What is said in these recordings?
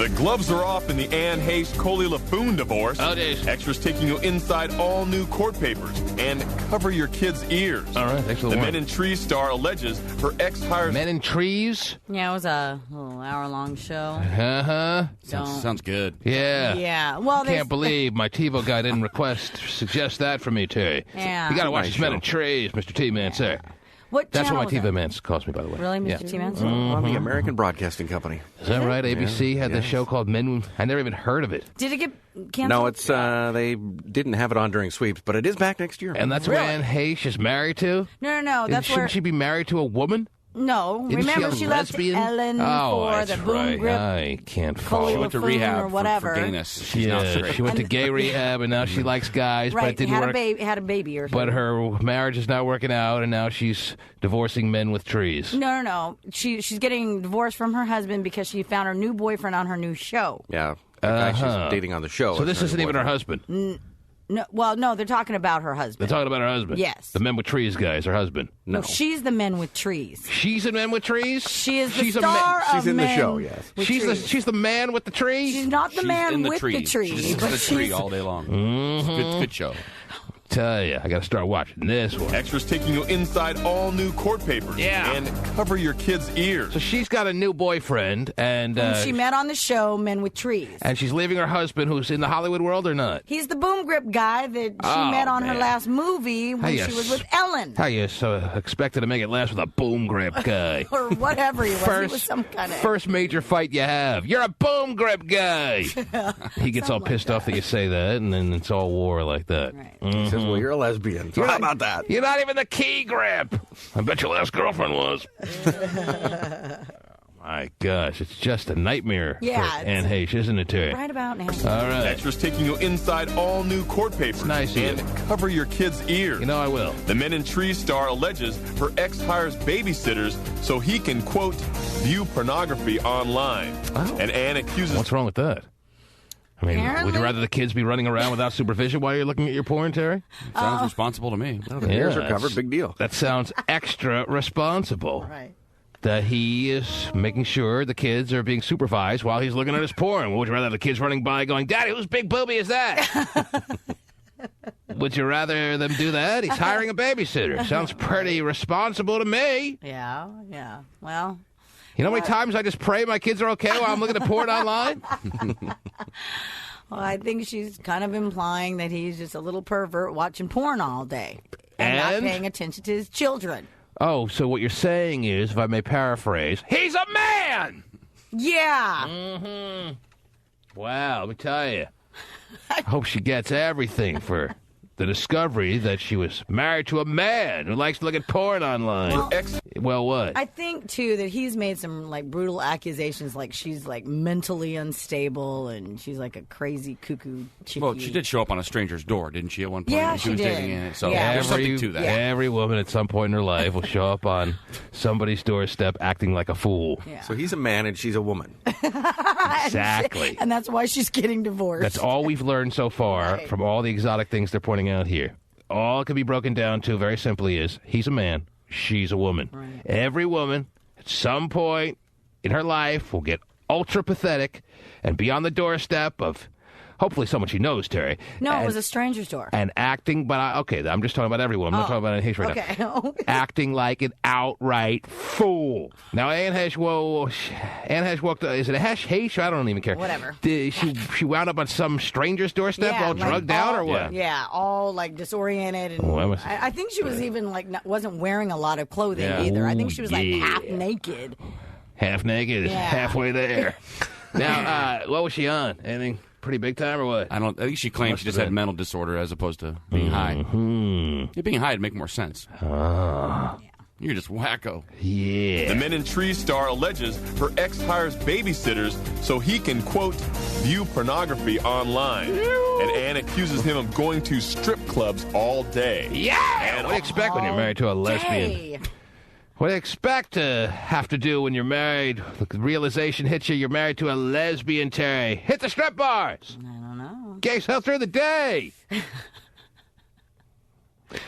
The gloves are off in the Anne Hayes-Coley LaFoon divorce. Oh, days. Extras taking you inside all new court papers. And cover your kids' ears. All right, thanks for the The warning. Men in Trees star alleges her ex hires... Men in Trees? Yeah, it was a little hour-long show. Uh-huh. Sounds good. Yeah. Yeah. Well, Can't believe my TiVo guy didn't suggest that for me, Terry. Yeah. You got to watch Nice this Men show. in Trees, Mr. T-Man, sir. What That's channel what my was TiVo man calls me, by the way. Really, Mr. Yeah. T-Man? On the American Broadcasting Company. Is that right? ABC had this show called Men... I never even heard of it. Did it get canceled? No, it's they didn't have it on during sweeps, but it is back next year. And that's what Anne Hayes is married to? No. That's Shouldn't where... she be married to a woman? No. Isn't Remember, she left lesbian? Ellen Oh, for that's the boom right. grip. I can't Coley follow. She went to LaFoon rehab or whatever. for gayness. She's now Yeah, straight. she went to gay rehab, and now she likes guys, but Right. it didn't had work. had a baby or something. But her marriage is not working out, and now she's divorcing men with trees. No. She's getting divorced from her husband because she found her new boyfriend on her new show. Yeah. The guy Uh-huh. she's dating on the show. So is this her isn't even her boyfriend. husband. No, they're talking about her They're husband. talking about her husband. Yes. The Men with Trees guy is her husband. No, she's the Men with Trees. She's in Men with Trees? She is the She's star She's of in the Men show, yes. with She's Trees. the man with the trees? She's not the She's man in the with tree. the tree. She's but in the tree she's- all day long. Good show. Tell ya, I got to start watching this one. Extras taking you inside all new court papers. Yeah. And cover your kids' ears. So she's got a new boyfriend, and whom she met on the show Men with Trees. and she's leaving her husband, who's in the Hollywood world, or not? He's the boom grip guy that she Oh, met on her man. last movie when Hey, she was with Ellen. How you expected to make it last with a boom grip guy? Or whatever he was. He was some kind of... First major fight you have. You're a boom grip guy. He gets all Something like pissed off that you say that, and then it's all war like that. Right. He says, well, you're a lesbian. So how about that? You're not even the key grip. I bet your last girlfriend was. My gosh, it's just a nightmare Yeah, for it's- Anne Hayes, isn't it, Terry? Right about now. All right. Extras taking you inside all new court papers. Nice of you. And cover your kids' ears. You know I will. The Men in Trees star alleges her ex hires babysitters so he can, quote, view pornography online. Oh. And Anne accuses... What's wrong with that? I mean, would Apparently- you rather the kids be running around without supervision while you're looking at your porn, Terry? Sounds responsible to me. The ears are Yeah, covered. that's- Big deal. That sounds extra responsible. Right. That he is making sure the kids are being supervised while he's looking at his porn. Would you rather have the kids running by going, Daddy, whose big booby is that? Would you rather them do that? He's hiring a babysitter. Sounds pretty responsible to me. Yeah. Well, You know how many times I just pray my kids are okay while I'm looking at porn online? I think she's kind of implying that he's just a little pervert watching porn all day and not And? paying attention to his children. Oh, so what you're saying is, if I may paraphrase, he's a man! Yeah. Wow, let me tell you. I hope she gets everything for the discovery that she was married to a man who likes to look at porn online. Well, what? I think, too, that he's made some, like, brutal accusations, like she's, like, mentally unstable and she's, like, a crazy cuckoo chickie. Well, she did show up on a stranger's door, didn't she, at one point? Yeah, when she was did. dating in it. So Yeah. there's something to that. Every woman at some point in her life will show up on somebody's doorstep acting like a fool. Yeah. So he's a man and she's a woman. Exactly. And that's why she's getting divorced. That's all we've learned so far Right. from all the exotic things they're pointing out here. All it can be broken down to very simply is he's a man, she's a woman. Right. Every woman at some point in her life will get ultra pathetic and be on the doorstep of hopefully someone she knows, Terry. No, and, it was a stranger's door. and acting, but I'm just talking about every woman. I'm not talking about Anne Heche right now. Okay. Acting like an outright fool. Now, Anne Heche, Anne Heche walked. Is it a Heche? I don't even care. Whatever. She wound up on some stranger's doorstep, all like, drugged out, or what? Yeah, all like disoriented, and Oh, I think she was even like wasn't wearing a lot of clothing Yeah. either. I think Ooh, she was like yeah. half naked. Half naked, Yeah. halfway there. Now, what was she on? Anything pretty big time or what? I think she claimed Must she just have had been. mental disorder as opposed to being high. Yeah, being high would make more sense. You're just wacko. Yeah. The Men in Trees star alleges her ex hires babysitters so he can, quote, view pornography online. And Anne accuses him of going to strip clubs all day. Yeah! What do you expect when you're married to a lesbian? Hey. What do you expect to have to do when you're married? The realization hits you, you're married to a lesbian, Terry. Hit the strip bars! I don't know. Gay sell through the day!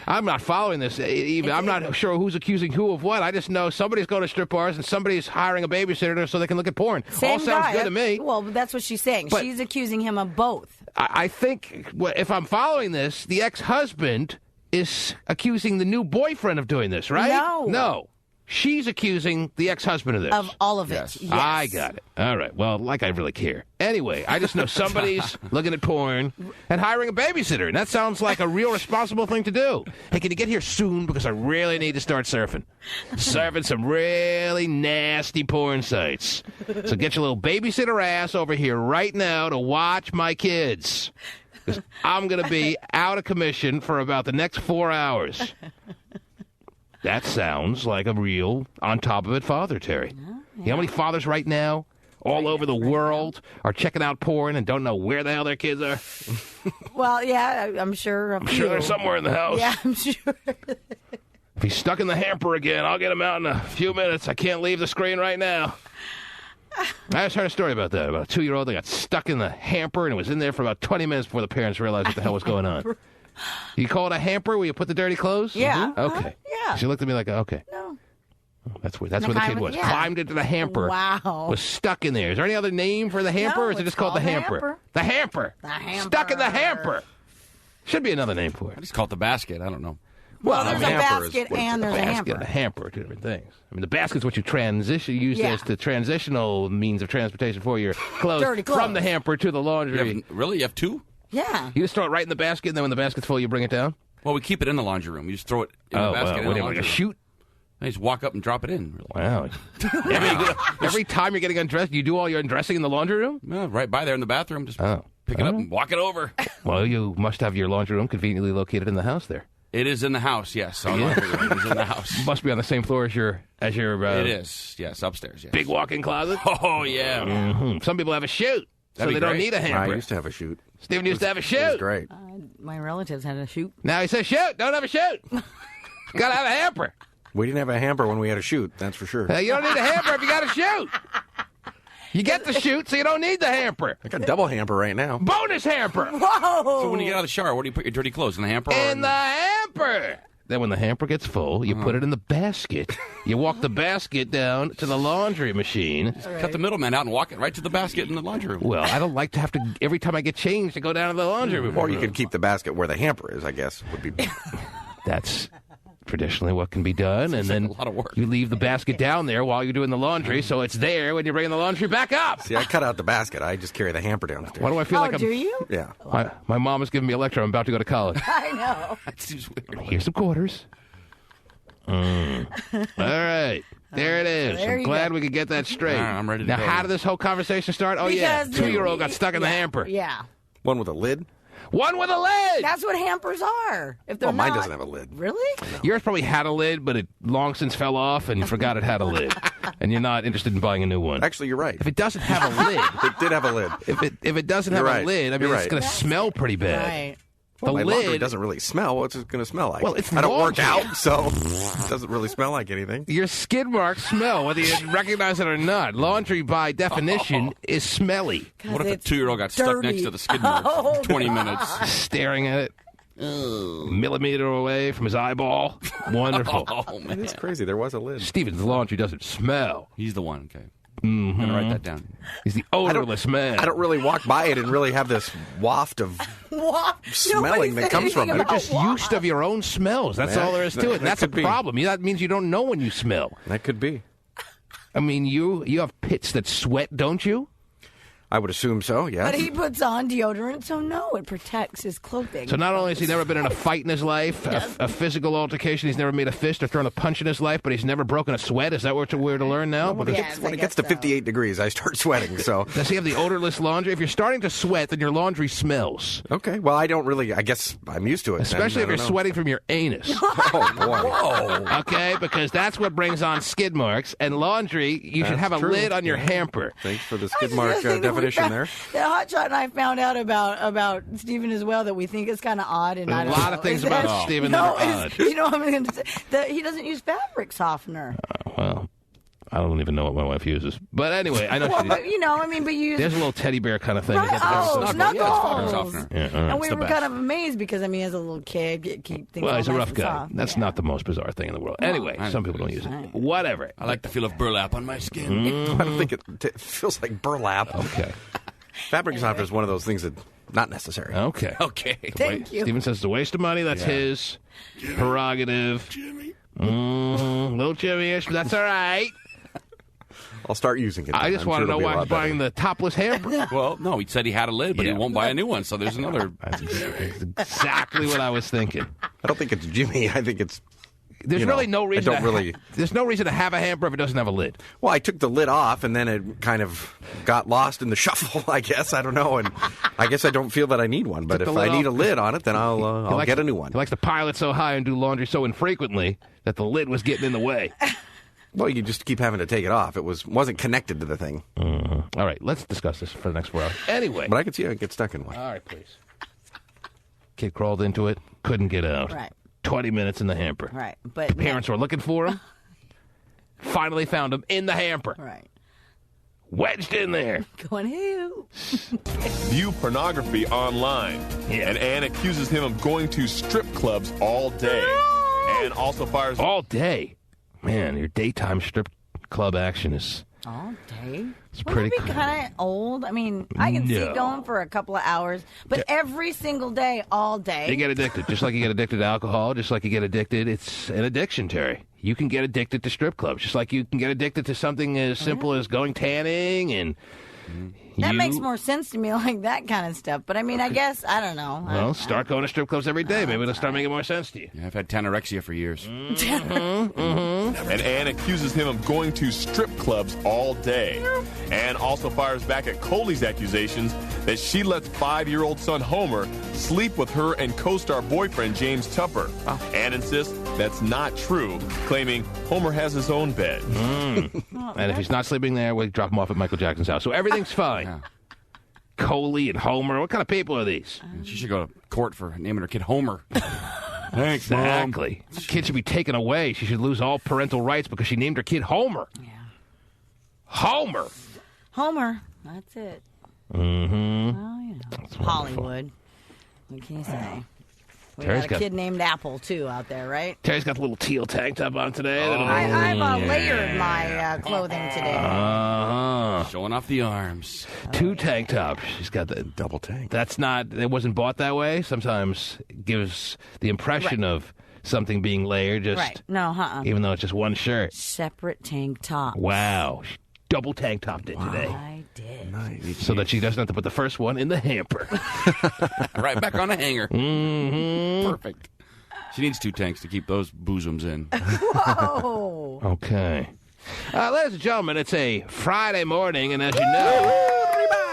I'm not following this. Even I'm not sure who's accusing who of what. I just know somebody's going to strip bars and somebody's hiring a babysitter so they can look at porn. Same All sounds guy. good to me. Well, that's what she's saying. But she's accusing him of both. I think if I'm following this, the ex-husband is accusing the new boyfriend of doing this, right? No. She's accusing the ex-husband of this. Of all of it. Yes. Yes. I got it. All right. Well, like I really care. Anyway, I just know somebody's looking at porn and hiring a babysitter, and that sounds like a real responsible thing to do. Hey, can you get here soon? Because I really need to start surfing. Surfing some really nasty porn sites. So get your little babysitter ass over here right now to watch my kids. Because I'm going to be out of commission for about the next 4 hours. That sounds like a real on-top-of-it father, Terry. Yeah. You know how many fathers right now, all over the world, are checking out porn and don't know where the hell their kids are? Well, yeah, I'm sure. I'm sure they're somewhere in the house. Yeah, I'm sure. If he's stuck in the hamper again, I'll get him out in a few minutes. I can't leave the screen right now. I just heard a story about that, about a 2-year-old that got stuck in the hamper and it was in there for about 20 minutes before the parents realized what the hell was going on. You call it a hamper where you put the dirty clothes? Yeah. Okay. Yeah. She looked at me like, okay. No. That's where the kid was. Yeah. Climbed into the hamper. Wow. Was stuck in there. Is there any other name for the hamper, or is it it's just called the called the hamper? hamper. The hamper. The hamper. Stuck in the hamper. Should be another name for I it. just call it the basket. I don't know. Well, there's a hamper is basket what it's and there's a Basket hamper. and a hamper are two different things. I mean, the basket's what you use Yeah. as the transitional means of transportation for your clothes, Dirty clothes. from the hamper to the laundry. Really? You have two? Yeah. You just throw it right in the basket, and then when the basket's full, you bring it down? Well, we keep it in the laundry room. You just throw it in the basket in the What, laundry like a room. chute? And you just walk up and drop it in. Wow. Every time you're getting undressed, you do all your undressing in the laundry room? Yeah, right by there in the bathroom. Just Oh. pick it up and walk it over. Well, you must have your laundry room conveniently located in the house there. It is in the house, yes. Our laundry room is in the house. Must be on the same floor as your It is, yes, upstairs, yes. big walk-in closet. Oh, yeah. Mhm. Some people have a chute, so That'd they be don't great. need a I hamper. used to have a chute. Steven used to have a It was chute. great. My relatives had a shoot. Now he says, shoot, don't have a chute. Gotta have a hamper. We didn't have a hamper when we had a chute, that's for sure. You don't need a hamper if you got a chute. You get the chute, so you don't need the hamper. I got a double hamper right now. Bonus hamper. Whoa! So when you get out of the shower, where do you put your dirty clothes? In the hamper? or In the hamper. Then when the hamper gets full, you put it in the basket. You walk the basket down to the laundry machine. Cut the middleman out and walk it right to the basket in the laundry room. Well, I don't like to have to, every time I get changed, to go down to the laundry room. Or you could keep the basket where the hamper is, I guess, would be. That's traditionally what can be done. And then like a lot of work. you leave the basket down there while you're doing the laundry, so it's there when you're bringing the laundry back up. See, I cut out the basket. I just carry the hamper downstairs. Why do I feel Oh, like I'm... do you? Yeah. My mom is giving me a lecture. I'm about to go to college. I know. That seems weird. Here's some quarters. All right. There it is. there I'm you glad go. we could get that straight. All right, I'm ready to now, go. how did this whole conversation start? Oh, yeah. Because 2-year-old got stuck in the hamper. Yeah. One with a lid? One with a lid. That's what hampers are. If they're Well, mine not- doesn't have a lid. Really? Yours probably had a lid, but it long since fell off, and you forgot it had a lid. And you're not interested in buying a new one. Actually, you're right. If it doesn't have a lid, It did have a lid. if it doesn't have You're a right. lid, I mean, You're it's right. going to smell pretty bad. Right. Well, my The laundry lid doesn't really smell. What's it going to smell like? Well, it's I don't work laundry. out, so it doesn't really smell like anything. Your skid marks smell, whether you recognize it or not. Laundry, by definition, is smelly. What if a It's 2-year-old got stuck dirty. next to the skid mark for 20 minutes? Staring at it, millimeter away from his eyeball. Wonderful. Oh, man. It's crazy. There was a lid. Steven's laundry doesn't smell. He's the one, okay. I'm going to write that down. He's the odorless man. I don't really walk by it and really have this waft of What? smelling that comes from it. You're just used of your own smells. That's Yeah, all there is to it. And that that's a could be. problem. That means you don't know when you smell. That could be. I mean, you have pits that sweat, don't you? I would assume so, yes. But he puts on deodorant, so no, it protects his clothing. So not only has he never been in a fight in his life, a physical altercation, he's never made a fist or thrown a punch in his life, but he's never broken a sweat. Is that what we're to learn now? Because Yes, when I it gets guess to 58 degrees, I start sweating, so... does he have the odorless laundry? If you're starting to sweat, then your laundry smells. Okay, well, I don't really... I guess I'm used to it. Especially if then. I you're don't know. sweating from your anus. Oh, boy. Okay? Because that's what brings on skid marks. And laundry, you should That's have a true. lid on your hamper. Thanks for the I skid was mark just thinking definition there. The Hotshot and I found out about Stephen as well that we think is kind of odd. And I A don't lot know. of things Is about that- Stephen no, that are odd. You know what I'm going to say? That he doesn't use fabric softener. Well, I don't even know what my wife uses. But anyway, I know she But you use... There's a little teddy bear kind of thing. Right. Oh, Snuggles. Yeah, it's fabric Snuggles. softener. Yeah, And we the were best. kind of amazed because, as a little kid, keep things Well, all he's a nice rough and guy. soft. That's not the most bizarre thing in the world. Anyway, some people don't use it. Whatever. I like the feel of burlap on my skin. I don't think it feels like burlap. Okay. Fabric softener is one of those things that not necessary. Okay. Okay. Thank you. Steven says it's a waste of money. That's his prerogative. Jimmy. Little Jimmy-ish, but that's all right. I'll start using it. I just want to know why he's buying the topless hamper. Well, no, he said he had a lid, but he won't buy a new one, so there's another. That's exactly what I was thinking. I don't think it's Jimmy. I think it's. There's really no reason. There's no reason to have a hamper if it doesn't have a lid. Well, I took the lid off, and then it kind of got lost in the shuffle, I guess. I don't know. And I guess I don't feel that I need one. But if I need a lid on it, then I'll get a new one. He likes to pile it so high and do laundry so infrequently that the lid was getting in the way. Well, you just keep having to take it off. It wasn't connected to the thing. Mm-hmm. All right, let's discuss this for the next 4 hours. Anyway. But I could see I get stuck in one. All right, please. Kid crawled into it, couldn't get out. Right. 20 minutes in the hamper. Right. But Parents were looking for him. Finally found him in the hamper. Right. Wedged in there. Going, ew. View pornography online. Yeah. And Ann accuses him of going to strip clubs all day. And also fires... All day. Man, your daytime strip club action is... All day? It's Wouldn't pretty it be kind of old? I can see No. going for a couple of hours, but every single day, all day. You get addicted. Just like you get addicted to alcohol, just like you get addicted. It's an addiction, Terry. You can get addicted to strip clubs, just like you can get addicted to something as simple as going tanning and... That makes more sense to me, like that kind of stuff. But I guess, I don't know. Well, start going to strip clubs every day. Maybe it'll start making more sense to you. Yeah, I've had tanorexia for years. And Ann accuses him of going to strip clubs all day. Ann also fires back at Coley's accusations that she lets 5-year-old son Homer sleep with her and co-star boyfriend James Tepper. Ann insists that's not true, claiming Homer has his own bed. And if he's not sleeping there, we drop him off at Michael Jackson's house. So everything's fine. Yeah. Coley and Homer. What kind of people are these? She should go to court for naming her kid Homer. Thanks, Mom. Exactly. Kid should be taken away. She should lose all parental rights because she named her kid Homer. Yeah. Homer. Homer. That's it. Mm-hmm. Well, Hollywood. What can you say? We Terry's got a kid named Apple, too, out there, right? Terry's got the little teal tank top on today. I've layered my clothing today. Showing off the arms. 2 tank tops. She's got the Double tank. That's not, it wasn't bought that way. Sometimes it gives the impression of something being layered, just Right. No, even though it's just one shirt. Separate tank top. Wow. She double tank topped it today. I did. Nice. So that she doesn't have to put the first one in the hamper. Right back on a hanger. Mm-hmm. Perfect. She needs 2 tanks to keep those bosoms in. Whoa. Okay. Ladies and gentlemen, it's a Friday morning, and as you know,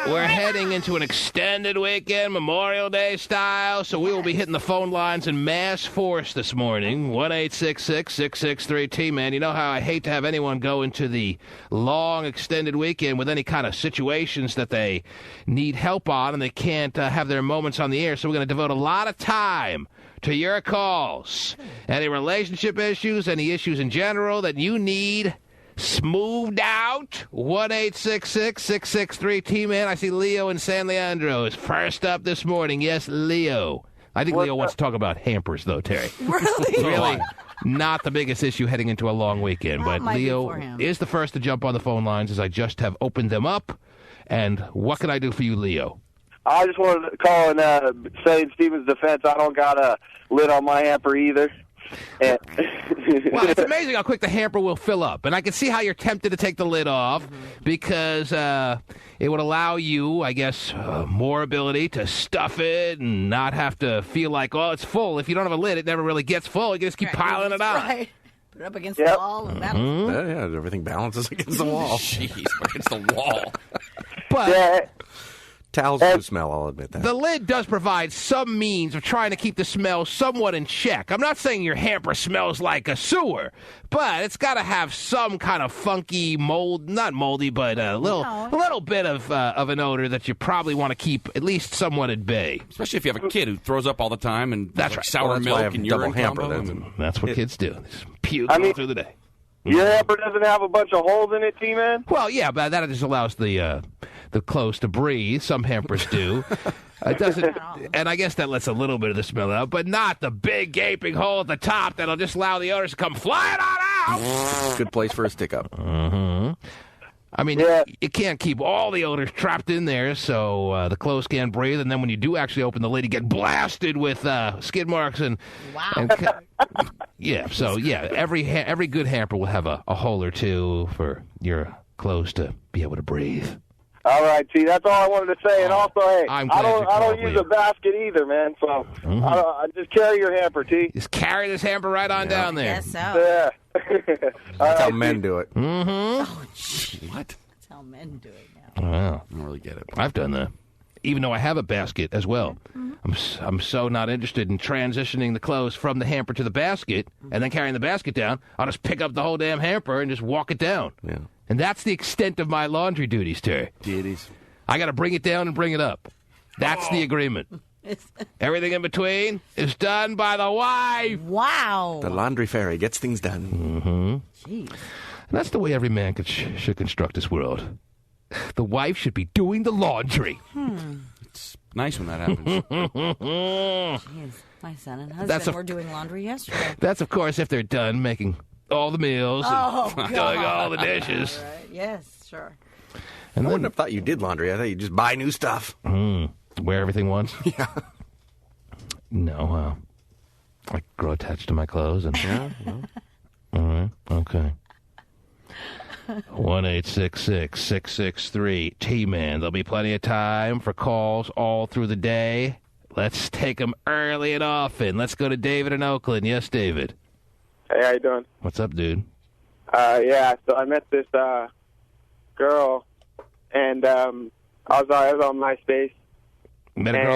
we're heading into an extended weekend, Memorial Day style, so we will be hitting the phone lines in mass force this morning. 1-866-663-T-Man. You know how I hate to have anyone go into the long extended weekend with any kind of situations that they need help on and they can't have their moments on the air, so we're going to devote a lot of time to your calls. Any relationship issues, any issues in general that you need smoothed out. 1-866-663-T-Man. I see Leo in San Leandro is first up this morning. Yes, Leo. I think Leo wants to talk about hampers, though, Terry. Really? Really not the biggest issue heading into a long weekend. Well, it But might be Leo for him. is the first to jump on the phone lines as I just have opened them up. And what can I do for you, Leo? I just wanted to call and say in Steven's defense, I don't got a lid on my hamper either. And Well, it's amazing how quick the hamper will fill up. And I can see how you're tempted to take the lid off because it would allow you, I guess, more ability to stuff it and not have to feel like, oh, it's full. If you don't have a lid, it never really gets full. You can just keep piling it on. Right. Put it up against the wall and that'll... Yeah, everything balances against the wall. Jeez, against the wall. But yeah, Towels do smell, I'll admit that. the lid does provide some means of trying to keep the smell somewhat in check. I'm not saying your hamper smells like a sewer, but it's got to have some kind of funky mold, not moldy, but a little bit of an odor that you probably want to keep at least somewhat at bay. Especially if you have a kid who throws up all the time and That's like right. sour Well, that's why I milk have and double urine hamper. combo. That's- and- That's what kids do. They just puke all through the day. Your hamper doesn't have a bunch of holes in it, T-Man? Well, yeah, but that just allows the clothes to breathe. Some hampers do. It doesn't, and I guess that lets a little bit of the smell out, but not the big gaping hole at the top that'll just allow the odors to come flying on out. Good place for a stick-up. I mean, you can't keep all the odors trapped in there, so the clothes can't breathe, and then when you do actually open the lid, you get blasted with skid marks and... Wow. Every good hamper will have a hole or two for your clothes to be able to breathe. All right, T, that's all I wanted to say. And also, hey, I don't use me. a basket either, man. So I just carry your hamper, T. Just carry this hamper right on down there. Yes, so. Yeah. That's how men do it. Oh, What? that's how men do it now. Wow. I don't really get it. I've done that. Even though I have a basket as well. I'm so not interested in transitioning the clothes from the hamper to the basket and then carrying the basket down. I'll just pick up the whole damn hamper and just walk it down. Yeah. And that's the extent of my laundry duties, Terry. Deities. I got to bring it down and bring it up. That's the agreement. Everything in between is done by the wife. Wow. The laundry fairy gets things done. Jeez. And that's the way every man should construct this world. The wife should be doing the laundry. It's nice when that happens. Jeez. My son and husband were doing laundry yesterday. That's, of course, if they're done making all the meals and doing all the dishes. Right. Yes, sure. And I wouldn't have thought you did laundry. I thought you just buy new stuff. Wear everything once? Yeah. No, I grow attached to my clothes. And Yeah. all right, okay. 1-866-663-T-Man. There'll be plenty of time for calls all through the day. Let's take them early and often. Let's go to David in Oakland. Yes, David. Hey, how you doing? What's up, dude? So I met this girl, and I was on MySpace. You met her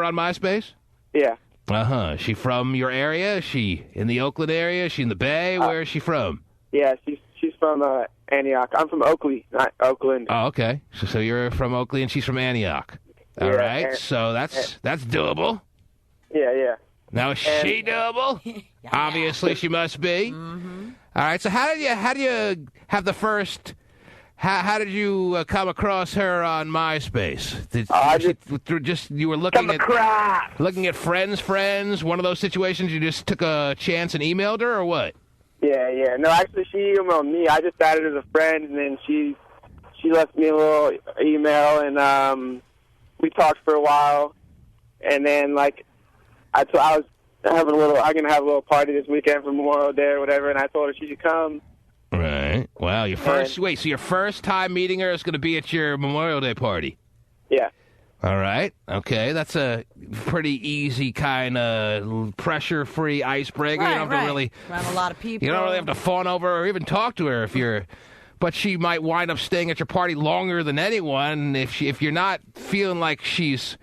on MySpace? Yeah. Uh-huh. Is she from your area? Is she in the Oakland area? Is she in the Bay? Where is she from? Yeah, she's from Antioch. I'm from Oakley, not Oakland. Oh, okay. So you're from Oakley and she's from Antioch. All right. So that's doable. Yeah. Now, is she doable? Obviously, she must be. All right. So how did you have the first? How did you come across her on MySpace? You were looking at friends. One of those situations you just took a chance and emailed her, or what? Yeah. No, actually, she emailed me. I just added her as a friend, and then she left me a little email, and we talked for a while, and then I'm gonna have a little party this weekend for Memorial Day or whatever, and I told her she should come. Right. Wow. So your first time meeting her is going to be at your Memorial Day party? Yeah. All right. Okay. That's a pretty easy kind of pressure-free icebreaker. Right, you don't have to really around a lot of people. You don't really have to fawn over her or even talk to her if you're. But she might wind up staying at your party longer than anyone if you're not feeling like she's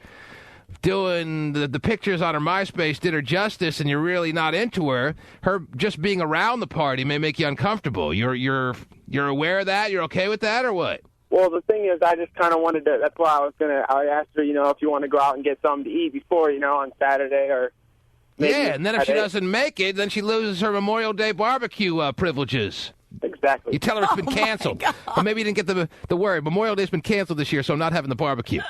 doing the pictures on her MySpace did her justice, and you're really not into her. Her just being around the party may make you uncomfortable. You're aware of that? You're okay with that, or what? Well, the thing is, I just kind of wanted to. That's why I asked her, if you want to go out and get something to eat before, on Saturday or. Yeah, and then if she doesn't make it, then she loses her Memorial Day barbecue privileges. Exactly. You tell her it's been canceled. Or maybe you didn't get the word. Memorial Day's been canceled this year, so I'm not having the barbecue.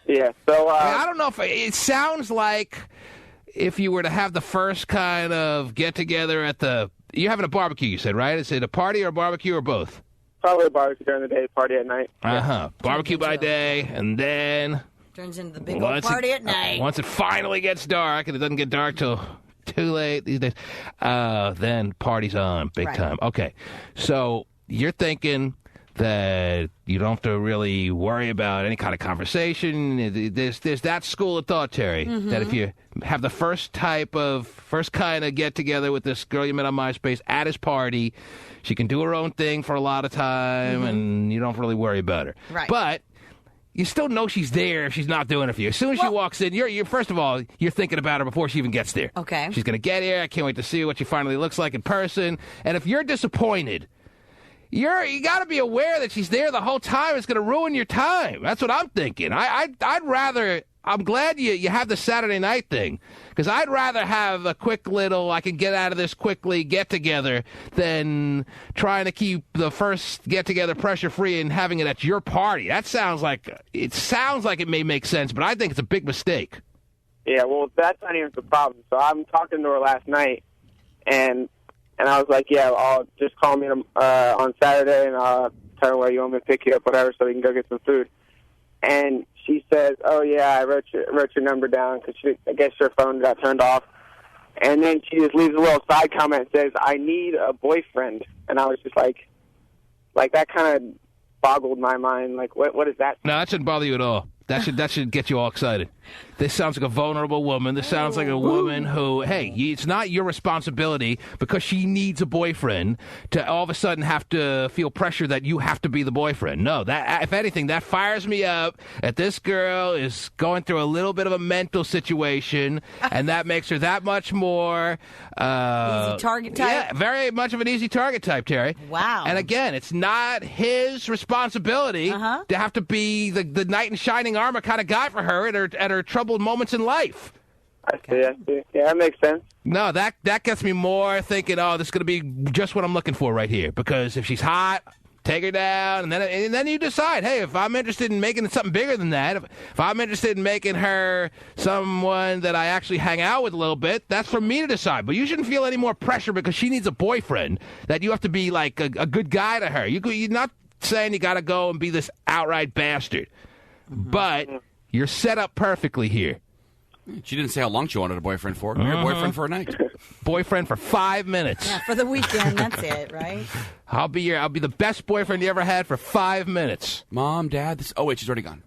Yeah, so... I don't know if... It sounds like if you were to have the first kind of get-together at the... You're having a barbecue, you said, right? Is it a party or a barbecue or both? Probably a barbecue during the day, party at night. Uh-huh. Barbecue by day, and then... Turns into the big old party at night. Once it finally gets dark, and it doesn't get dark till too late these days, then party's on big time. Okay, so you're thinking that you don't have to really worry about any kind of conversation. There's that school of thought, Terry, that if you have the first kind of get-together with this girl you met on MySpace at his party, she can do her own thing for a lot of time, and you don't really worry about her. Right. But you still know she's there if she's not doing it for you. As soon as she walks in, you're first of all, you're thinking about her before she even gets there. Okay. She's going to get here. I can't wait to see what she finally looks like in person. And if you're disappointed, you got to be aware that she's there the whole time. It's going to ruin your time. That's what I'm thinking. I'd I'm glad you have the Saturday night thing, because I'd rather have a quick little, I can get out of this quickly get-together than trying to keep the first get-together pressure-free and having it at your party. That sounds like it may make sense, but I think it's a big mistake. Yeah, well, that's not even the problem. So I'm talking to her last night, and I was like, yeah, I'll just call me on Saturday, and I'll tell her where you want me to pick you up, whatever, so we can go get some food. And she says, oh, yeah, I wrote your number down because I guess your phone got turned off. And then she just leaves a little side comment and says, I need a boyfriend. And I was just like that kind of boggled my mind. Like, what is that? No, that shouldn't bother you at all. That should get you all excited. This sounds like a vulnerable woman. This sounds like a woman who, hey, it's not your responsibility because she needs a boyfriend to all of a sudden have to feel pressure that you have to be the boyfriend. No, that if anything, that fires me up that this girl is going through a little bit of a mental situation, and that makes her that much more easy target type. Yeah, very much of an easy target type, Terry. Wow. And again, it's not his responsibility to have to be the knight in shining armor kind of guy for her at her troubled moments in life. I see. Yeah, that makes sense. No, that gets me more thinking, oh, this is going to be just what I'm looking for right here. Because if she's hot, take her down, and then you decide, hey, if I'm interested in making it something bigger than that, if I'm interested in making her someone that I actually hang out with a little bit, that's for me to decide. But you shouldn't feel any more pressure because she needs a boyfriend that you have to be like a good guy to her. You're not saying you got to go and be this outright bastard. But you're set up perfectly here. She didn't say how long she wanted a boyfriend for. You're a boyfriend for a night. Boyfriend for 5 minutes. Yeah, for the weekend, that's it, right? I'll be the best boyfriend you ever had for 5 minutes. Mom, Dad, oh wait, she's already gone.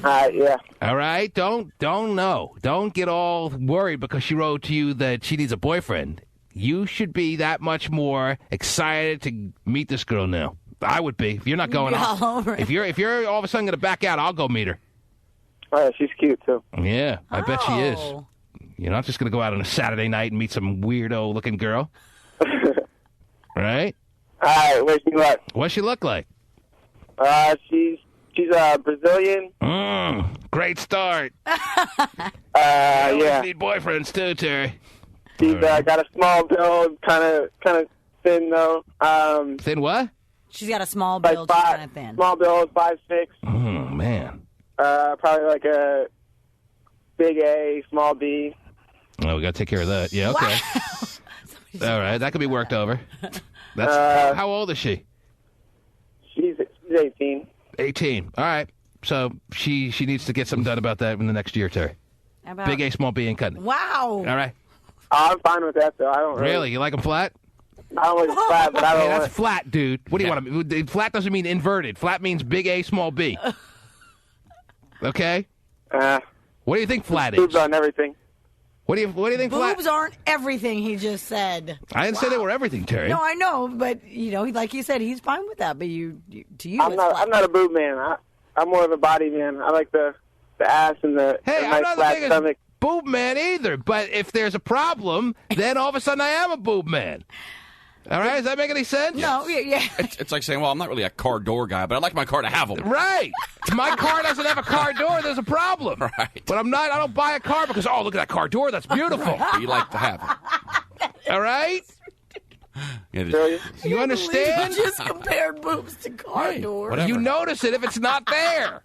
Yeah. All right? Don't get all worried because she wrote to you that she needs a boyfriend. You should be that much more excited to meet this girl now. I would be. If you're not going all over it. If you're all of a sudden going to back out, I'll go meet her. Oh, yeah, she's cute, too. Yeah, I bet she is. Oh. You're not just going to go out on a Saturday night and meet some weirdo-looking girl. Right? All right, where's she look? What's she look like? She's Brazilian. Great start. Yeah. Need boyfriends, too, Terry. She's got a small build, kind of thin, though. Thin what? She's got a small build, she's kind of thin. Small build, 5'6". Oh, man. Probably like a big A, small B. Oh, we got to take care of that. Yeah, okay. Wow. All right, that could be worked over. That's how old is she? She's 18. 18. All right. So she needs to get something done about that in the next year, Terry. Big A, small B, and cutting. Wow. All right. I'm fine with that, though. I don't Really? You like them flat? I don't like flat, but I don't Hey, want that's flat, dude. What do you want? Flat doesn't mean inverted. Flat means big A, small B. Okay? it. What do you think flat Boobs is? on everything. What do you think flat? Boobs aren't everything, he just said. I didn't say they were everything, Terry. No, I know, but, like you said, he's fine with that. But to you, I'm not a boob man. I'm more of a body man. I like the ass and the Hey, I'm nice not the flat biggest stomach. boob man either. But if there's a problem, then all of a sudden I am a boob man. All right? Does that make any sense? No, yeah. It's like saying, well, I'm not really a car door guy, but I'd like my car to have them. Right. If my car doesn't have a car door, there's a problem. Right. But I don't buy a car because, oh, look at that car door. That's beautiful. You like to have them. All right? Yeah, You understand? You just compared boobs to car doors. whatever. You notice it if it's not there.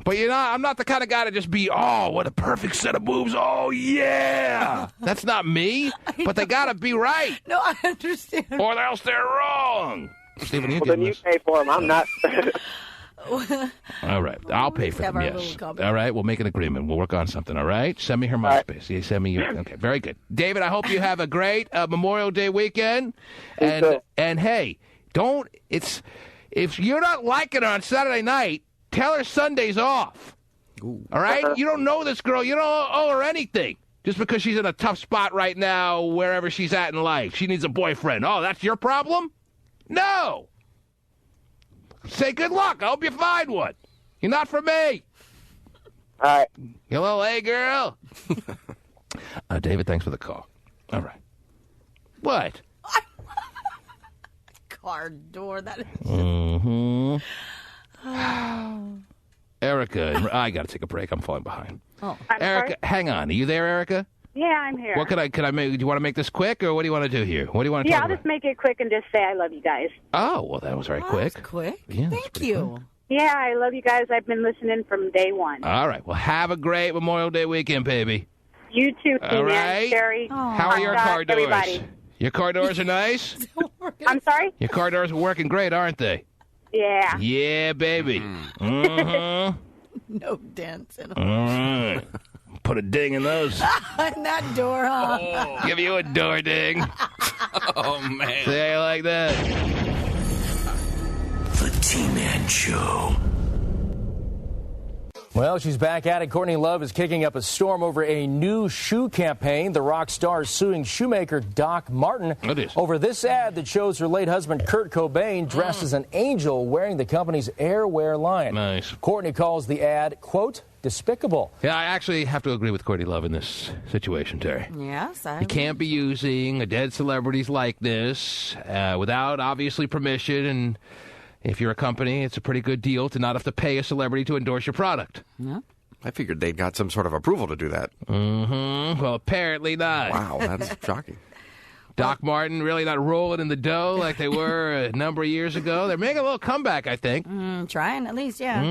But I'm not the kind of guy to just be, oh, what a perfect set of boobs. Oh, yeah. That's not me. But they got to be right. No, I understand. Or else they're wrong. Stephen, you Well, then you pay for them. I'm not. All right. I'll pay for have them, our yes. little company. All right. We'll make an agreement. We'll work on something, all right? Send me her MySpace. You send me your... Okay, very good. David, I hope you have a great Memorial Day weekend. And hey, if you're not liking her on Saturday night, tell her Sunday's off. Ooh. All right? You don't know this girl. You don't owe her anything. Just because she's in a tough spot right now, wherever she's at in life. She needs a boyfriend. Oh, that's your problem? No. Say good luck. I hope you find one. You're not for me. All right. You little A girl. David, thanks for the call. All right. What? Car door. That is. Mm-hmm. Erica, I got to take a break. I'm falling behind. Oh, Erica, hang on. Are you there, Erica? Yeah, I'm here. What could I make? Do you want to make this quick, or what do you want to do here? What do you want to talk I'll about? just make it quick and just say I love you guys. Oh, well, that was very quick. That's quick. Yeah, that's Thank pretty you. quick. Yeah, I love you guys. I've been listening from day one. All right. Well, have a great Memorial Day weekend, baby. You too, All Keenan, right. Sherry. How are your Scott, car doors? everybody. Your car doors are nice? I'm sorry? Your car doors are working great, aren't they? Yeah. Yeah, baby. Mm-hmm. No dents in them. All right. Put a ding in those. In that door, huh? Give you a door ding. Oh, man. Say I like that. The T-Man Show. Well, she's back at it. Courtney Love is kicking up a storm over a new shoe campaign. The rock star is suing shoemaker Doc Martin over this ad that shows her late husband Kurt Cobain dressed as an angel wearing the company's Airwear line. Nice. Courtney calls the ad, quote, despicable. Yeah, I actually have to agree with Courtney Love in this situation, Terry. Yes, You can't be using a dead celebrity's likeness without obviously permission, and if you're a company, it's a pretty good deal to not have to pay a celebrity to endorse your product. Yeah. I figured they'd got some sort of approval to do that. Mm-hmm. Well, apparently not. Wow, that's shocking. Doc Martin really not rolling in the dough like they were a number of years ago. They're making a little comeback, I think. Trying, at least, yeah.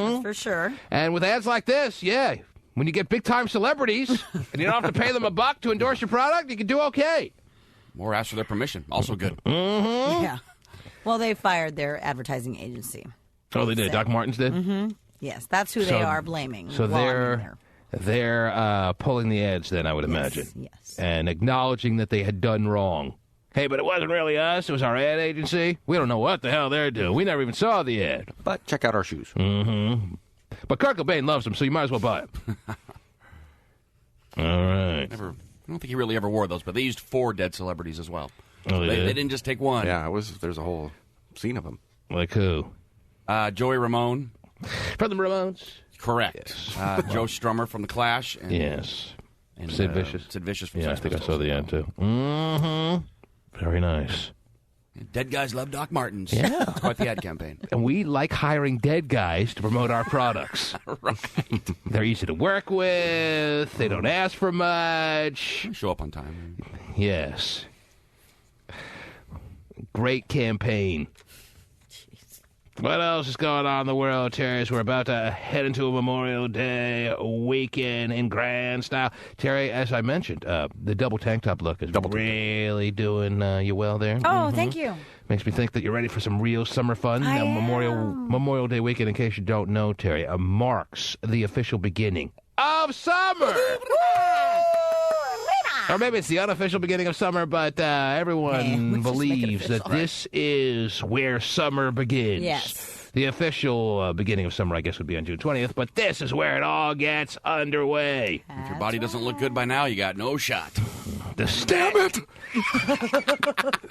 That's for sure. And with ads like this, yeah, when you get big-time celebrities and you don't have to pay them a buck to endorse your product, you can do okay. Or ask for their permission. Also good. Mm-hmm. Yeah. Well, they fired their advertising agency. Oh, they did? Doc Martens did? Mm-hmm. Yes, that's who they are blaming. So they're pulling the ads then, I would imagine. Yes. And acknowledging that they had done wrong. Hey, but it wasn't really us. It was our ad agency. We don't know what the hell they're doing. We never even saw the ad. But check out our shoes. Mm-hmm. But Kurt Cobain loves them, so you might as well buy them. All right. I don't think he really ever wore those, but they used 4 dead celebrities as well. Oh, They didn't just take one. Yeah, there's a whole scene of them. Like who? Joey Ramone. From the Ramones. Correct. Yes. Joe Strummer from The Clash. And, yes. And, Sid Vicious. Sid Vicious from Yeah, I Sex think I Pistols. saw the ad, too. Mm-hmm. Very nice. Dead guys love Doc Martens. Yeah. It's quite the ad campaign. And we like hiring dead guys to promote our products. Right. They're easy to work with. They don't ask for much. Show up on time. Yes. Great campaign. What else is going on in the world, Terry? As we're about to head into a Memorial Day weekend in grand style. Terry, as I mentioned, the double tank top look is really doing you well there. Oh, thank you. Makes me think that you're ready for some real summer fun. I Now, am. Memorial Day weekend, in case you don't know, Terry, marks the official beginning of summer. Or maybe it's the unofficial beginning of summer, but everyone let's just make it believes that official. this is where summer begins. Yes. The official beginning of summer, I guess, would be on June 20th, but this is where it all gets underway. If your body doesn't look good by now, you got no shot. Damn it!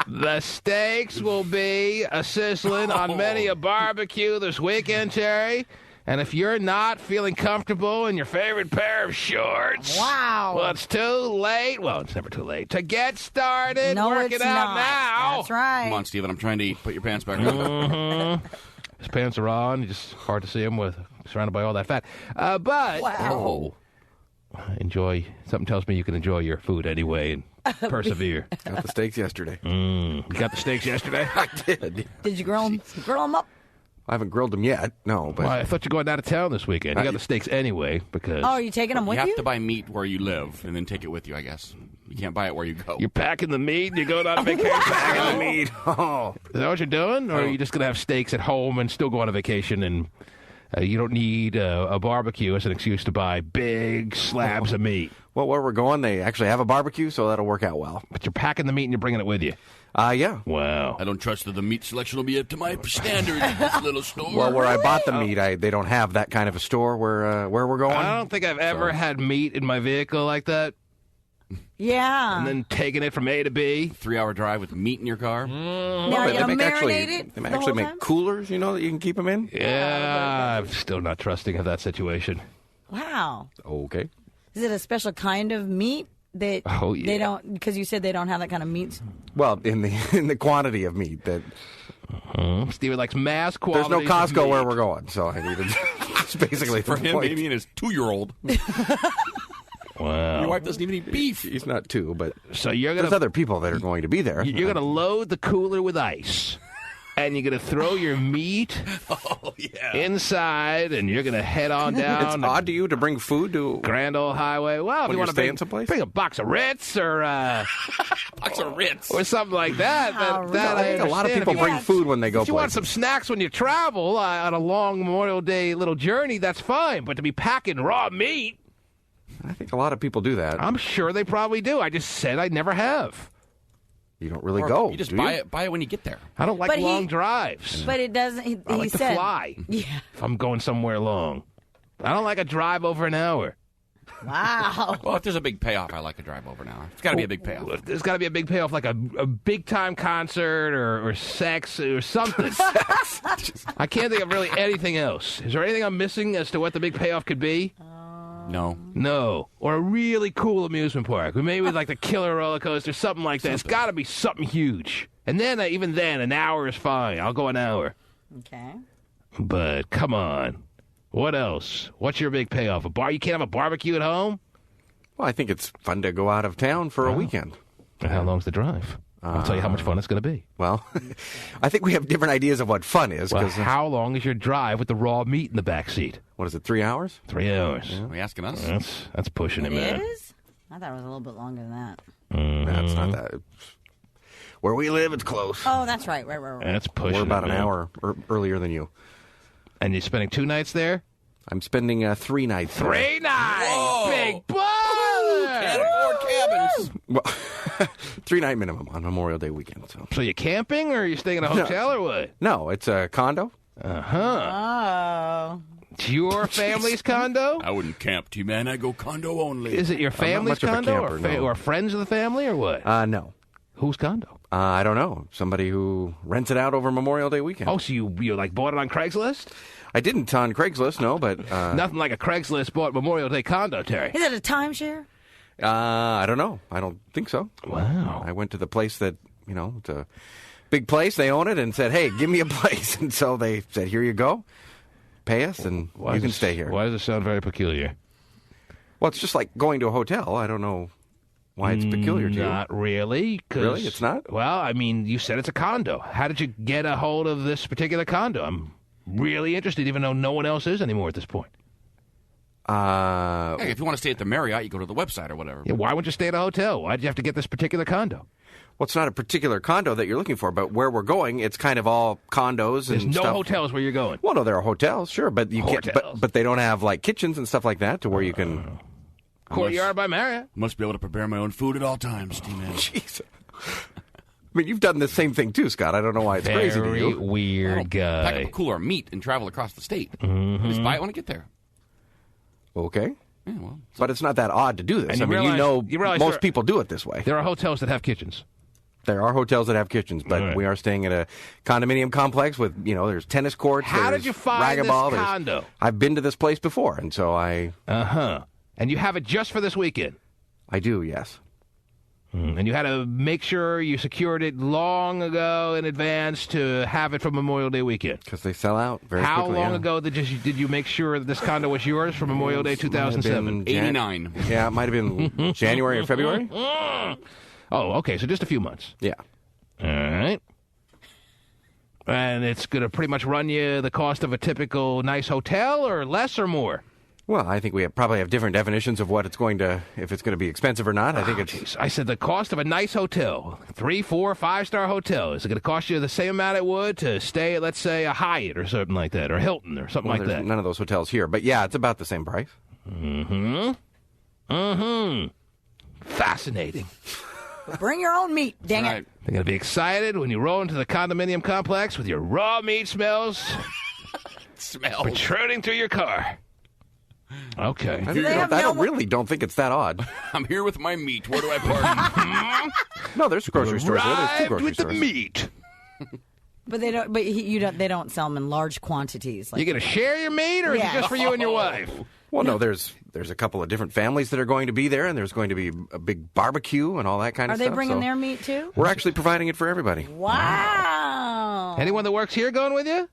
The steaks will be sizzling on many a barbecue this weekend, Terry. And if you're not feeling comfortable in your favorite pair of shorts, Wow. well, it's too late. Well, it's never too late to get started. No, Work it's it out not. now. That's right. Come on, Steven. I'm trying to eat. Put your pants back on. Mm-hmm. His pants are on. It's just hard to see him surrounded by all that fat. But Wow. enjoy. Something tells me you can enjoy your food anyway and persevere. Got the steaks yesterday. You got the steaks yesterday? I did. Did you grill them up? I haven't grilled them yet. No, but Well, I thought you were going out of town this weekend. You got the steaks anyway because Oh, are you taking them You with have you? to buy meat where you live and then take it with you, I guess. You can't buy it where you go. you're packing the meat and you're going on vacation. packing the meat. Oh, Is that what you're doing? Or are you just going to have steaks at home and still go on a vacation and you don't need a barbecue as an excuse to buy big slabs of meat? well, where we're going, they actually have a barbecue, so that'll work out well. But you're packing the meat and you're bringing it with you. Yeah. Wow. I don't trust that the meat selection will be up to my standards at this little store. Well, where I bought the meat, they don't have that kind of a store where we're going. I don't think I've ever had meat in my vehicle like that Yeah. and then taking it from A to B. 3-hour drive with meat in your car. Now, are you They going to make marinate it they the actually whole make time? coolers, that you can keep them in. Yeah, I'm still not trusting of that situation. Wow. Okay. Is it a special kind of meat that Oh, yeah. they don't, because you said they don't have that kind of meat? Well, in the quantity of meat that Steven likes mass there's quantities no of Costco meat. where we're going, so I needed. That's basically For the him, point. maybe and his 2-year-old. Wow. Your wife doesn't even eat beef. He's not 2, but So you're gonna there's other people that are going to be there. you're gonna load the cooler with ice, and you're gonna throw your meat inside, and you're gonna head on down. It's odd to you to bring food to Grand Old Highway. Well, if when you you're want to staying someplace? bring a box of Ritz or Box of Ritz. or something like that. That I think a lot of understand. people If you bring want- food when they go If you want places. some snacks when you travel on a long Memorial Day little journey, that's fine. But to be packing raw meat, I think a lot of people do that. I'm sure they probably do. I just said I never have. You don't really Or go. You just do buy you? it. Buy it when you get there. I don't like But long drives. But it doesn't. He I like to said, fly. Yeah. If I'm going somewhere long, I don't like a drive over an hour. Wow. Well, if there's a big payoff, I like a drive over now. It's got to be a big payoff. There's got to be a big payoff, like a big time concert or sex or something. I can't think of really anything else. Is there anything I'm missing as to what the big payoff could be? No. No. Or a really cool amusement park. Or maybe like the killer roller coaster, something like that. It's got to be something huge. And then, even then, an hour is fine. I'll go an hour. Okay. But come on. What else? What's your big payoff? A bar? You can't have a barbecue at home? Well, I think it's fun to go out of town for a weekend. And how long's the drive? I'll tell you how much fun it's going to be. Well, I think we have different ideas of what fun is. Well, 'cause, how long is your drive with the raw meat in the back seat? what is it, 3 hours? 3 hours. Are you asking us? That's pushing it, man. It is? I thought it was a little bit longer than that. That's not that. Where we live, it's close. Oh, that's right. Right. That's pushing We're about it, an man. hour earlier than you. And you're spending 2 nights there? I'm spending 3 nights. 3 nights! Whoa. Big baller! Can't afford cabins. Well, 3-night minimum on Memorial Day weekend. So you camping or are you staying in a hotel or what? No, it's a condo. Oh. It's your family's condo? I wouldn't camp, T-Man. I go condo only. Is it your family's much of a condo camper, no. or friends of the family or what? No. Whose condo? I don't know. Somebody who rents it out over Memorial Day weekend. Oh, so you like bought it on Craigslist? I didn't on Craigslist, no, but Nothing like a Craigslist bought Memorial Day condo, Terry. Is it a timeshare? I don't know. I don't think so. Wow. I went to the place that, it's a big place. They own it and said, hey, give me a place. And so they said, here you go. Pay us and you can stay here. Why does it sound very peculiar? Well, it's just like going to a hotel. I don't know why it's peculiar to you. Not really. Really? It's not? Well, I mean, you said it's a condo. How did you get a hold of this particular condo? I'm really interested, even though no one else is anymore at this point. Hey, if you want to stay at the Marriott, you go to the website or whatever. Yeah, why wouldn't you stay at a hotel? Why did you have to get this particular condo? Well, it's not a particular condo that you're looking for, but where we're going, it's kind of all condos There's and no stuff. hotels where you're going. Well, no, there are hotels, sure, but you can't. Hotels. But they don't have like kitchens and stuff like that to where you can. Courtyard by Marriott. Must be able to prepare my own food at all times, T-Man. Jeez. I mean, you've done the same thing too, Scott. I don't know why it's crazy to Very you. weird Pack up a guy. cooler of meat and travel across the state. Just buy it when I get there. Okay, Yeah, well, but it's not that odd to do this. And I you mean, realize most there- people do it this way. There are hotels that have kitchens. There are hotels that have kitchens, but Right. we are staying at a condominium complex with, there's tennis courts. How there's did you find this racquetball, there's- condo? I've been to this place before, and so I And you have it just for this weekend. do, yes. And you had to make sure you secured it long ago in advance to have it for Memorial Day weekend. Because they sell out very How quickly. long yeah. ago did you make sure that this condo was yours for Memorial Day 2007? 89. Yeah, it might have been January or February. Oh, okay, so just a few months. Yeah. All right. And it's going to pretty much run you the cost of a typical nice hotel, or less or more? Well, I think we probably have different definitions of what it's going to, if it's going to be expensive or not. I think it's. Jeez. I said the cost of a nice hotel, 3, 4, 5-star hotel. Is it going to cost you the same amount it would to stay at, let's say, a Hyatt or something like that, or Hilton or something Well, like there's that? none of those hotels here, but yeah, it's about the same price. Fascinating. Bring your own meat, dang Right. it. They're going to be excited when you roll into the condominium complex with your raw meat smells Smell. protruding through your car. Okay. I, they have really don't think it's that odd. I'm here with my meat. Where do I park? No, there's grocery stores there. There's two Arrived grocery with the stores. meat. But they don't. But you don't. They don't sell them in large quantities. Like, You going to share your meat, or is it Yeah. just for you and your wife? Well, no, there's a couple of different families that are going to be there, and there's going to be a big barbecue and all that kind are of they stuff. bringing so their meat too? We're actually providing it for everybody. Wow. Anyone that works here going with you?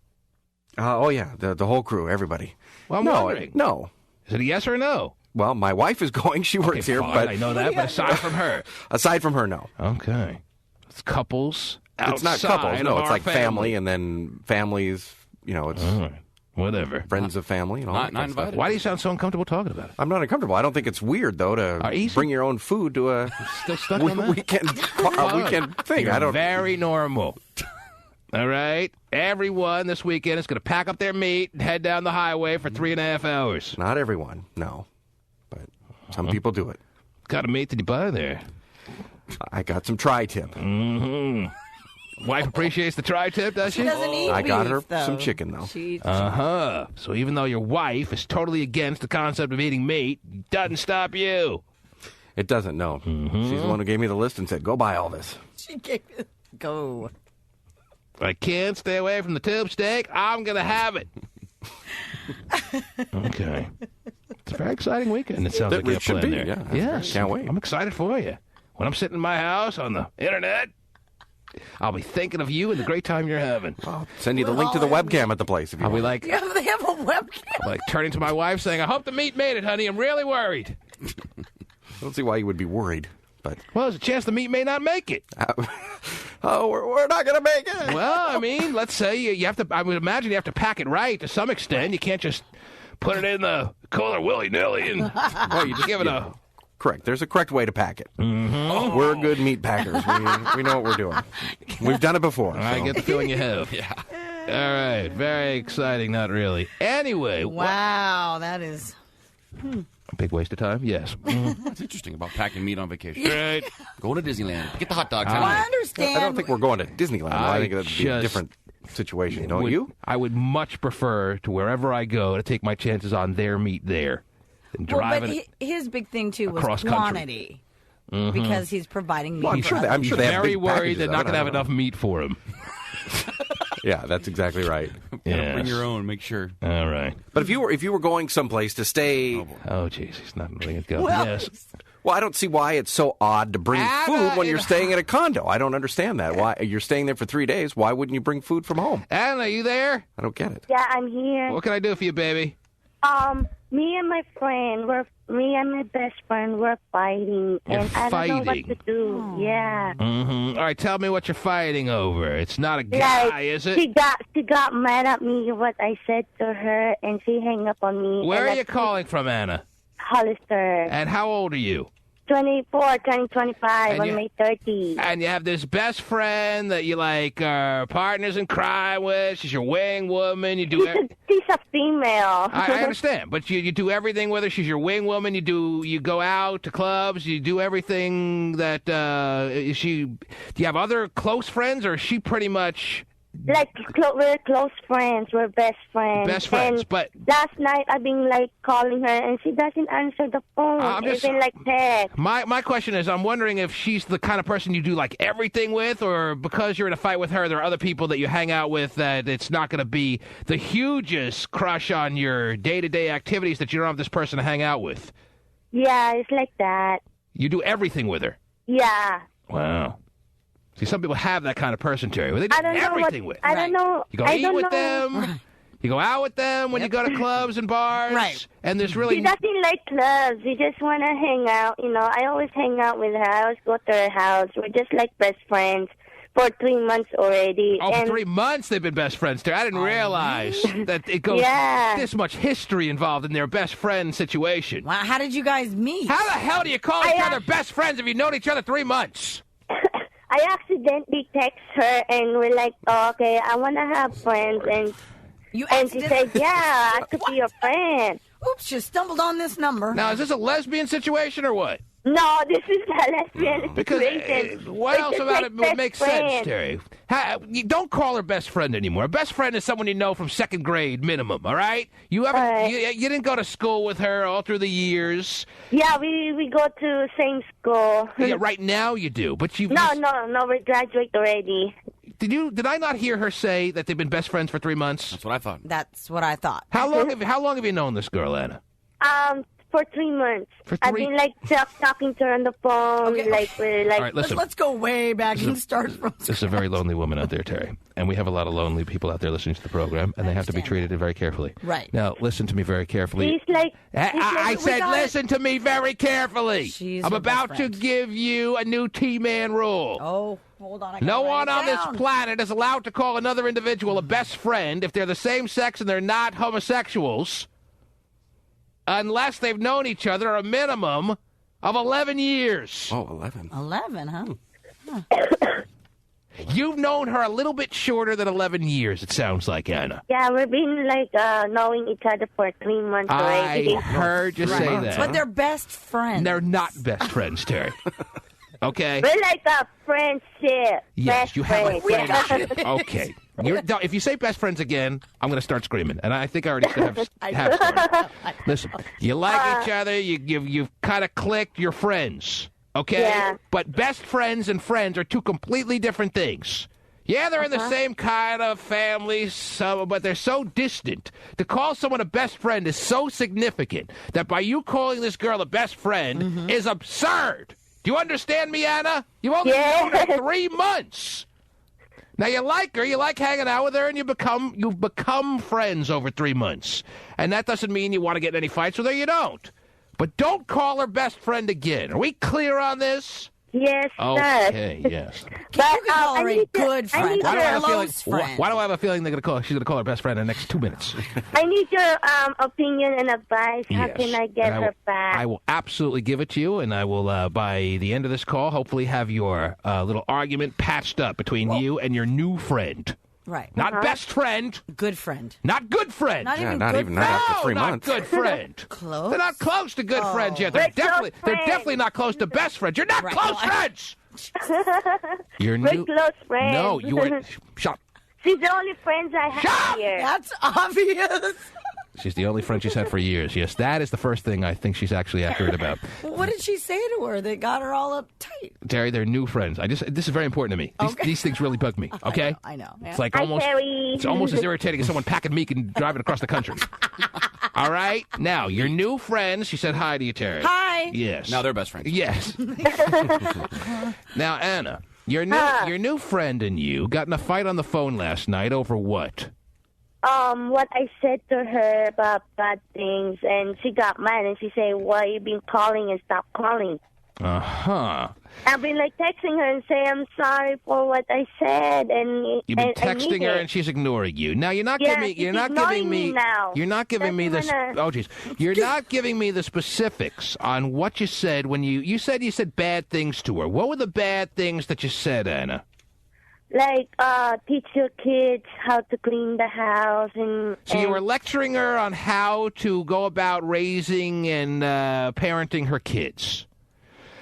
Oh, yeah, the whole crew, everybody. Well, I'm wondering. No. Is it a yes or a no? Well, my wife is going. She works here, fine, but I know that. But aside from her, no. Okay, it's couples. It's not couples. No, it's like family, and then families. It's whatever. Friends of family and all that not invited. Why do you sound so uncomfortable talking about it? I'm not uncomfortable. I don't think it's weird though to bring your own food to a Still stuck on that? weekend thing. You're very normal. All right, everyone this weekend is going to pack up their meat and head down the highway for 3.5 hours. Not everyone, no, but some people do it. What kind of meat did you buy there? I got some tri-tip. Mm-hmm. Wife appreciates the tri-tip, does she? She doesn't eat I got beef, her though. some chicken, though. Uh-huh. So even though your wife is totally against the concept of eating meat, it doesn't stop you. It doesn't, no. Mm-hmm. She's the one who gave me the list and said, go buy all this. She gave it. Go. I can't stay away from the tube steak. I'm going to have it. Okay. It's a very exciting weekend. It sounds like you have planned there. Yeah, yes. Can't wait. I'm excited for you. When I'm sitting in my house on the internet, I'll be thinking of you and the great time you're having. I'll send you the link to the webcam at the place if you I'll be want. like, They have a webcam. like turning to my wife saying, I hope the meat made it, honey. I'm really worried. I don't see why you would be worried, but... Well, there's a chance the meat may not make it. We're not going to make it. Well, I mean, let's say you have to, I would imagine you have to pack it right to some extent. You can't just put it in the cooler willy-nilly and Well, you just give it a... Correct. There's a correct way to pack it. Mm-hmm. We're good meat packers. We know what we're doing. We've done it before. I get the feeling you have. Yeah. All right. Very exciting. Not really. Anyway. Wow, that is... A big waste of time? Yes. Mm-hmm. That's interesting about packing meat on vacation. Right. Go to Disneyland. Get the hot dogs. Well, I understand. I don't think we're going to Disneyland. I think that'd be a just different situation, don't you? I would much prefer to wherever I go to take my chances on their meat there than Well, driving but his big thing, too, was across country. quantity. Because he's providing meat. Well, I'm for sure other I'm He's sure they have very big worried packages they're of not it. going to I have don't know. enough meat for him. Yeah, that's exactly right. Yes. Bring your own. Make sure. All right. But if you were going someplace to stay, Oh, jeez. He's not letting it go. Well, yes. well, I don't see why it's so odd to bring Anna, food when you're staying in a condo. I don't understand that. Why you're staying there for 3 days? Why wouldn't you bring food from home? Anna, are you there? I don't get it. Yeah, I'm here. What can I do for you, baby? Me and my best friend, we're fighting, You're and I don't know what fighting. to do. Yeah. Mm-hmm. All right, tell me what you're fighting over. It's not a guy, is it? She got mad at me what I said to her, and she hung up on me. Where and are you calling from, Anna? Hollister. And how old are you? 24, turning 25 And on you- May 30. And you have this best friend that you like are partners in crime with. She's your wing woman. You do. She's a female. I understand, but you do everything with her. She's your wing woman. You go out to clubs. You do everything that is she. Do you have other close friends, or is she pretty much Like, we're close friends. We're best friends. best friends? And But last night, I've been, calling her, and she doesn't answer the phone. I'm just- Even, text. my question is, I'm wondering if she's the kind of person you do like everything with, or because you're in a fight with her, there are other people that you hang out with that it's not going to be the hugest crush on your day-to-day activities that you don't have this person to hang out with. Yeah, it's like that. You do everything with her. Yeah. Wow. See, some people have that kind of person, Terry, where they do I don't know everything what, with. I don't know. You go I eat don't with know. them. You go out with them when you go to clubs and bars. Right. And there's She really... doesn't like clubs. She just want to hang out. I always hang out with her. I always go to her house. We're just like best friends for 3 months already. Oh, for and 3 months they've been best friends, Terry. I didn't realize that it goes Yeah. this much history involved in their best friend situation. Wow, how did you guys meet? How the hell do you call each other best friends if you've known each other 3 months? I accidentally text her, and we're like, oh, okay, I want to have friends. And You she said, yeah, I could be your friend. Oops, you stumbled on this number. Now, is this a lesbian situation or what? No, this is a lesbian Because situation. what It's else just about like it would best make friend. sense, Terry? You don't call her best friend anymore. A best friend is someone you know from second grade minimum, all right? You haven't. Right. You didn't go to school with her all through the years. Yeah, we go to same school. Yeah, right now you do, but you. No, we graduate already. Did I not hear her say that they've been best friends for 3 months? That's what I thought. That's what I thought. How long have you known this girl, Anna? for 3 months. For I've 3? been like talking to her on the phone. Okay. Like, All right, listen. Let's go way back and start from This is a very lonely woman out there, Terry. And we have a lot of lonely people out there listening to the program, and they have to be treated very carefully. Right. Now, listen to me very carefully. He's like, I said listen to me very carefully. She's I'm her best about to friend. give you a new T-Man rule. Oh, hold on. I gotta No write one it on this down. planet is allowed to call another individual a best friend if they're the same sex and they're not homosexuals, unless they've known each other a minimum of 11 years. Oh, 11. 11, huh? You've known her a little bit shorter than 11 years, it sounds like, Anna. yeah, we've been like knowing each other for 3 months already. I heard you say that. But they're best friends. They're not best friends, Terry. Okay? We're like a friendship. Yes, best you have a friends. friendship. Okay. If you say best friends again, I'm going to start screaming. And I think I already have started. Listen, you like each other, you've kind of clicked, you're friends. Okay? Yeah. But best friends and friends are two completely different things. Yeah, they're in the same kind of family, but they're so distant. To call someone a best friend is so significant that by you calling this girl a best friend is absurd. Do you understand me, Anna? You've only known her 3 months. Now, you like her, you like hanging out with her, and you've become friends over 3 months. And that doesn't mean you want to get in any fights with her. You don't. But don't call her best friend again. Are we clear on this? Yes, sir. Okay, yes. But You can call her a good friend. Why do I have a feeling? Close friend. Why do I have a feeling she's going to call her best friend in the next 2 minutes? I need your opinion and advice. How Yes. can I get And her back? I will absolutely give it to you, and I will, by the end of this call, hopefully have your little argument patched up between you and your new friend. Right. Not best friend, Good friend. not good friend. Not even not good even friend. that after 3 not months. good friend. Close? They're not close to good friends yet. They're We're close definitely friends. not close to best friends. You're not Right. close Well, friends. You're We're new. close friends. No, you are. Shut up. She's the only friends I have Shut up! here. That's obvious. She's the only friend she's had for years. Yes, that is the first thing I think she's actually accurate about. What did she say to her that got her all uptight? Terry, they're new friends. This is very important to me. These things really bug me. Okay, I know. Yeah. It's like Hi, almost. Terry. It's almost as irritating as someone packing meat and driving across the country. All right, now your new friends. She said hi to you, Terry. Hi. Yes. Now they're best friends. Yes. Now, Anna, your new friend and you got in a fight on the phone last night over what? What I said to her about bad things, and she got mad, and she said, "Why you been calling and stop calling?" Uh-huh. I've been like texting her and say, "I'm sorry for what I said," and You've been and I texting need her it. and she's ignoring you. Now you're not Yeah, giving she's you're not ignoring giving me me now. you're not giving me this Doesn't wanna- you're not giving me the specifics on what you said when you said bad things to her. What were the bad things that you said, Anna? Like, teach your kids how to clean the house, and So you were lecturing her on how to go about raising and parenting her kids.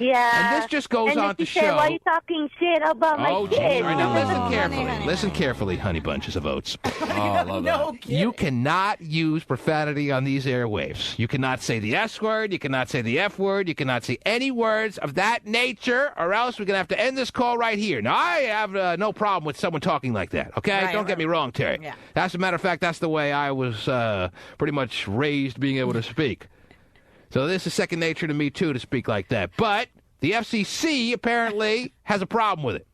yeah. And this just goes and then on to she said, show. "Why are you talking shit about my Oh, geez. kids?" All right, now listen honey, carefully. honey, Listen carefully, honey bunches of oats. Oh, I love that. You cannot use profanity on these airwaves. You cannot say the S word. You cannot say the F word. You cannot say any words of that nature, or else we're going to have to end this call right here. Now, I have no problem with someone talking like that, okay? Right, Don't get me wrong, Terry. Yeah. As a matter of fact, that's the way I was pretty much raised being able to speak. So this is second nature to me, too, to speak like that. But the FCC apparently has a problem with it.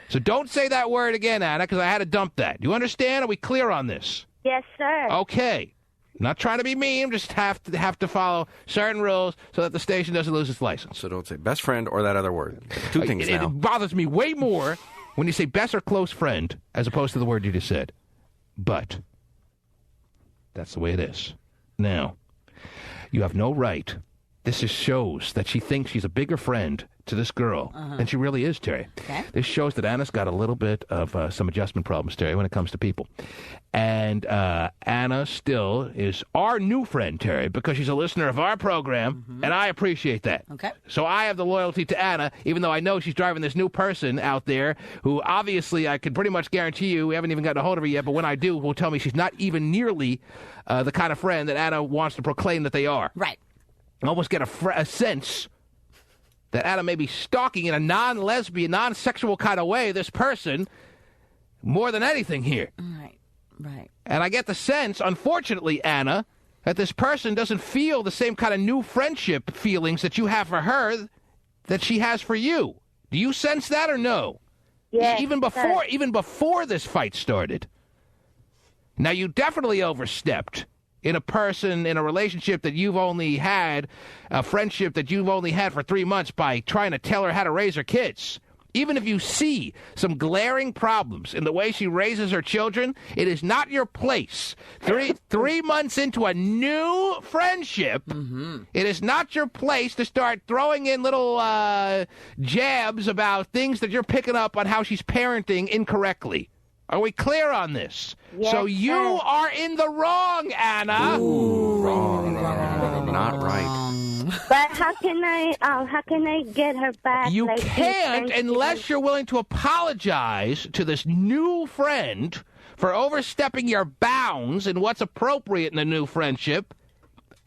So don't say that word again, Anna, because I had to dump that. Do you understand? Are we clear on this? Yes, sir. Okay. I'm not trying to be mean. Just have to follow certain rules so that the station doesn't lose its license. So don't say best friend or that other word. Two things now. It bothers me way more when you say best or close friend as opposed to the word you just said. But that's the way it is. Now, you have no right. This just shows that she thinks she's a bigger friend to this girl than she really is, Terry. Okay. This shows that Anna's got a little bit of some adjustment problems, Terry, when it comes to people. And Anna still is our new friend, Terry, because she's a listener of our program, and I appreciate that. Okay. So I have the loyalty to Anna, even though I know she's driving this new person out there who obviously I can pretty much guarantee you, we haven't even gotten a hold of her yet, but when I do, will tell me she's not even nearly the kind of friend that Anna wants to proclaim that they are. Right. I almost get a sense that Anna may be stalking in a non-lesbian, non-sexual kind of way this person more than anything here. Right. Right. And I get the sense, unfortunately, Anna, that this person doesn't feel the same kind of new friendship feelings that you have for her that she has for you. Do you sense that or no? Yes. Even before this fight started. Now, you definitely overstepped in a relationship that you've only had, a friendship that you've only had for 3 months by trying to tell her how to raise her kids. Even if you see some glaring problems in the way she raises her children, it is not your place. 3 months into a new friendship, it is not your place to start throwing in little jabs about things that you're picking up on how she's parenting incorrectly. Are we clear on this? Yes, so you are in the wrong, Anna. Ooh, wrong. Not right. But how can I get her back? You like, can't unless you're willing to apologize to this new friend for overstepping your bounds and what's appropriate in the new friendship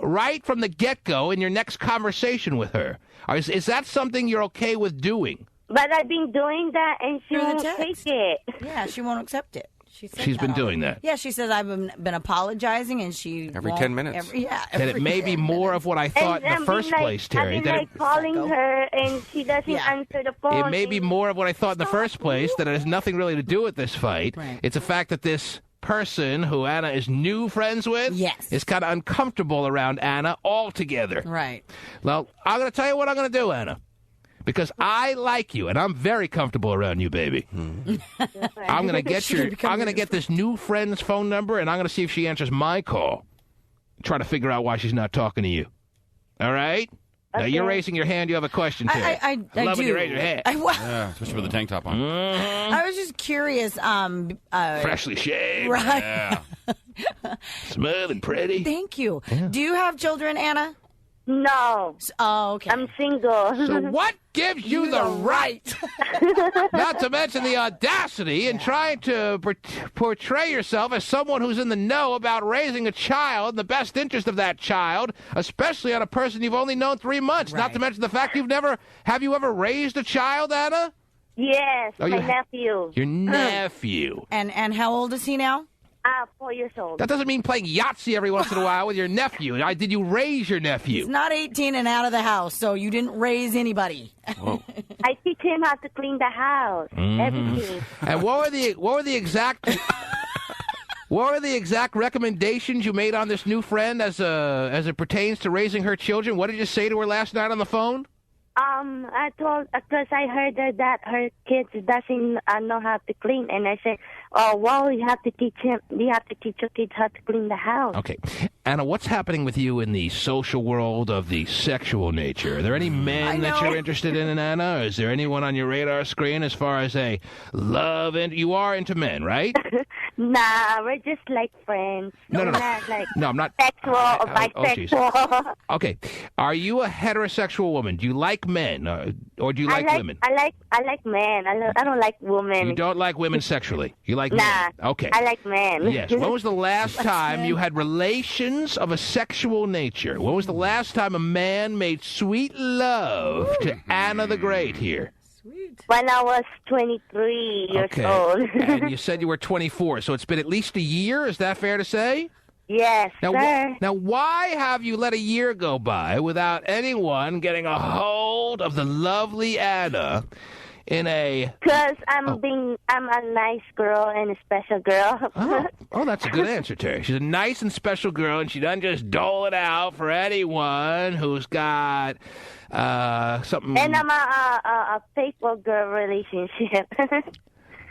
right from the get-go in your next conversation with her. Is that something you're okay with doing? But I've been doing that, and she won't take it. Yeah, she won't accept it. She's been doing that. Yeah, she says I've been apologizing, and she every 10 minutes. That it may be more of what I thought in the first place, Terry. I've been calling her, and she doesn't answer the phone. It may be more of what I thought in the first place, that it has nothing really to do with this fight. Right. It's a fact that this person who Anna is new friends with is kind of uncomfortable around Anna altogether. Right. Well, I'm going to tell you what I'm going to do, Anna. Because I like you, and I'm very comfortable around you, baby. I'm gonna get this new friend's phone number, and I'm gonna see if she answers my call. Try to figure out why she's not talking to you. All right? Okay. Now you're raising your hand. You have a question, Terry. I love do. when you raise your hand. Yeah, especially with the tank top on. I was just curious. Freshly shaved. Right. Yeah. Smooth and pretty. Thank you. Yeah. Do you have children, Anna? No. Oh, okay. I'm single. So what gives you the right, not to mention the audacity, in trying to portray yourself as someone who's in the know about raising a child in the best interest of that child, especially on a person you've only known 3 months, not to mention the fact have you ever raised a child, Anna? Yes, my nephew. Your nephew. And how old is he now? 4 years old. That doesn't mean playing Yahtzee every once in a while with your nephew. Did you raise your nephew? He's not 18 and out of the house, so you didn't raise anybody. I teach him how to clean the house, everything. And what were the exact recommendations you made on this new friend as it pertains to raising her children? What did you say to her last night on the phone? I told, because I heard that her kids doesn't know how to clean, and I said, "Oh, well, you have to teach your kids how to clean the house." Okay, Anna, what's happening with you in the social world of the sexual nature? Are there any men that you're interested in, Anna? Or is there anyone on your radar screen as far as a love? And you are into men, right? Nah, we're just like friends. No. Not like no, I'm not sexual or bisexual. Okay, are you a heterosexual woman? Do you like men, or do you like women? I like men. I don't like women. You don't like women sexually. You like men. Okay. I like men. Yes. When was the last time you had relations of a sexual nature? When was the last time a man made sweet love to Anna the Great here? Sweet. When I was 23 years old. And you said you were 24, so it's been at least a year. Is that fair to say? Yes, sir. Now, why have you let a year go by without anyone getting a hold of the lovely Anna in a... Because I'm a nice girl and a special girl. Oh, that's a good answer, Terry. She's a nice and special girl, and she doesn't just dole it out for anyone who's got something... And I'm a faithful girl relationship.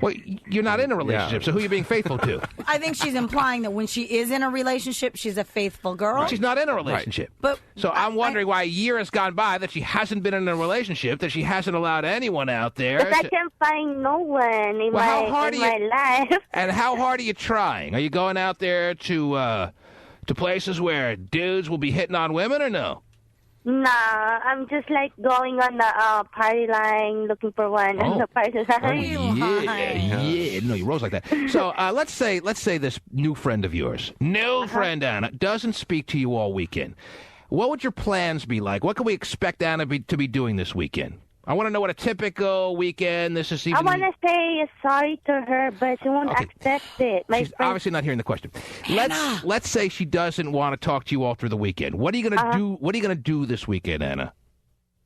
Well, you're not in a relationship, so who are you being faithful to? I think she's implying that when she is in a relationship, she's a faithful girl. She's not in a relationship. But so I'm wondering why a year has gone by that she hasn't been in a relationship, that she hasn't alled anyone out there. But I can't find no one in my life. And how hard are you trying? Are you going out there to places where dudes will be hitting on women or no? Nah, I'm just like going on the party line looking for one on the party line. Yeah. No, you rose like that. So let's say this new friend of yours, friend Anna, doesn't speak to you all weekend. What would your plans be like? What can we expect Anna to be doing this weekend? I want to know what a typical weekend. This is even. I want to say sorry to her, but she won't accept it. She's obviously not hearing the question. Let's say she doesn't want to talk to you all through the weekend. What are you gonna do? What are you gonna do this weekend, Anna?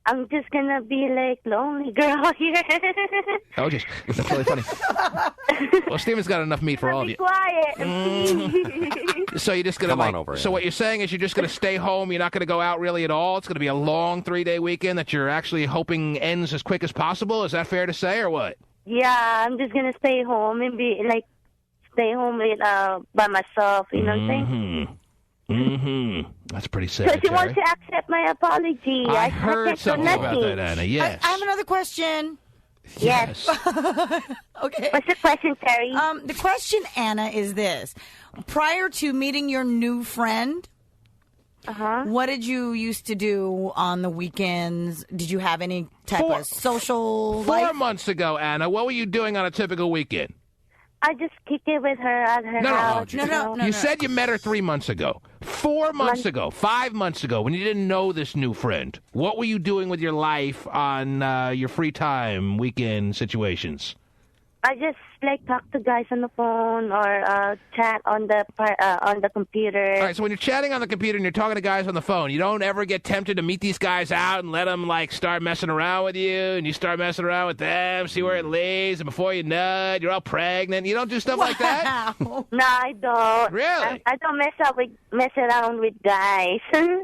I'm just gonna be like lonely girl here. Oh, that's really funny. Well, Steven's got enough meat for all of you. Be quiet. So you're just gonna come on over. So what you're saying is you're just gonna stay home. You're not gonna go out really at all. It's gonna be a long 3-day weekend that you're actually hoping ends as quick as possible. Is that fair to say, or what? Yeah, I'm just gonna stay home and be like stay home with, by myself. You know what I'm saying? That's pretty sad. So she wants to accept my apology. I heard something about that, Anna. Yes. I have another question. Yes. Okay. What's the question, Terry? The question, Anna, is this. Prior to meeting your new friend, what did you used to do on the weekends? Did you have any type of social life? 4 months ago, Anna, what were you doing on a typical weekend? I just kicked it with her at her house. No. You said you met her 3 months ago. 4 months ago, 5 months ago, when you didn't know this new friend, what were you doing with your life on your free time, weekend situations? I just like talk to guys on the phone or chat on the computer. All right, so when you're chatting on the computer and you're talking to guys on the phone, you don't ever get tempted to meet these guys out and let them like start messing around with you, and you start messing around with them, see where it lays, and before you nut, you're all pregnant. You don't do stuff like that? No, I don't. Really? I don't mess around with guys.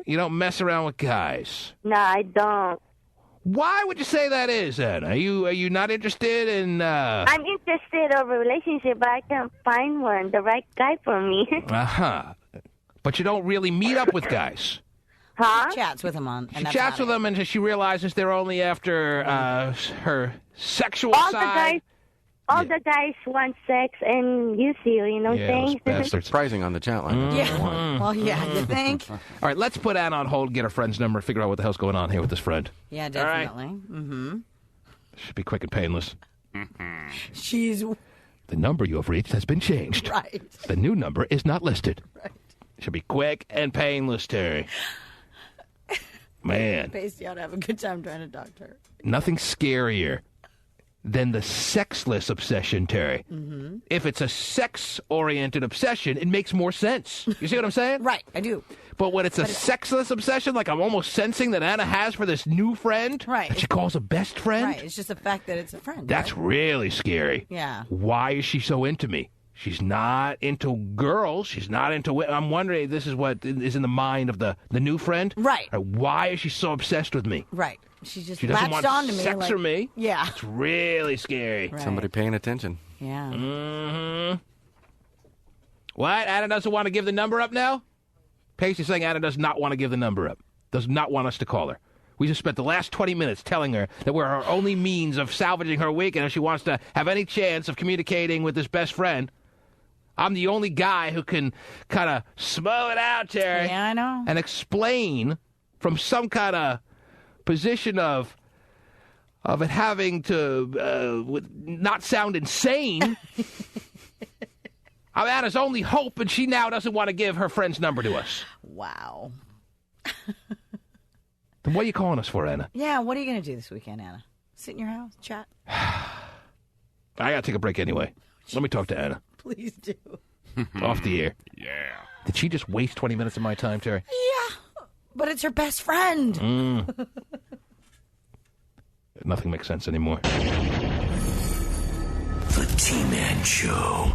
You don't mess around with guys? No, I don't. Why would you say that is, Anna? Are you not interested in? I'm interested in a relationship, but I can't find one, the right guy for me. But you don't really meet up with guys. She chats with them on. She chats with them, and she realizes they're only after her sexual side. All the guys want sex and use you know what I'm saying? It's surprising on the chat line. Well, yeah, you think? All right, let's put Anna on hold, get her friend's number, figure out what the hell's going on here with this friend. Yeah, definitely. Right. Should be quick and painless. She's... The number you have reached has been changed. Right. The new number is not listed. Right. Should be quick and painless, Terry. Man. Pasty ought to have a good time trying to talk to her. Nothing scarier than the sexless obsession, Terry. If it's a sex-oriented obsession, it makes more sense. You see what I'm saying? Right, I do. But when it's a sexless obsession, like I'm almost sensing that Anna has for this new friend, that she calls a best friend. Right, it's just the fact that it's a friend. That's really scary. Yeah. Why is she so into me? She's not into girls. She's not into... I'm wondering if this is what is in the mind of the new friend. Right. Why is she so obsessed with me? Right. She just doesn't latched want on to me. sex or me. Yeah. It's really scary. Right. Somebody paying attention. Yeah. What? Anna doesn't want to give the number up now? Pasty's saying Anna does not want to give the number up. Does not want us to call her. We just spent the last 20 minutes telling her that we're her only means of salvaging her weekend if she wants to have any chance of communicating with this best friend. I'm the only guy who can kind of smell it out, Terry. Yeah, I know. And explain from some kind of position of it having to not sound insane. I'm Anna's only hope, and she now doesn't want to give her friend's number to us. Wow. Then what are you calling us for, Anna? Yeah, what are you going to do this weekend, Anna? Sit in your house, chat? I got to take a break anyway. Let me talk to Anna. Please do. Off the air. Yeah. Did she just waste 20 minutes of my time, Terry? Yeah, but it's her best friend. Nothing makes sense anymore. The T-Man Show.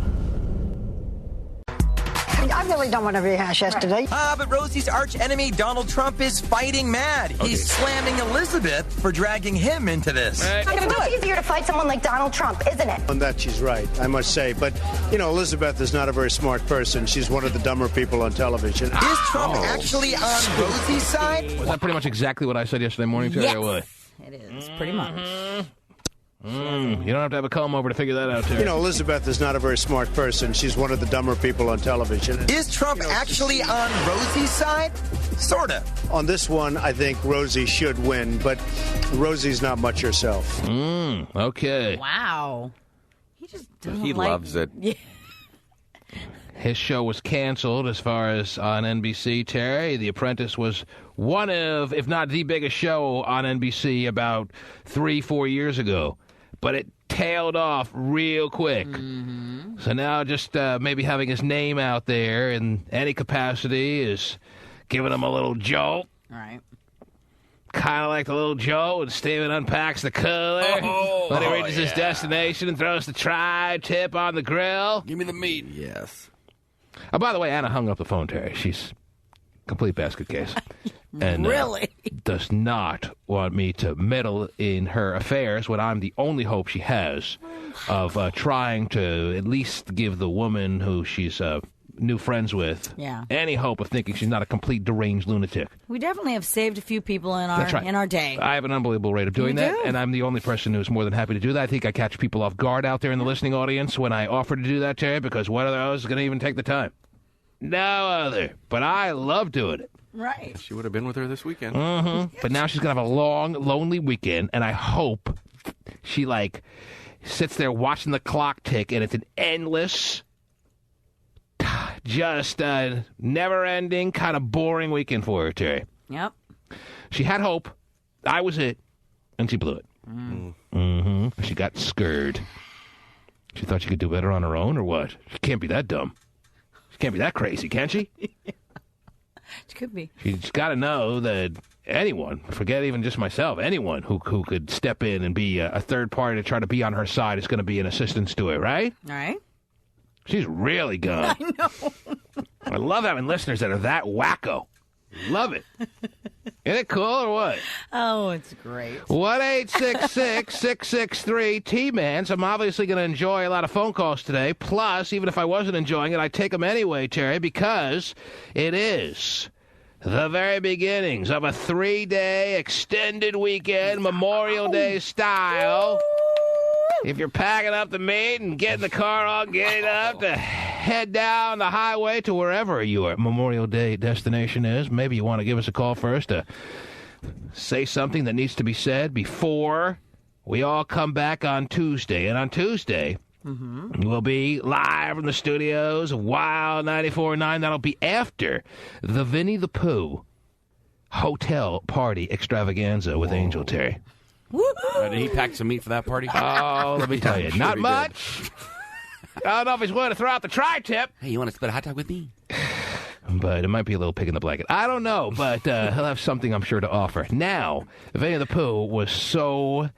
I really don't want to rehash yesterday. But Rosie's arch enemy, Donald Trump, is fighting mad. He's slamming Elizabeth for dragging him into this. It's much easier to fight someone like Donald Trump, isn't it? On that, she's right, I must say. But, you know, Elizabeth is not a very smart person. She's one of the dumber people on television. Is Trump actually on Rosie's side? Was that pretty much exactly what I said yesterday morning, Terry? Yes, or what? it is, pretty much. You don't have to have a comb over to figure that out, Terry. You know, Elizabeth is not a very smart person. She's one of the dumber people on television. Is Trump actually on Rosie's side? Sort of. On this one, I think Rosie should win, but Rosie's not much herself. Okay. Wow. He just doesn't He loves it. Yeah. his show was canceled as far as on NBC, Terry. The Apprentice was one of, if not the biggest show on NBC about 3-4 years ago. But it tailed off real quick. Mm-hmm. So now just maybe having his name out there in any capacity is giving him a little jolt. All right. Kind of like the little jolt when Steven unpacks the cooler when he reaches his destination and throws the tri-tip on the grill. Give me the meat. Yes. Oh, by the way, Anna hung up the phone, Terry. She's complete basket case. And really? Does not want me to meddle in her affairs when I'm the only hope she has of trying to at least give the woman who she's new friends with any hope of thinking she's not a complete deranged lunatic. We definitely have saved a few people in our day. I have an unbelievable rate of doing that, and I'm the only person who's more than happy to do that. I think I catch people off guard out there in the listening audience when I offer to do that, Terry, because what are those going to even take the time? No other. But I love doing it. Right. She would have been with her this weekend. Mm-hmm. But now she's going to have a long, lonely weekend, and I hope she, sits there watching the clock tick, and it's an endless, just never-ending, kind of boring weekend for her, Terry. Yep. She had hope. I was it, and she blew it. Mm-hmm. She got scared. She thought she could do better on her own, or what? She can't be that dumb. She can't be that crazy, can she? It could be. She's got to know that anyone, forget even just myself, anyone who could step in and be a third party to try to be on her side is going to be an assistance to it, right? All right. She's really gone. I know. I love having listeners that are that wacko. Love it. Isn't it cool or what? Oh, it's great. 1-866-663-T-Man. So I'm obviously going to enjoy a lot of phone calls today. Plus, even if I wasn't enjoying it, I'd take them anyway, Terry, because it is the very beginnings of a 3-day extended weekend, Memorial Day style. If you're packing up the meat and getting the car all gated up to head down the highway to wherever your Memorial Day destination is, maybe you want to give us a call first to say something that needs to be said before we all come back on Tuesday. And on Tuesday, we'll be live from the studios of Wild 94.9. That'll be after the Vinnie the Pooh hotel party extravaganza with Angel Terry. Did he pack some meat for that party? Oh, let me tell you, not much. I don't know if he's willing to throw out the tri-tip. Hey, you want to split a hot dog with me? But it might be a little pig in the blanket. I don't know, but he'll have something, I'm sure, to offer. Now, Vinnie the Pooh was so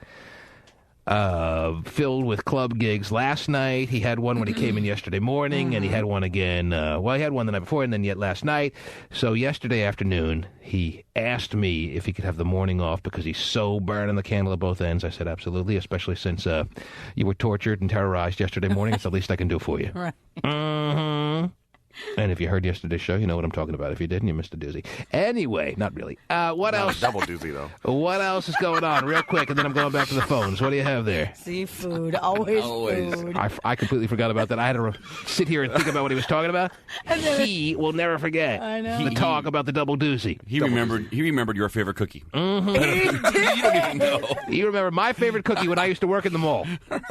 filled with club gigs last night. He had one when he came in yesterday morning, and he had one again. He had one the night before, and then yet last night. So yesterday afternoon, he asked me if he could have the morning off because he's so burning the candle at both ends. I said, absolutely, especially since you were tortured and terrorized yesterday morning. It's the least I can do for you. Right. Mm-hmm. And if you heard yesterday's show, you know what I'm talking about. If you didn't, you missed a doozy. Anyway, not really. What else? Double doozy, though. What else is going on? Real quick, and then I'm going back to the phones. What do you have there? Seafood. Always food. I completely forgot about that. I had to sit here and think about what he was talking about. He will never forget the talk about the double doozy. He remembered your favorite cookie. Mm-hmm. You don't even know. You remember my favorite cookie when I used to work in the mall. Right.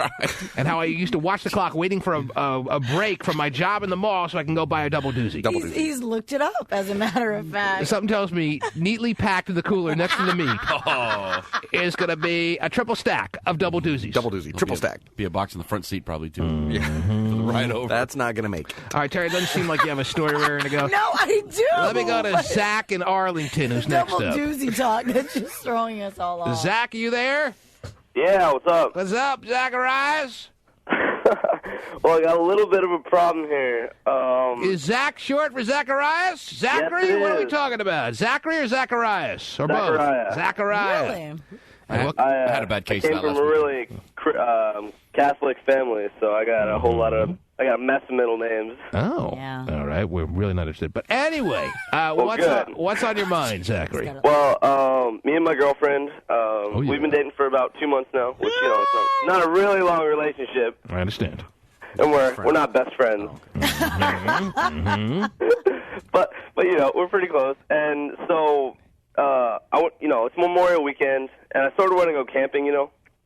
And how I used to watch the clock waiting for a break from my job in the mall so I can go buy a double doozy. He's looked it up, as a matter of fact. Something tells me neatly packed in the cooler next to the meat is going to be a triple stack of double doozies. Double doozy, triple stack. Be a box in the front seat probably, too. Mm-hmm. Right over. That's not going to make it. All right, Terry, it doesn't seem like you have a story raring to go. No, I do. Let me go to Zach in Arlington, who's next up. Double doozy talk that's just throwing us all off. Zach, are you there? Yeah, what's up? What's up, Zacharias? Well, I got a little bit of a problem here. Is Zach short for Zacharias? Zachary? Yes, what are we talking about? Zachary or Zacharias? Or Zachariah. both? Zachariah. Really? I had a bad case I of came that from last a week. really Catholic family, so I got a whole lot of... I got a mess of middle names. Oh. Yeah. All right. We're really not interested. But anyway, good. what's on your mind, Zachary? Well, me and my girlfriend, we've been dating for about 2 months now, which, it's not a really long relationship. I understand. And we're not best friends. But we're pretty close. And so, it's Memorial Weekend, and I sort of want to go camping,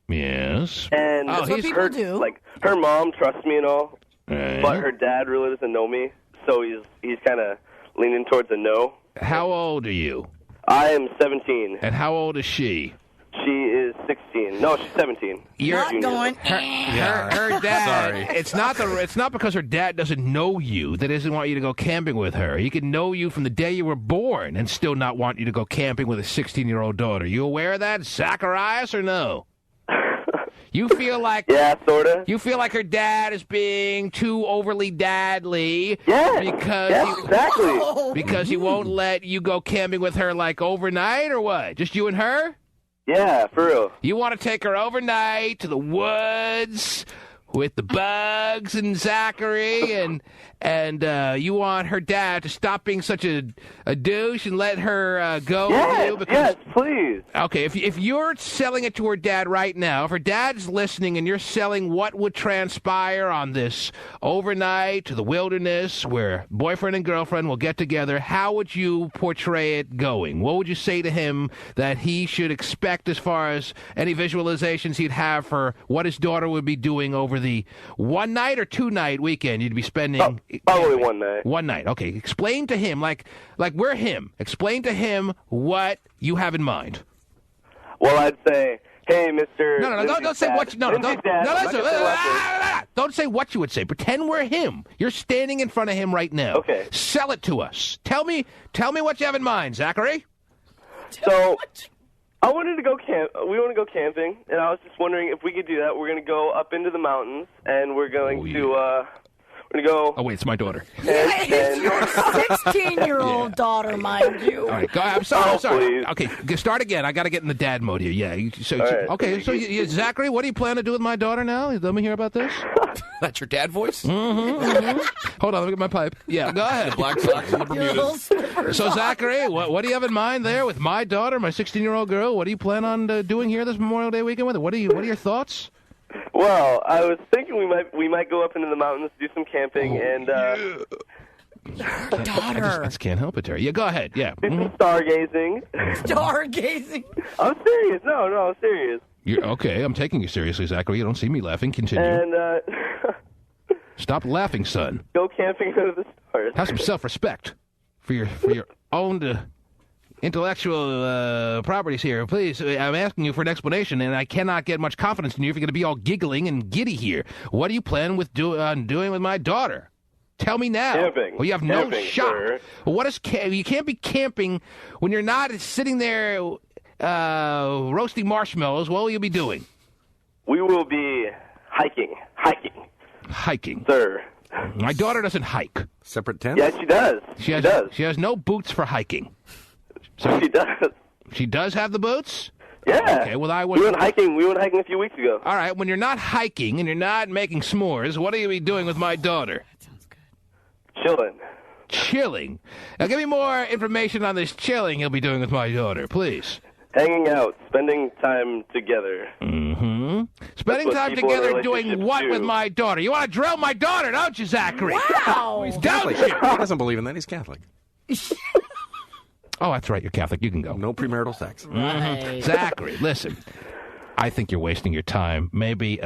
Yes. And that's what people do. Like, her mom trusts me and all. but her dad really doesn't know me, so he's kind of leaning towards a no. How old are you? I am 17. And how old is she? She is 16. No, she's 17. You're not going. Her dad. Sorry. It's not because her dad doesn't know you that doesn't want you to go camping with her. He could know you from the day you were born and still not want you to go camping with a 16-year-old daughter. You aware of that, Zacharias, or no? You feel like sort of. You feel like her dad is being too overly dadly. Exactly. Because he won't let you go camping with her like overnight or what? Just you and her? Yeah, for real. You want to take her overnight to the woods with the bugs and Zachary, and you want her dad to stop being such a douche and let her go with you? Yes, please. Okay, if you're selling it to her dad right now, if her dad's listening and you're selling what would transpire on this overnight to the wilderness where boyfriend and girlfriend will get together, how would you portray it going? What would you say to him that he should expect as far as any visualizations he'd have for what his daughter would be doing over the one-night or two-night weekend you'd be spending? Probably one night. One night. Okay, explain to him, like we're him. Explain to him what you have in mind. Well, I'd say, hey, Mr. No, don't say what. Don't say what you would say. Pretend we're him. You're standing in front of him right now. Okay. Sell it to us. Tell me what you have in mind, Zachary. So, I wanted to go we want to go camping, and I was just wondering if we could do that. We're going to go up into the mountains, and we're going to go. Oh wait, it's my daughter. It's your 16-year-old daughter, mind you. All right, go. I'm sorry. Please. Okay, start again. I got to get in the dad mode here. Yeah. Right. So Zachary, what do you plan to do with my daughter now? Let me hear about this. That's your dad voice? Mm-hmm. Hold on, let me get my pipe. Yeah, go ahead. The black socks and the Bermudas. So Zachary, what do you have in mind there with my daughter, my 16-year-old girl? What do you plan on doing here this Memorial Day weekend with her? What are your thoughts? Well, I was thinking we might go up into the mountains, do some camping, and Daughter. I just can't help it, Terry. Yeah, go ahead. Yeah. Do some stargazing. Stargazing. I'm serious. No, I'm serious. You're okay. I'm taking you seriously, Zachary. You don't see me laughing. Continue. And stop laughing, son. Go camping under the stars. Have some self-respect for your own intellectual properties here. Please, I'm asking you for an explanation, and I cannot get much confidence in you if you're going to be all giggling and giddy here. What do you plan with doing with my daughter? Tell me now. Camping. Well, you have no shot. Sir. Well, what is you can't be camping when you're not sitting there roasting marshmallows. What will you be doing? We will be hiking. Hiking. Sir. My daughter doesn't hike. Separate tents? Yeah, she does. She does. She has no boots for hiking. So she does. She does have the boots? Yeah. Okay, well, we went hiking a few weeks ago. All right, when you're not hiking and you're not making s'mores, what are you be doing with my daughter? That sounds good. Chilling. Now, give me more information on this chilling you'll be doing with my daughter, please. Hanging out, spending time together. Mm-hmm. Spending time together doing what with my daughter? You want to drill my daughter, don't you, Zachary? Wow. Don't you? He doesn't believe in that. He's Catholic. Oh, that's right. You're Catholic. You can go. No premarital sex. Right. Zachary, listen. I think you're wasting your time. Maybe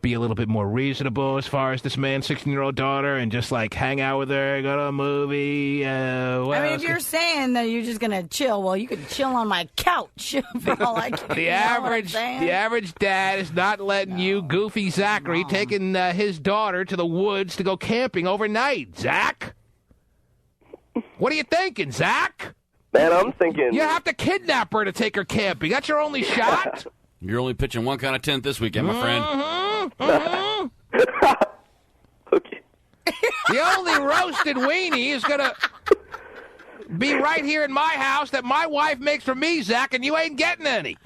be a little bit more reasonable as far as this man's 16-year-old daughter and just, like, hang out with her, go to a movie. If you're saying that you're just going to chill, well, you could chill on my couch for all I care. The average dad is not letting you, goofy Zachary, taking his daughter to the woods to go camping overnight. Zach? What are you thinking, Zach? Man, I'm thinking... You have to kidnap her to take her camping. That's your only shot? You're only pitching one kind of tent this weekend, my friend. Okay. The only roasted weenie is going to be right here in my house that my wife makes for me, Zach, and you ain't getting any.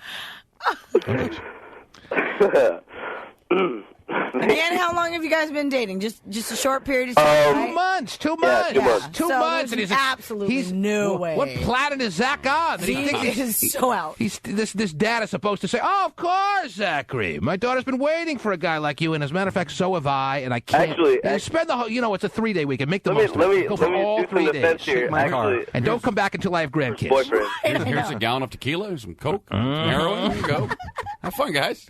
Again, how long have you guys been dating? Just a short period of time, right? 2 months. 2 months. Yeah, 2 months. Two months. And he's absolutely no way. What planet is Zach on? That he is so out. This dad is supposed to say, "Oh, of course, Zachary. My daughter's been waiting for a guy like you, and as a matter of fact, so have I. And I can't. Actually, spend the whole. It's a 3-day weekend. Make the most of it. Go for all 3 days. Here. Actually, and don't come back until I have grandkids. Boyfriend. Here's a gallon of tequila, some Coke, some heroin. Here you go. Have fun, guys.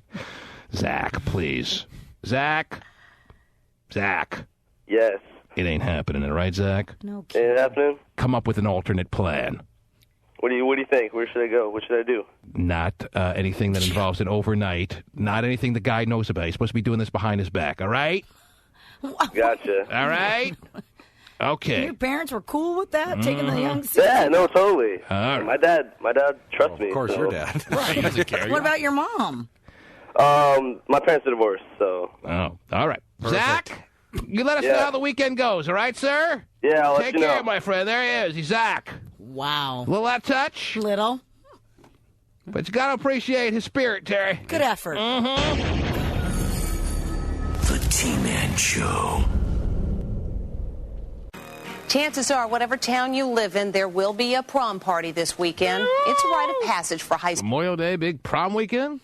Zach, please. Zach. Zach. Yes. It ain't happening, right, Zach? No. Ain't it happening? Come up with an alternate plan. What do you think? Where should I go? What should I do? Not anything that involves an overnight. Not anything the guy knows about. He's supposed to be doing this behind his back, all right? Gotcha. All right? Okay. Your parents were cool with that, taking the young sister? Yeah, no, totally. All right. My dad trusts me. Of course, so. your dad. Right, he doesn't care. What about your mom? My parents are divorced, so. Oh, all right. Zach, you let us know how the weekend goes, all right, sir? Yeah, I'll let Take you know. care, my friend. There he is. He's Zach. Wow. Little that touch? Little. But you got to appreciate his spirit, Terry. Good effort. The T-Man Show. Chances are, whatever town you live in, there will be a prom party this weekend. It's a rite of passage for high school. Memorial Day, big prom weekend?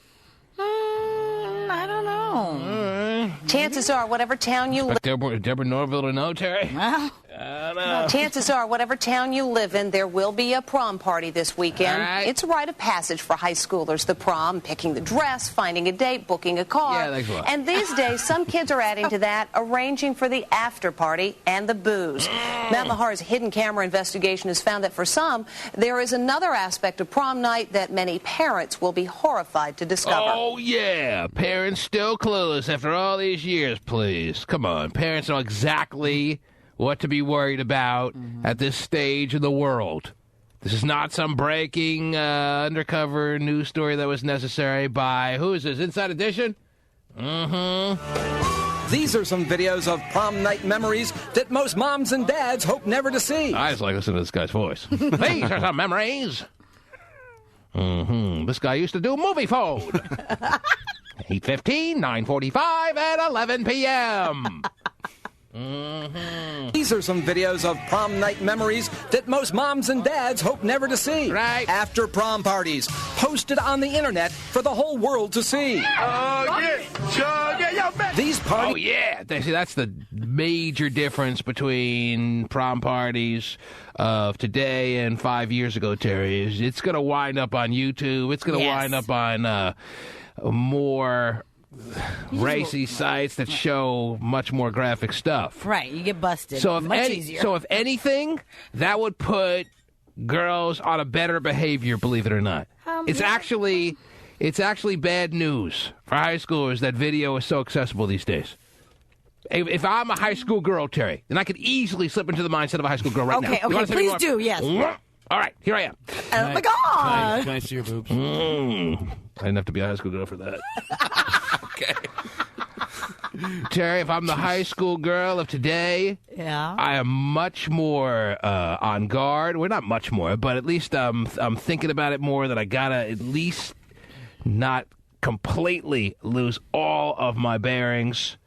I don't know. Chances are, whatever town you live Deborah Norville to know, Terry? Well, I don't know. Chances are, whatever town you live in, there will be a prom party this weekend. Right. It's a rite of passage for high schoolers. The prom, picking the dress, finding a date, booking a car. Yeah, thanks a lot. And these days, some kids are adding to that, arranging for the after party and the booze. Matt Mahar's hidden camera investigation has found that for some, there is another aspect of prom night that many parents will be horrified to discover. Oh, yeah. Parents still clueless after all these years, please. Come on. Parents know exactly what to be worried about at this stage of the world. This is not some breaking undercover news story that was necessary by, who is this, Inside Edition? These are some videos of prom night memories that most moms and dads hope never to see. I just like listening to this guy's voice. These are some memories. This guy used to do movie phone. 8:15, 9:45, and 11 p.m. These are some videos of prom night memories that most moms and dads hope never to see. Right. After prom parties, posted on the internet for the whole world to see. These parties. Oh, yeah. See, that's the major difference between prom parties of today and 5 years ago, Terry. Is it's going to wind up on YouTube. It's going to wind up on more racy sites that show much more graphic stuff. right, you get busted. So Much easier. So if anything, that would put girls on a better behavior, believe it or not. It's actually bad news for high schoolers that video is so accessible these days. If I'm a high school girl, Terry, then I could easily slip into the mindset of a high school girl right now. Okay, please do, yes. All right, here I am. Oh, my God. Can I see your boobs? I didn't have to be a high school girl for that. Okay. Terry, if I'm the high school girl of today, I am much more on guard. Well, not much more, but at least I'm thinking about it more, that I gotta at least not completely lose all of my bearings.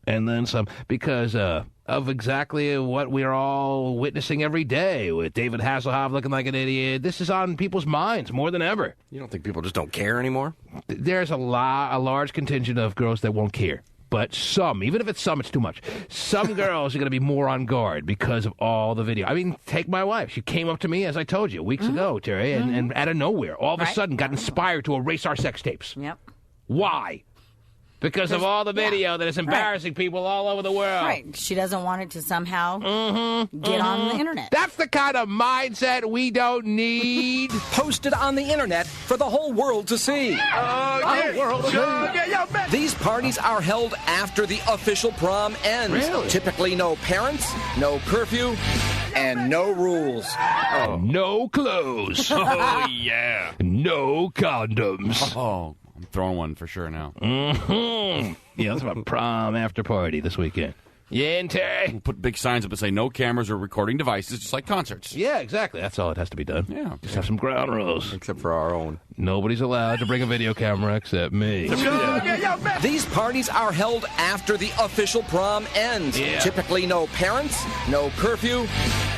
And then some, because of exactly what we're all witnessing every day with David Hasselhoff looking like an idiot. This is on people's minds more than ever. You don't think people just don't care anymore? There's a large contingent of girls that won't care. But some, even if it's some, it's too much. Some girls are going to be more on guard because of all the video. I mean, take my wife. She came up to me, as I told you, weeks ago, Terry, and out of nowhere, all of a sudden got inspired to erase our sex tapes. Yep. Why? Because of all the video that is embarrassing people all over the world. Right. She doesn't want it to somehow get on the internet. That's the kind of mindset we don't need. Posted on the internet for the whole world to see. These parties are held after the official prom ends. Really? Typically no parents, no curfew, and no rules. No clothes. Oh, yeah. No condoms. Oh, I'm throwing one for sure now. Yeah, that's my prom after party this weekend. Yeah, and Terry. We'll put big signs up that say no cameras or recording devices, just like concerts. Yeah, exactly. That's all it has to be done. Yeah. Just have some ground rules. Except for our own. Nobody's allowed to bring a video camera except me. These parties are held after the official prom ends. Yeah. Typically no parents, no curfew,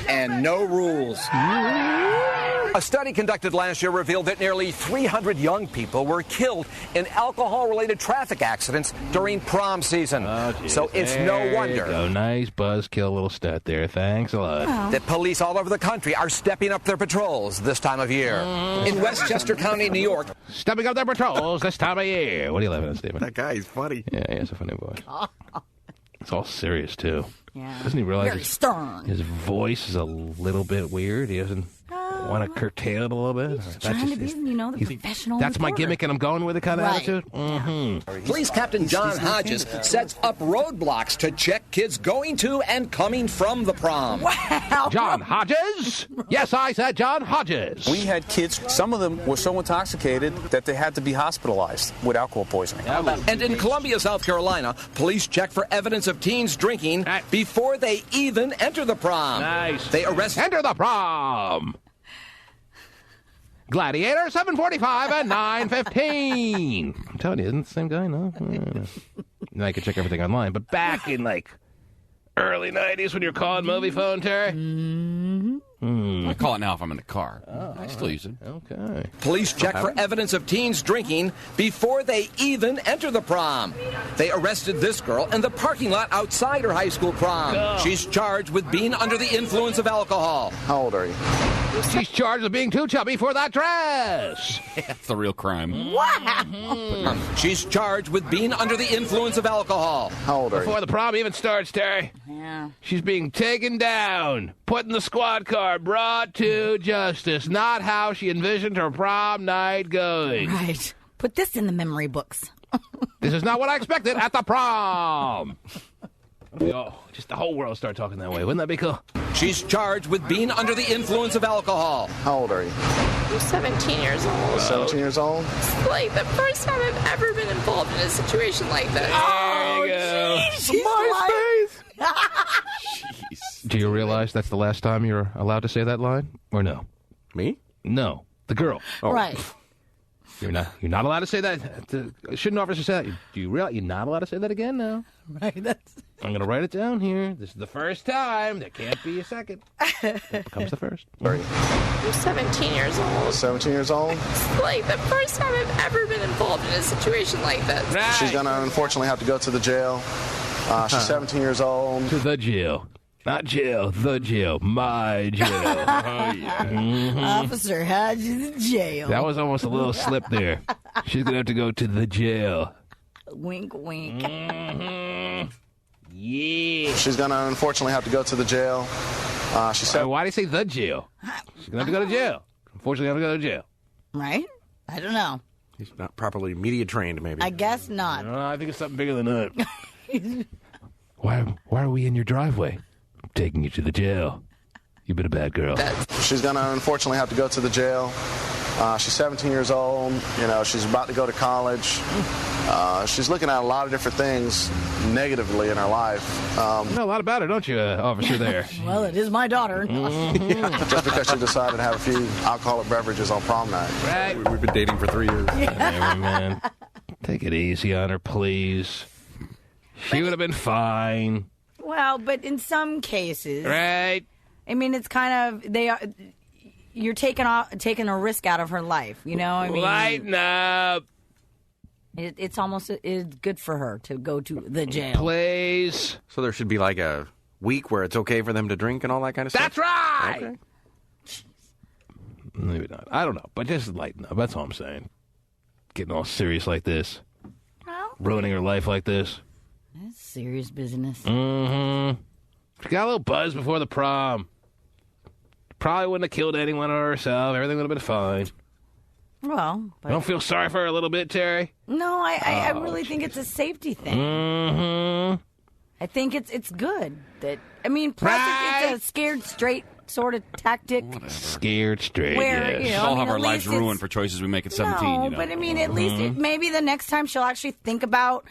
and no rules. A study conducted last year revealed that nearly 300 young people were killed in alcohol-related traffic accidents during prom season. So it's no wonder. Nice buzzkill little stat there. Thanks a lot. That police all over the country are stepping up their patrols this time of year. In Westchester County, New York. Stepping up their patrols this time of year. What are you laughing at, Stephen? That guy is funny. Yeah, he has a funny voice. It's all serious, too. Yeah. Doesn't he realize Very stern. his voice is a little bit weird? He doesn't want to curtail it a little bit? He's trying to be, the professional That's my reporter. gimmick, and I'm going with it kind of attitude? Mm-hmm. Police Captain John Hodges sets up roadblocks to check kids going to and coming from the prom. Wow. John Hodges? Yes, I said John Hodges. We had kids, some of them were so intoxicated that they had to be hospitalized with alcohol poisoning. And in Columbia, South Carolina, police check for evidence of teens drinking before they even enter the prom. Nice. They arrest... Enter the prom. Gladiator, 7:45 and 9:15. I'm telling you, isn't it the same guy? No? Now I can check everything online, but back in, early 90s when you're calling movie phone, Terry? I call it now if I'm in the car. I still use it. Okay. Police check for evidence of teens drinking before they even enter the prom. They arrested this girl in the parking lot outside her high school prom. Go. She's charged with being under the influence of alcohol. How old are you? She's charged with being too chubby for that dress. That's the real crime. Wow. She's charged with being under the influence of alcohol. How old are you? Before the prom even starts, Terry. Yeah. She's being taken down, put in the squad car, brought to justice. Not how she envisioned her prom night going. Right. Put this in the memory books. This is not what I expected at the prom. Just the whole world start talking that way. Wouldn't that be cool? She's charged with being under the influence of alcohol. How old are you? I'm 17 years old. 17 years old? It's like the first time I've ever been involved in a situation like this. There you go. Jeez. Do you realize that's the last time you're allowed to say that line? Or no? Me? No. The girl. Oh. Right. You're not allowed to say that. Shouldn't officers say that? Do you realize you're not allowed to say that again now? Right. I'm going to write it down here. This is the first time. There can't be a second. That becomes the first. I'm 17 years old. 17 years old? It's like the first time I've ever been involved in a situation like this. Right. She's going to unfortunately have to go to the jail. She's 17 years old. To the jail. Not jail, the jail, my jail. Oh, yeah. Mm-hmm. Officer Hodges in jail. That was almost a little slip there. She's going to have to go to the jail. Wink, wink. Mm-hmm. Yeah. She's going to unfortunately have to go to the jail. Why do you say the jail? She's going to have to go to jail. Unfortunately, have to go to jail. Right? I don't know. He's not properly media trained, maybe. I guess not. I think it's something bigger than that. Why are we in your driveway? I'm taking you to the jail. You've been a bad girl. She's going to unfortunately have to go to the jail. She's 17 years old. She's about to go to college. She's looking at a lot of different things negatively in her life. You know a lot about her, don't you, officer there? Well, it is my daughter. Just because she decided to have a few alcoholic beverages on prom night. Right. We've been dating for 3 years. Yeah, man. Take it easy on her, please. She would have been fine. Well, but in some cases, right? I mean, it's kind of you're taking a risk out of her life. I mean, lighten up. It's almost it's good for her to go to the jail. Please. So there should be like a week where it's okay for them to drink and all that kind of stuff? That's right. Okay. Maybe not. I don't know. But just lighten up. That's all I'm saying. Getting all serious like this. Well, ruining her life like this. That's serious business. Mm-hmm. She got a little buzz before the prom. Probably wouldn't have killed anyone or herself. Everything would have been fine. Well, I don't feel sorry for her a little bit, Terry. No, I really think it's a safety thing. Mm-hmm. I think it's good that plus it's a scared straight sort of tactic. Whatever. Scared straight. Where we all have our lives ruined for choices we make at 17. No, but at least maybe the next time she'll actually think about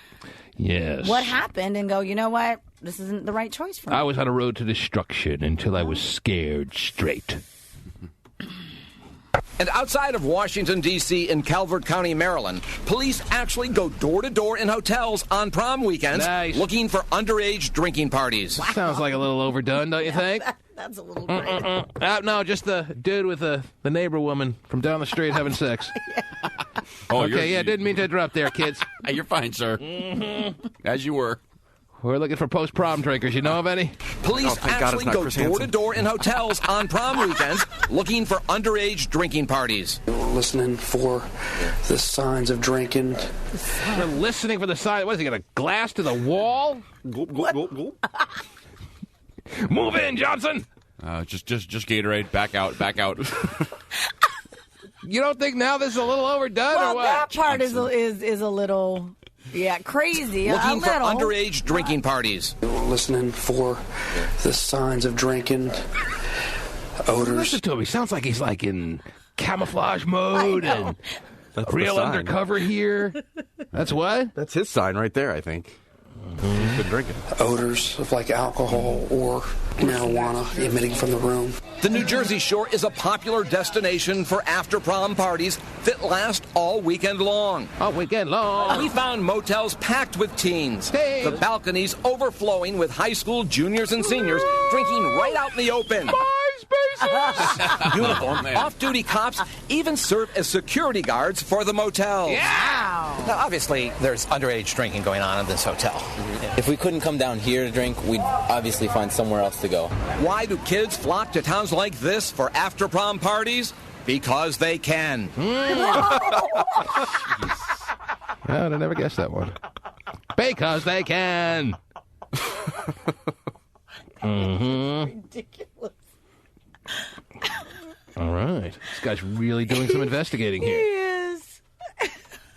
what happened and go, you know what, this isn't the right choice for me. I was on a road to destruction until I was scared straight. And outside of Washington, D.C., in Calvert County, Maryland, police actually go door-to-door in hotels on prom weekends looking for underage drinking parties. Wow. Sounds like a little overdone, don't you think? That's a little great. No, just the dude with the neighbor woman from down the street having sex. Oh, okay, didn't mean to interrupt there, kids. You're fine, sir. As you were. We're looking for post-prom drinkers. You know of any? Police actually go door to door in hotels on prom weekends looking for underage drinking parties. We're listening for the signs of drinking. We're listening for the sign. What is he got? A glass to the wall? Gulp, gulp, gulp, gulp. Move in, Johnson. Just Gatorade. Back out. You don't think now this is a little overdone, Well, or what? that part is a little, crazy. Looking for little. underage drinking parties. We're listening for the signs of drinking, odors. Listen to him. He sounds like he's like in camouflage mode and real undercover here. That's what? That's his sign right there, I think. He's been drinking. Odors of like alcohol or marijuana emitting from the room. The New Jersey Shore is a popular destination for after-prom parties that last all weekend long. All weekend long. We found motels packed with teens, the balconies overflowing with high school juniors and seniors drinking right out in the open. Uniform, off-duty cops even serve as security guards for the motels. Yeah! Now, obviously, there's underage drinking going on in this hotel. If we couldn't come down here to drink, we'd obviously find somewhere else to go. Why do kids flock to towns like this for after-prom parties? Because they can. I'd have never guessed that one. Because they can. Ridiculous. All right. This guy's really doing some investigating here. He is.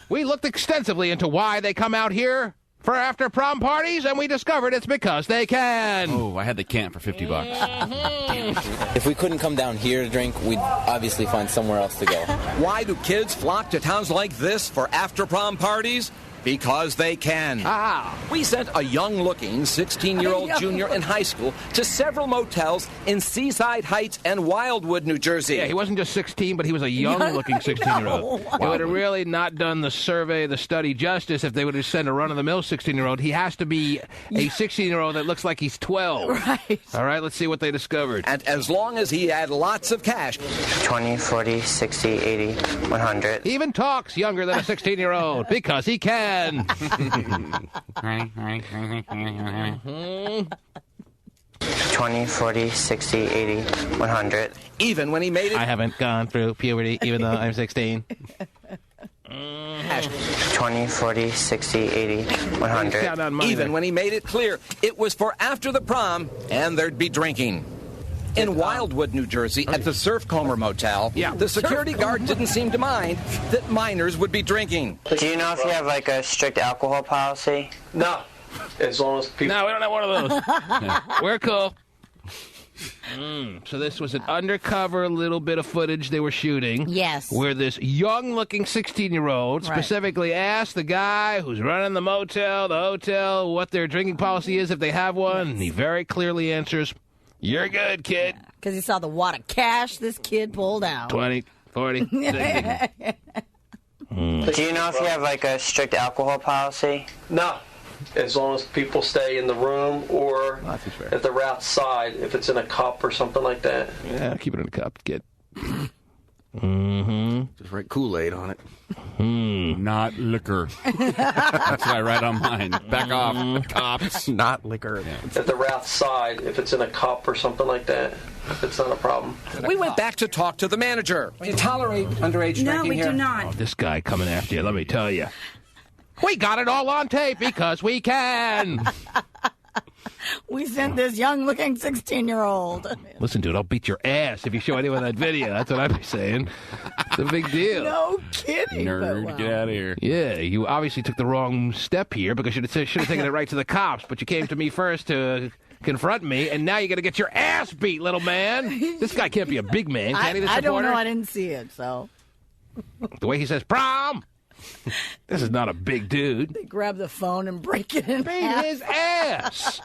We looked extensively into why they come out here for after-prom parties, and we discovered it's because they can. Oh, I had the can for $50. If we couldn't come down here to drink, we'd obviously find somewhere else to go. Why do kids flock to towns like this for after-prom parties? Because they can. We sent a young-looking 16-year-old junior in high school to several motels in Seaside Heights and Wildwood, New Jersey. Yeah, he wasn't just 16, but he was a young-looking 16-year-old. It would have really not done the survey, the study justice if they would have sent a run-of-the-mill 16-year-old. He has to be a 16-year-old that looks like he's 12. Right. All right, let's see what they discovered. And as long as he had lots of cash. 20, 40, 60, 80, 100. He even talks younger than a 16-year-old because he can. 20, 40, 60, 80, 100. Even when he made it. I haven't gone through puberty, even though I'm 16. 20, 40, 60, 80, 100. Even when he made it clear it was for after the prom and there'd be drinking. In Wildwood, New Jersey, at the Surfcomber Motel, the security guard didn't seem to mind that minors would be drinking. Do you know if you have like a strict alcohol policy? No. As long as people... No, we don't have one of those. We're cool. So this was an undercover little bit of footage they were shooting. Yes. Where this young-looking 16-year-old specifically asked the guy who's running the motel, the hotel, what their drinking policy is if they have one. And he very clearly answers, "You're good, kid." Because he saw the wad of cash this kid pulled out. 20, 40, 60. Do you know if you have like a strict alcohol policy? No. As long as people stay in the room or if they're outside, if it's in a cup or something like that. Yeah, keep it in a cup, kid. Just write Kool-Aid on it. Not liquor. That's what I write on mine. Back off, cops. Not liquor. If they're outside, if it's in a cup or something like that, it's not a problem. We went back to talk to the manager. Do you tolerate underage drinking here? No, we do not. Oh, this guy coming after you, let me tell you. We got it all on tape because we can. We sent this young-looking 16-year-old. Listen, dude, I'll beat your ass if you show anyone that video. That's what I'd be saying. It's a big deal. No kidding. Nerd, wow. get out of here. Yeah, you obviously took the wrong step here because you should have taken it right to the cops, but you came to me first to confront me, and now you got to get your ass beat, little man. This guy can't be a big man, can he, the I don't supporter? know. I didn't see it, so. The way he says, prom! This is not a big dude. They grab the phone and break it in Beat half. his ass.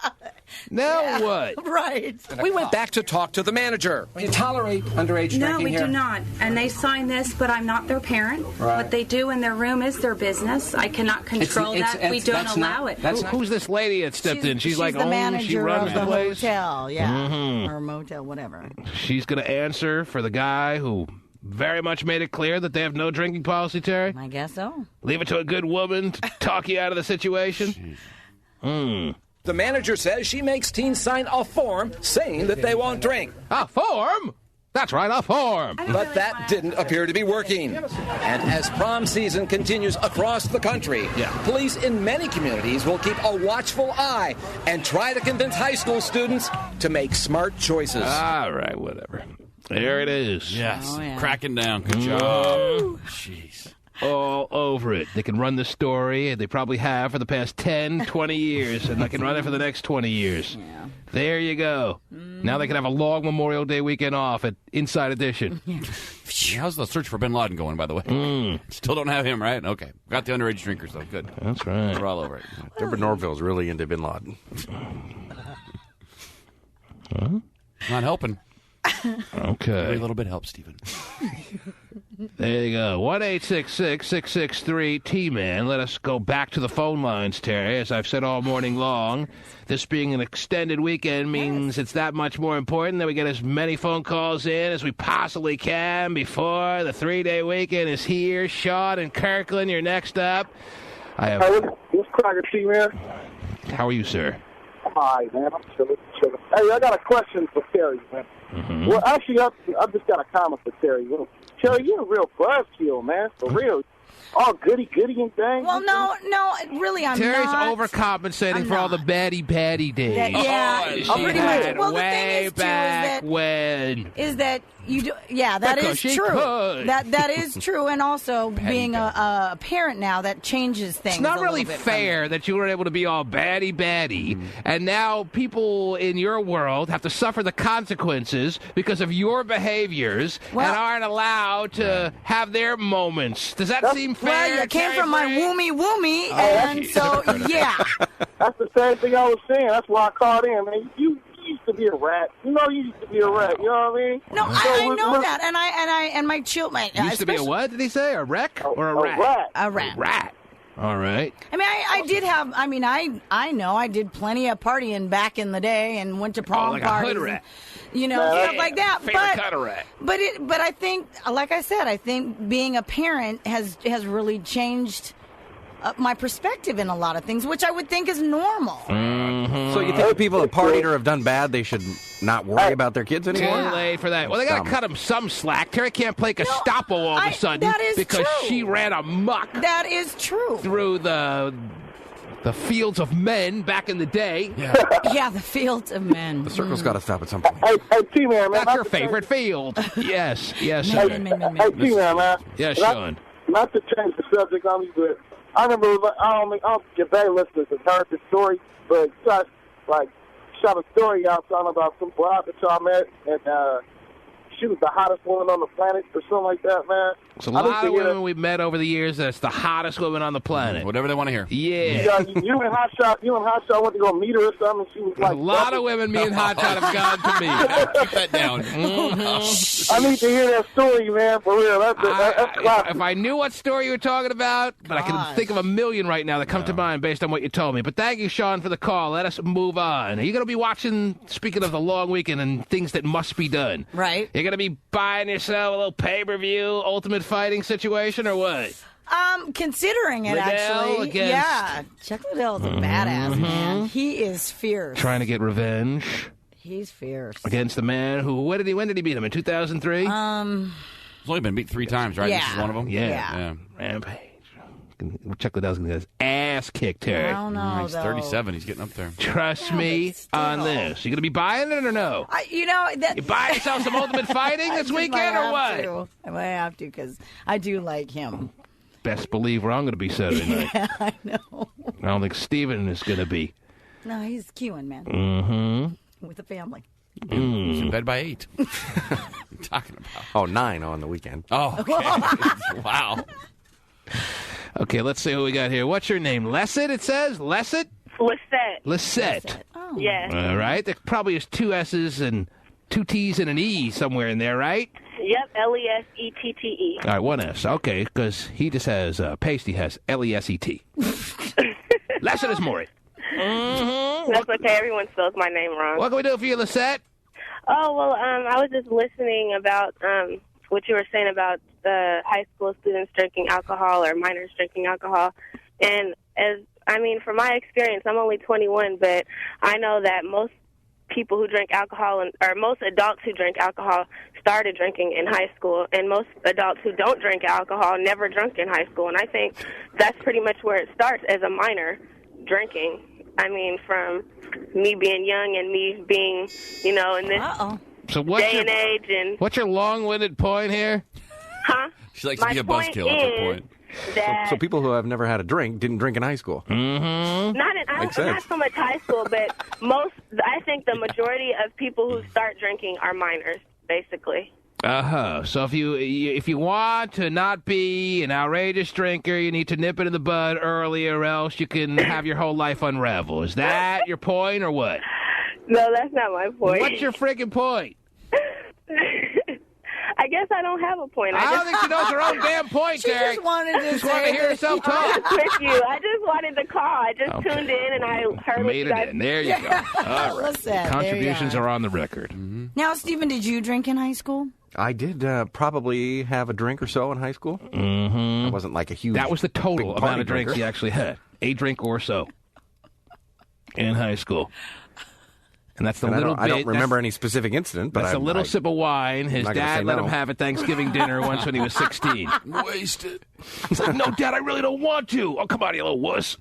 Now what? Right. We went back to talk to the manager. Do you tolerate underage No, drinking we here? do not. And they sign this, but I'm not their parent. Right. What they do in their room is their business. I cannot control that. We don't allow it. Who's this lady that stepped in? She's like, the manager she runs of the place? hotel, yeah. Mhm. Or motel, whatever. She's going to answer for the guy who very much made it clear that they have no drinking policy, Terry? I guess so. Leave it to a good woman to talk you out of the situation? The manager says she makes teens sign a form saying that they won't drink. A form? That's right, a form. But that didn't appear to be working. And as prom season continues across the country, police in many communities will keep a watchful eye and try to convince high school students to make smart choices. All right, whatever. There it is. Yes, cracking down. Good Mm. job. Jeez. All over it. They can run the story, and they probably have for the past 10, 20 years, and they can run it for the next 20 years. Yeah. There you go. Now they can have a long Memorial Day weekend off at Inside Edition. How's the search for Bin Laden going, by the way? Still don't have him, right? Okay. Got the underage drinkers, though. Good. That's right. We're all over it. Deborah Norville's really into Bin Laden. Not helping. Okay. Every little bit helps, Stephen. There you go. 1-866-663-T-Man. Let us go back to the phone lines, Terry. As I've said all morning long, this being an extended weekend means it's that much more important that we get as many phone calls in as we possibly can before the 3-day weekend is here. Sean and Kirkland, you're next up. Hey, what's cracking, T-Man? How are you, sir? Hi, man. I'm chilling. Hey, I got a question for Terry, man. Mm-hmm. Well, actually, I've just got a comment for Terry. Terry, you're a real buzzkill, man. For real. All goody and thing. Well, no, really, I'm Terry's not. overcompensating for all the baddie days. Pretty much. Well, the way thing is that you do. Yeah, that Because is she true. could. That is true, and also being a parent now, that changes things. It's not a really little bit fair that you were able to be all baddie, and now people in your world have to suffer the consequences because of your behaviors and aren't allowed to have their moments. Does that seem fair? Well, you came Terry from my Frank? woomy, and so yeah. That's the same thing I was saying. That's why I called in, man. You used to be a rat. You used to be a rat. You know what I mean? No, I know that, and my children. You used to be a what? Did he say a wreck or a rat? A rat. A rat. All right. I mean, I did have. I mean, I know I did plenty of partying back in the day and went to prom like parties. a hood rat. Stuff like that. rat. But I think, like I said, I think being a parent has really changed my perspective in a lot of things, which I would think is normal. So you think the people that partied or have done bad, they should not worry about their kids anymore? Too late for that. Well, they got to cut them some slack. Terry can't play Gestapo all of a sudden that is because true. she ran amok. That is true. Through the fields of men back in the day. Yeah, the fields of men. The circle's got to stop at some point. Hey, T-Man, man. That's your favorite field. Yes, sir. Hey, T-Man, man. Yes, Sean. Not to change the subject on me, but I remember, I don't get very listeners have heard the story, but shot a story out talking about some broad that y'all met, and she was the hottest woman on the planet or something like that, man. It's a lot of women we've met over the years that's the hottest woman on the planet. Whatever they want to hear. Yeah. You and Hotshot went to go meet her or something, and she was like... A lot of women me and Hotshot have gone to meet. Keep that down. I need to hear that story, man, for real. That's if I knew what story you were talking about, but I can think of a million right now that come to mind based on what you told me. But thank you, Sean, for the call. Let us move on. Are you going to be watching, speaking of the long weekend and things that must be done? Right. You're going to be buying yourself a little pay-per-view Ultimate Fighting situation or what? Considering it, actually. Yeah. Chuck Liddell's a badass, man. He is fierce. Trying to get revenge. He's fierce. Against the man who, when did he beat him? In 2003? He's only been beat 3 times, right? Yeah. This is one of them? Yeah. Rampage. Chuck Liddell's going to get his ass kicked, Terry. I don't know, He's 37. He's getting up there. Trust me on this. You going to be buying it or no? You buying yourself some Ultimate Fighting this weekend or what? I might have to because I do like him. Best believe where I'm going to be Saturday night. Yeah, I know. I don't think Steven is going to be. No, he's queuing, man. Mm-hmm. With the family. He's in bed by 8. What are you talking about? 9 on the weekend. Oh, okay. Wow. Okay, let's see who we got here. What's your name? Lesset, it says? Lesset? Lisette. Oh. Yes. All right. There probably is 2 S's and 2 T's and an E somewhere in there, right? Yep, L-E-S-E-T-T-E. All right, 1 S. Okay, because he just has, Pasty has L-E-S-E-T. Lesset is Maury. That's okay. Everyone spells my name wrong. What can we do for you, Lisette? Oh, well, I was just listening about what you were saying about the high school students drinking alcohol or minors drinking alcohol. And as I mean, from my experience, I'm only 21, but I know that most people who drink alcohol, or most adults who drink alcohol, started drinking in high school, and most adults who don't drink alcohol never drunk in high school. And I think that's pretty much where it starts, as a minor drinking. I mean, from me being young and me being, in this day and age. And what's your long-winded point here? Huh? She likes to be a buzzkill. That's her point. So people who have never had a drink didn't drink in high school. Mm-hmm. Not so much high school, but I think the majority of people who start drinking are minors, basically. So if you want to not be an outrageous drinker, you need to nip it in the bud early, or else you can have your whole life unravel. Is that your point, or what? No, that's not my point. What's your freaking point? I guess I don't have a point. I don't think she knows her own damn point, Tari. She just wanted to hear herself talk. With you. I just wanted to call. I just tuned in and I heard what you guys. There you go. All right. Listen, contributions are on the record. Mm-hmm. Now, Stephen, did you drink in high school? I did probably have a drink or so in high school. Mm-hmm. It wasn't like a huge. That was the total amount of drinks drinker. he actually had. A drink or so in high school. And that's the little bit. I don't remember any specific incident, but that's a little sip of wine his dad let him have at Thanksgiving dinner once when he was 16. Wasted. He's like, no, Dad, I really don't want to. Oh, come on, you little wuss.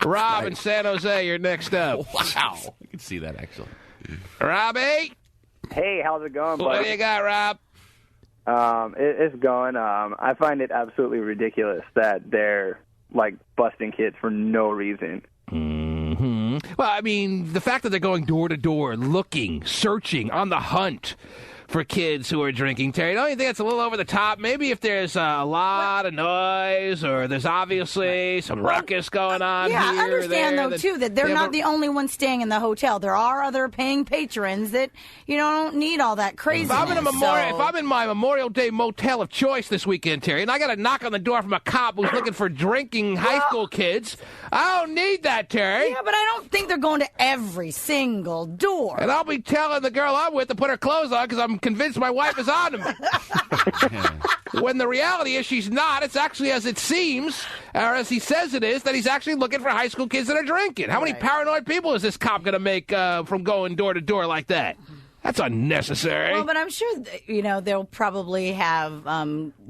Rob in San Jose, you're next up. Wow. I can see that, actually. Robbie? Hey, how's it going, buddy? What do you got, Rob? It's going. I find it absolutely ridiculous that they're, busting kids for no reason. Mm-hmm. Well, I mean, the fact that they're going door to door, looking, searching, on the hunt for kids who are drinking, Tari, don't you think it's a little over the top? Maybe if there's a lot of noise or there's obviously some ruckus going on here. I understand, too, that they're not the only ones staying in the hotel. There are other paying patrons that, don't need all that craziness. If I'm in my Memorial Day motel of choice this weekend, Tari, and I got a knock on the door from a cop who's looking for drinking high school kids, I don't need that, Tari. Yeah, but I don't think they're going to every single door. And I'll be telling the girl I'm with to put her clothes on because I'm convinced my wife is on to me. When the reality is she's not. It's actually as it seems, or as he says it is, that he's actually looking for high school kids that are drinking. How many paranoid people is this cop going to make from going door to door like that? That's unnecessary. Well, but I'm sure, they'll probably have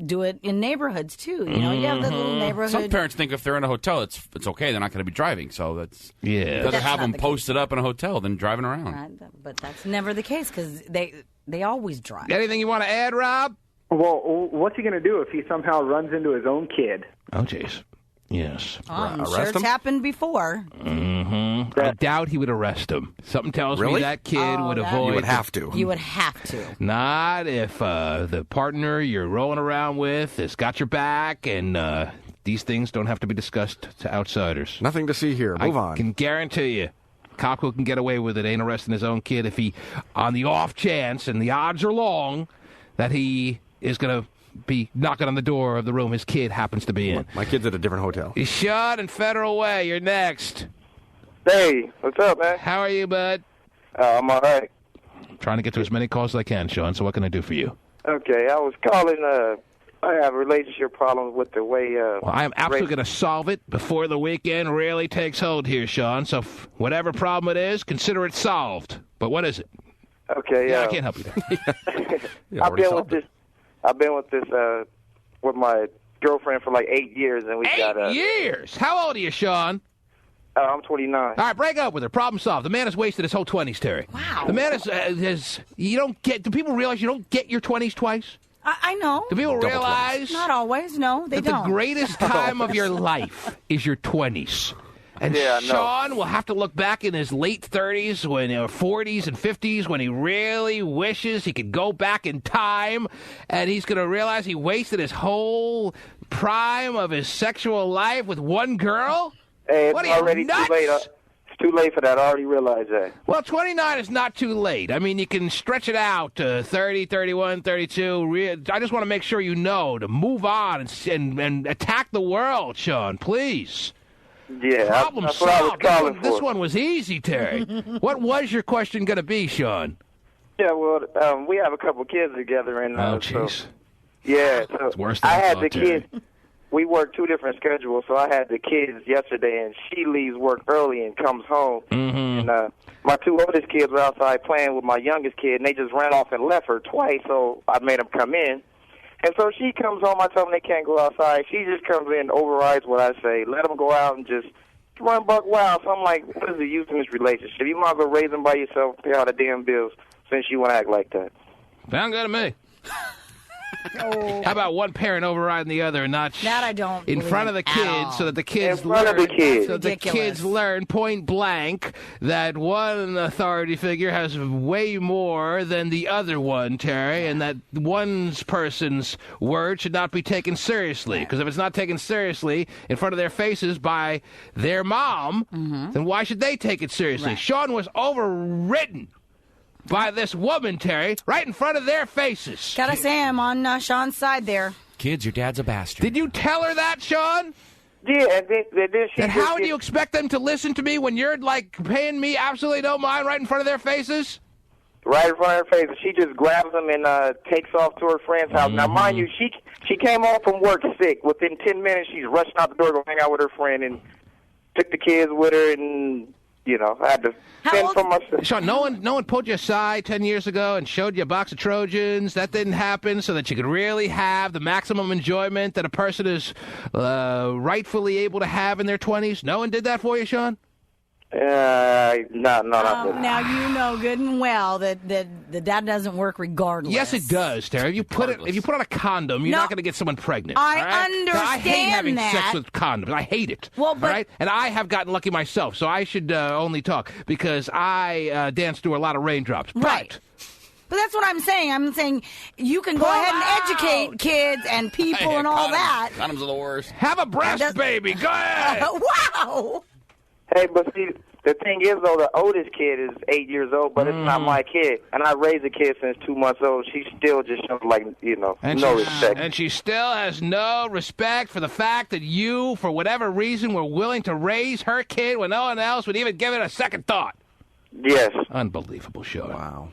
do it in neighborhoods, too. You have the little neighborhood. Some parents think if they're in a hotel, it's okay. They're not going to be driving. So that's... Yeah. Rather have them posted up in a hotel than driving around. Right, but that's never the case because they always drive. Anything you want to add, Rob? Well, what's he going to do if he somehow runs into his own kid? Oh, jeez. Yes. I'm sure it's happened before. Mm-hmm. I doubt he would arrest him. Something tells me that kid would avoid... You would have to. You would have to. Not if the partner you're rolling around with has got your back and these things don't have to be discussed to outsiders. Nothing to see here. Move on. I can guarantee you, cop who can get away with it ain't arresting his own kid if he, on the off chance, and the odds are long, that he is going to be knocking on the door of the room his kid happens to be in. My kid's at a different hotel. He's shot in Federal Way. You're next. Hey, what's up, man? How are you, bud? I'm all right. Trying to get to as many calls as I can, Sean, so what can I do for you? Okay, I was calling, I have relationship problems with the way... well, I am absolutely going to solve it before the weekend really takes hold here, Sean. So whatever problem it is, consider it solved. But what is it? Okay, I can't help you there. I've been with my girlfriend for like 8 years, and we got 8 years. How old are you, Sean? I'm 29. All right, break up with her. Problem solved. The man has wasted his whole 20s, Tari. Wow. The man has. You don't get. Do people realize you don't get your 20s twice? I know. Do people realize? Not always. No, they don't. The greatest time of your life is your 20s. And Sean will have to look back in his late 30s, 40s and 50s, when he really wishes he could go back in time, and he's going to realize he wasted his whole prime of his sexual life with one girl? Hey, what, it's already too late. It's too late for that. I already realized that. Well, 29 is not too late. I mean, you can stretch it out to 30, 31, 32. I just want to make sure you know to move on and attack the world, Sean, please. Yeah, problem that's what I was solved. calling for. This one was easy, Tari. What was your question going to be, Sean? Yeah, well, we have a couple kids together, and oh, jeez. so, yeah, so it's worse than I had the Tari. kids. we work 2 different schedules, so I had the kids yesterday, and she leaves work early and comes home. Mm-hmm. And my 2 oldest kids were outside playing with my youngest kid, and they just ran off and left her twice, so I made them come in. And so she comes home, I tell them they can't go outside. She just comes in, overrides what I say, let them go out and just run buck wild. So I'm like, what is the use in this relationship? You might as well raise them by yourself, pay all the damn bills, since you want to act like that. Sound good to me. Oh. How about one parent overriding the other and not that I don't in front of the kids so that the kids learn so the kids learn point blank that one authority figure has way more than the other one, Terry, and that one person's word should not be taken seriously. Because if it's not taken seriously in front of their faces by their mom, then why should they take it seriously? Right. Sean was overridden by this woman, Terry, right in front of their faces. Gotta say, I'm on Sean's side there. Kids, your dad's a bastard. Did you tell her that, Sean? Yeah, and then she... And how do you expect them to listen to me when you're, like, paying me absolutely no mind right in front of their faces? Right in front of her face. She just grabs them and takes off to her friend's house. Now, mind you, she came home from work sick. Within 10 minutes, she's rushing out the door to go hang out with her friend and took the kids with her and... You know, I had to fend for myself. Sean, no one pulled you aside 10 years ago and showed you a box of Trojans. That didn't happen so that you could really have the maximum enjoyment that a person is rightfully able to have in their 20s. No one did that for you, Sean? No. Now you know good and well that that doesn't work regardless. Yes, it does, Terry. If you put on a condom, you're not going to get someone pregnant. I all right? understand now, I hate having that. sex with condoms. I hate it. Well, but all right? And I have gotten lucky myself, so I should only talk because I dance through a lot of raindrops. Right. But that's what I'm saying. I'm saying you can go ahead and educate kids and people and all that. Condoms are the worst. Have a breast baby. Go ahead. Wow. Hey, but see, the thing is, though, the oldest kid is 8 years old, but it's not my kid. And I raised a kid since 2 months old. She still just shows, like, no respect. And she still has no respect for the fact that you, for whatever reason, were willing to raise her kid when no one else would even give it a second thought. Yes. Unbelievable, Sean. Wow.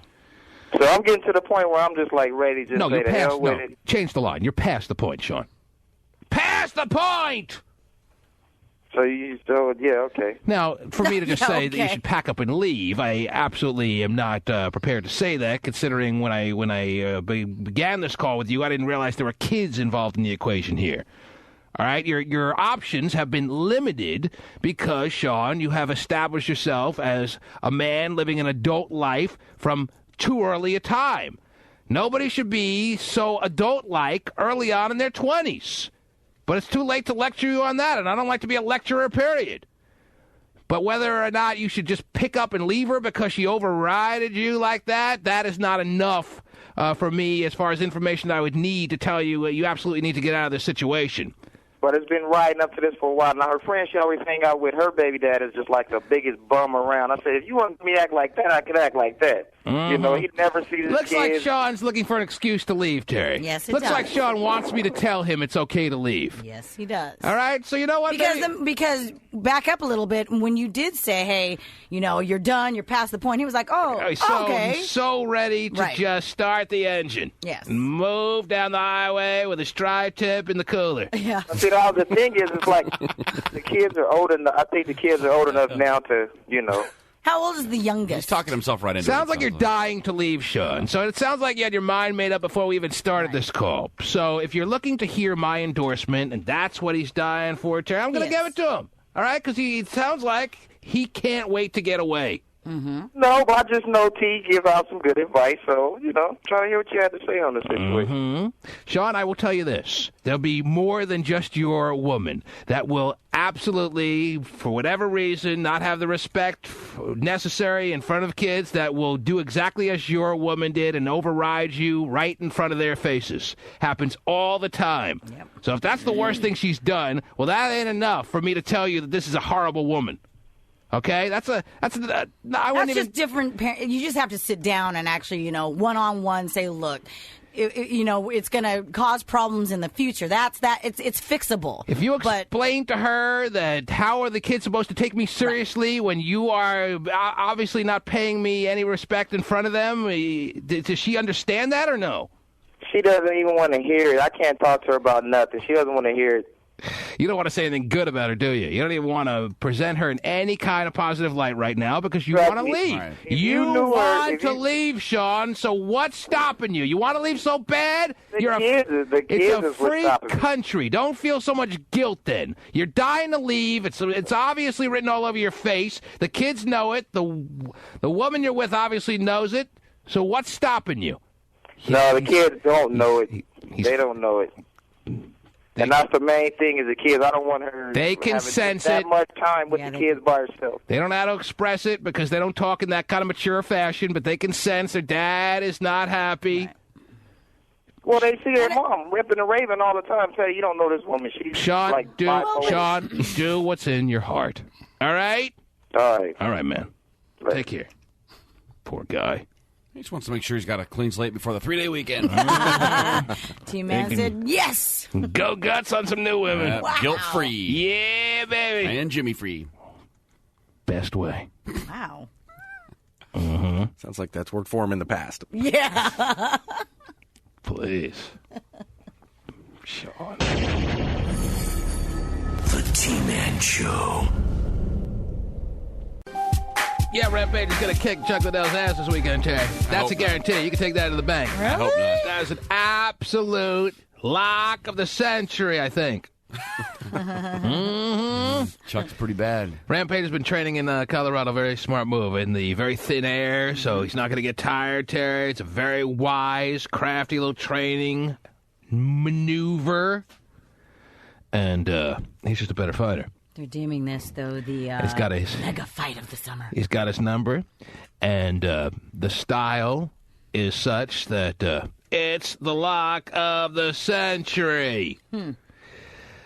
So I'm getting to the point where I'm just, like, ready to say the hell with it. Change the line. You're past the point, Sean. Past the point! So yeah, okay. Now, for me to just say that you okay. should pack up and leave, I absolutely am not prepared to say that, considering when I began this call with you, I didn't realize there were kids involved in the equation here. All right? Your options have been limited because, Sean, you have established yourself as a man living an adult life from too early a time. Nobody should be so adult-like early on in their 20s. But it's too late to lecture you on that, and I don't like to be a lecturer, period. But whether or not you should just pick up and leave her because she overrided you like that, that is not enough for me as far as information I would need to tell you you absolutely need to get out of this situation. But it's been riding up to this for a while. Now, her friend she always hang out with, her baby dad is just like the biggest bum around. I said, if you want me to act like that, I could act like that. You know, he'd never see his Looks kids. like Sean's looking for an excuse to leave, Terry. Yes, it Looks does. like Sean wants me to tell him it's okay to leave. Yes, he does. All right, so you know what? Because back up a little bit, when you did say, hey, you're done, you're past the point, he was like, okay. He's so ready to just start the engine. Yes. And move down the highway with his tri-tip in the cooler. Yeah. See, the thing is, it's like the kids are old enough. I think the kids are old enough now to, How old is the youngest? He's talking himself right into it. Sounds like you're dying to leave, Sean. So it sounds like you had your mind made up before we even started this call. So if you're looking to hear my endorsement, and that's what he's dying for, Terry, I'm going to give it to him. All right? Because it sounds like he can't wait to get away. Mm-hmm. No, but I just know T give out some good advice, so, try to hear what you had to say on the situation. Mm-hmm. Sean, I will tell you this. There'll be more than just your woman that will absolutely, for whatever reason, not have the respect necessary in front of kids, that will do exactly as your woman did and override you right in front of their faces. Happens all the time. Yep. So if that's the worst thing she's done, well, that ain't enough for me to tell you that this is a horrible woman. Okay, that's just different. You just have to sit down and actually, one-on-one say, look, it's going to cause problems in the future. It's fixable. If you explain to her that how are the kids supposed to take me seriously when you are obviously not paying me any respect in front of them, does she understand that or no? She doesn't even want to hear it. I can't talk to her about nothing. She doesn't want to hear it. You don't want to say anything good about her, do you? You don't even want to present her in any kind of positive light right now because you want to leave. Right. You want to leave, Sean, so what's stopping you? You want to leave so bad? It's a free country. Don't feel so much guilt then. You're dying to leave. It's obviously written all over your face. The kids know it. The woman you're with obviously knows it. So what's stopping you? No, the kids don't know it. They don't know it. And that's the main thing is the kids. I don't want her they can having sense that it. much time with the kids by herself. They don't know how to express it because they don't talk in that kind of mature fashion, but they can sense their dad is not happy. Right. Well, they see their mom ripping and raving all the time. Say, you don't know this woman. She's Sean, like Sean, do what's in your heart. All right? All right. All right, man. Right. Take care. Poor guy. He just wants to make sure he's got a clean slate before the 3-day weekend. T-Man said, yes! Go guts on some new women. Wow. Guilt-free. Yeah, baby. And Jimmy-free. Best way. Wow. Sounds like that's worked for him in the past. Yeah. Please. Sean. The T-Man Show. Yeah, Rampage is going to kick Chuck Liddell's ass this weekend, Terry. That's a guarantee. You can take that to the bank. Really? I hope not. That is an absolute lock of the century, I think. Chuck's pretty bad. Rampage has been training in Colorado. Very smart move in the very thin air, so he's not going to get tired, Terry. It's a very wise, crafty little training maneuver. And he's just a better fighter. They're deeming this, though, the he's got his mega fight of the summer. He's got his number, and the style is such that it's the lock of the century.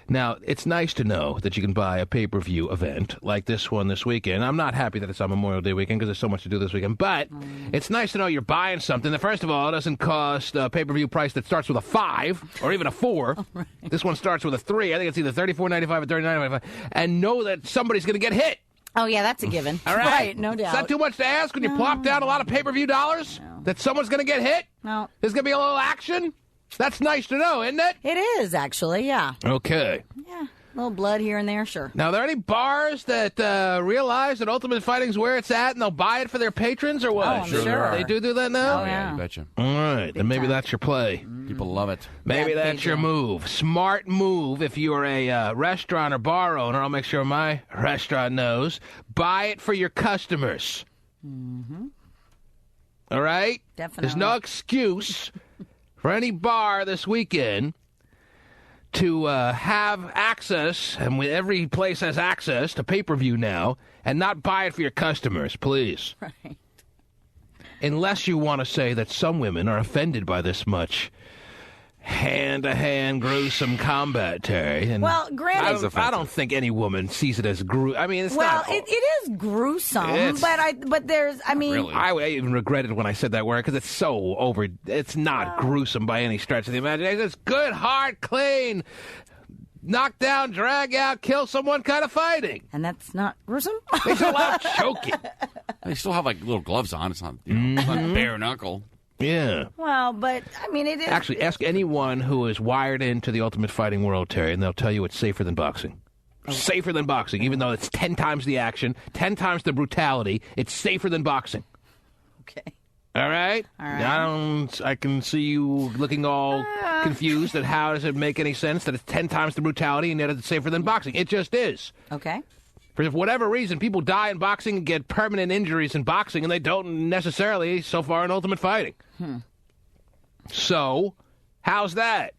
Now, it's nice to know that you can buy a pay-per-view event like this one this weekend. I'm not happy that it's on Memorial Day weekend because there's so much to do this weekend, but it's nice to know you're buying something that, first of all, doesn't cost a pay-per-view price that starts with a 5 or even a 4. Right. This one starts with a 3. I think it's either $34.95 or $39.95. And know that somebody's going to get hit. Oh, yeah, that's a given. All right. No doubt. Is that too much to ask when you plop down a lot of pay-per-view dollars? No. That someone's going to get hit? No. There's going to be a little action? That's nice to know, isn't it? It is, actually, yeah. Okay. Yeah, a little blood here and there, sure. Now, are there any bars that realize that Ultimate Fighting's where it's at and they'll buy it for their patrons or what? Oh, I'm sure. They do that now? Oh, yeah. You betcha. All right, then maybe that's your play. People love it. Maybe that's your move. Smart move if you're a restaurant or bar owner. I'll make sure my restaurant knows. Buy it for your customers. All right? Definitely. There's no excuse for any bar this weekend to have access, and every place has access to pay-per-view now, and not buy it for your customers, please. Right. Unless you want to say that some women are offended by this much hand-to-hand gruesome combat, Terry. And well, granted, I don't think any woman sees it as gruesome. I mean, it's well, not. it is gruesome, but there's, I mean, really? I even regretted when I said that word because it's so over. It's not gruesome by any stretch of the imagination. It's good, hard, clean, knock down, drag out, kill someone kind of fighting. And that's not gruesome? They still have choking. They still have like little gloves on. It's not, it's not bare knuckle. Yeah. Well, but, I mean, it is. Actually, ask anyone who is wired into the Ultimate Fighting world, Terry, and they'll tell you it's safer than boxing. Safer than boxing, even though it's 10 times the action, 10 times the brutality. It's safer than boxing. Okay. All right? All right. I can see you looking all confused at how does it make any sense that it's 10 times the brutality and yet it's safer than boxing. It just is. Okay. For whatever reason, people die in boxing and get permanent injuries in boxing, and they don't necessarily so far in Ultimate Fighting. So, how's that?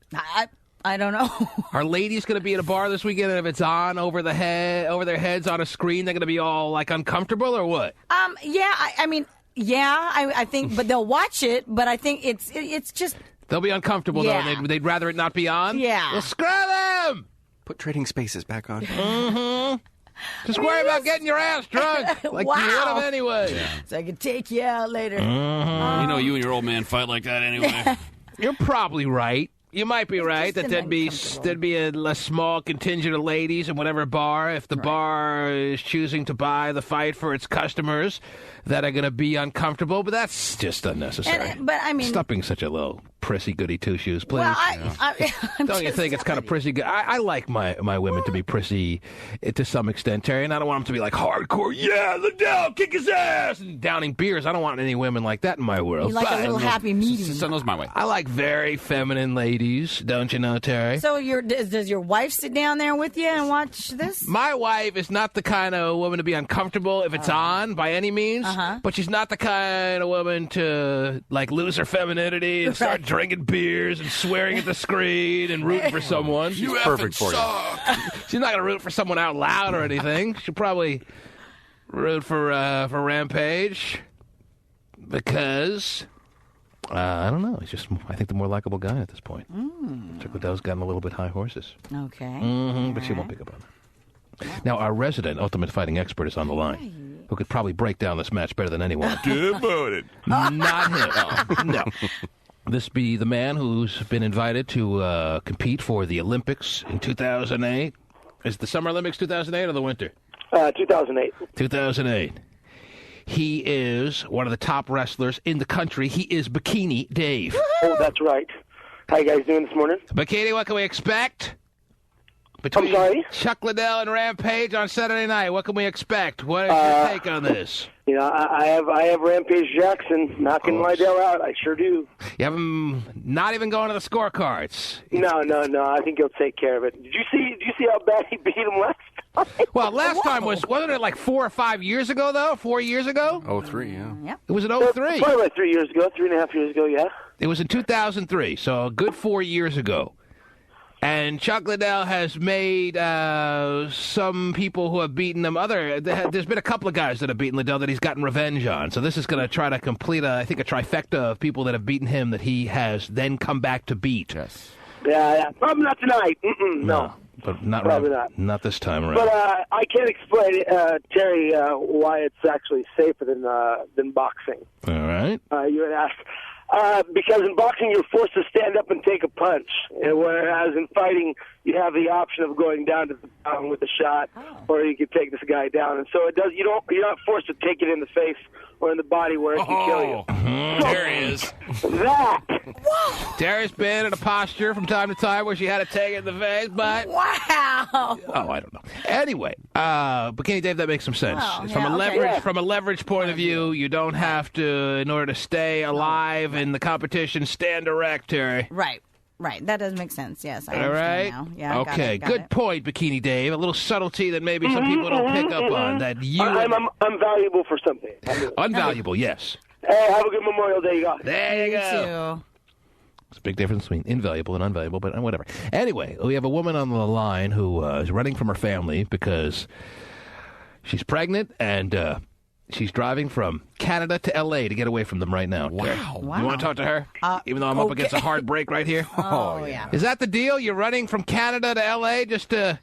I don't know. Are ladies going to be at a bar this weekend, and if it's on over their heads on a screen, they're going to be all like uncomfortable or what? Yeah, I think, but they'll watch it. But I think it's just they'll be uncomfortable though. And they'd rather it not be on. Yeah. Well, screw them. Put Trading Spaces back on. Just worry about getting your ass drunk like you would have anyway. Yeah. So I can take you out later. You know, you and your old man fight like that anyway. You're probably right. you might be right that there'd be a small contingent of ladies in whatever bar, if the bar is choosing to buy the fight for its customers, that are going to be uncomfortable. But that's just unnecessary. But I mean, stop being such a little prissy goody two shoes, please. Well, don't you think it's kind of prissy? I like my women to be prissy to some extent, Terry, and I don't want them to be like hardcore. Yeah, Liddell, kick his ass, and downing beers. I don't want any women like that in my world. You like a little happy medium. Send those my way. I like very feminine ladies, don't you know, Terry? So does your wife sit down there with you and watch this? My wife is not the kind of woman to be uncomfortable if it's on by any means, but she's not the kind of woman to like lose her femininity and start drinking beers and swearing at the screen and rooting for someone. She's perfect for you. She's not going to root for someone out loud or anything. She'll probably root for Rampage because I don't know. He's just, I think, the more likable guy at this point. Chuck Liddell's gotten a little bit high horses. Okay. But she won't pick up on that. Now, our resident Ultimate Fighting expert is on the line, who could probably break down this match better than anyone. Devoted. Not him. Oh, no. This be the man who's been invited to compete for the Olympics in 2008. Is it the Summer Olympics 2008 or the winter? 2008. 2008. He is one of the top wrestlers in the country. He is Bikini Dave. Woo-hoo! Oh, that's right. How you guys doing this morning? Bikini, what can we expect? Between Chuck Liddell and Rampage on Saturday night, what can we expect? What is your take on this? You know, I have Rampage Jackson knocking Liddell out. I sure do. You have him not even going to the scorecards. No. I think he'll take care of it. Did you see how bad he beat him last time? Well, last time wasn't it like 4 or 5 years ago though? 4 years ago? 03, yeah. Yep. It was in 03. Probably like 3 years ago, 3.5 years ago, yeah. It was in 2003, so a good 4 years ago. And Chuck Liddell has made some people who have beaten him there's been a couple of guys that have beaten Liddell that he's gotten revenge on. So this is going to try to complete, a trifecta of people that have beaten him that he has then come back to beat. Yes. Yeah. Probably not tonight. No. But not Probably right, not this time around. But I can't explain, Terry, why it's actually safer than boxing. All right. You had asked. Because in boxing, you're forced to stand up and take a punch, whereas in fighting, you have the option of going down to the ground with a shot, or you can take this guy down. And so you're not forced to take it in the face or in the body where it can kill you. There he is. That. Terry's been in a posture from time to time where she had to take it in the face, but wow. Oh, I don't know. Anyway, Bikini Dave, that makes some sense. Oh, From a leverage point of view, you don't have to, in order to stay alive in the competition, stand erect, Terry. Right. That does make sense. Yes, I All right. understand now. Yeah. Okay. Good point, Bikini Dave. A little subtlety that maybe some people don't pick up on. That you. I'm valuable for something. Unvaluable, yes. Hey, have a good Memorial Day, you guys. There you go. There's a big difference between invaluable and unvaluable, but whatever. Anyway, we have a woman on the line who is running from her family because she's pregnant and she's driving from Canada to L.A. to get away from them right now. Wow. You want to talk to her? Even though I'm up against a hard break right here? Oh, yeah. Is that the deal? You're running from Canada to L.A. just to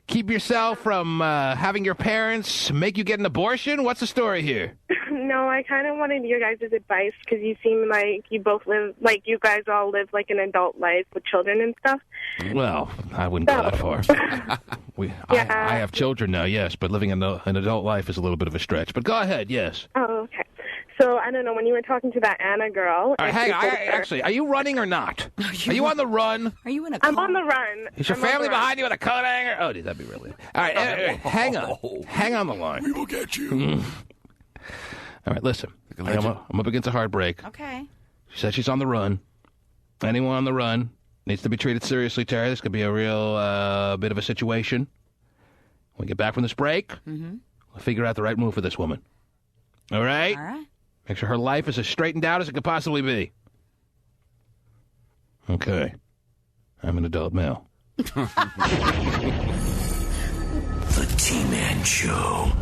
keep yourself from having your parents make you get an abortion? What's the story here? No, I kind of wanted your guys' advice because you seem like you both live, like you guys all live like an adult life with children and stuff. Well, I wouldn't go that far. I have children now, yes, but living an adult life is a little bit of a stretch. But go ahead, yes. Oh, okay. So, I don't know, when you were talking to that Anna girl... All right, hang on. Actually, are you running or not? Are you on the run? Are you in a car? I'm on the run. Is your family behind you with a coat hanger? Oh, dude, that'd be really... All right, hang on. Hang on the line. We will get you. All right, listen. I'm up against a hard break. Okay. She said she's on the run. Anyone on the run needs to be treated seriously, Terry. This could be a real bit of a situation. When we get back from this break, we'll figure out the right move for this woman. All right? All right. Make sure her life is as straightened out as it could possibly be. Okay. I'm an adult male. The T-Man Show.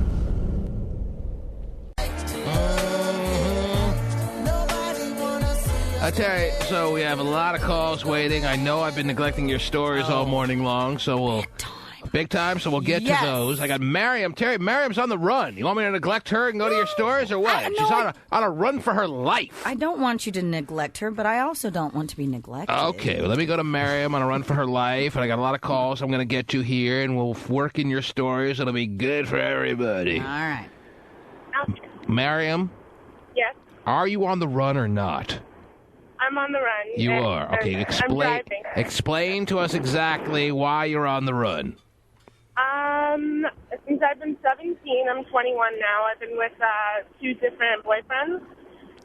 Terry, so we have a lot of calls waiting. I know I've been neglecting your stories all morning long, so we'll Big time, so we'll get to those. I got Miriam. Terry, Miriam's on the run. You want me to neglect her and go to your stories or what? She's on a run for her life. I don't want you to neglect her, but I also don't want to be neglected. Okay, well, let me go to Miriam on a run for her life, and I got a lot of calls I'm going to get to here, and we'll work in your stories. It'll be good for everybody. All right. Miriam? Yes. Are you on the run or not? I'm on the run. You are. Okay, I'm explain to us exactly why you're on the run. Since I've been 17, I'm 21 now. I've been with 2 different boyfriends.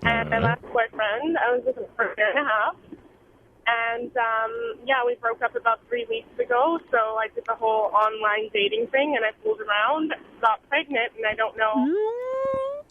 And my last boyfriend, I was with him for a year and a half. And, we broke up about 3 weeks ago. So I did the whole online dating thing, and I fooled around, got pregnant, and I don't know.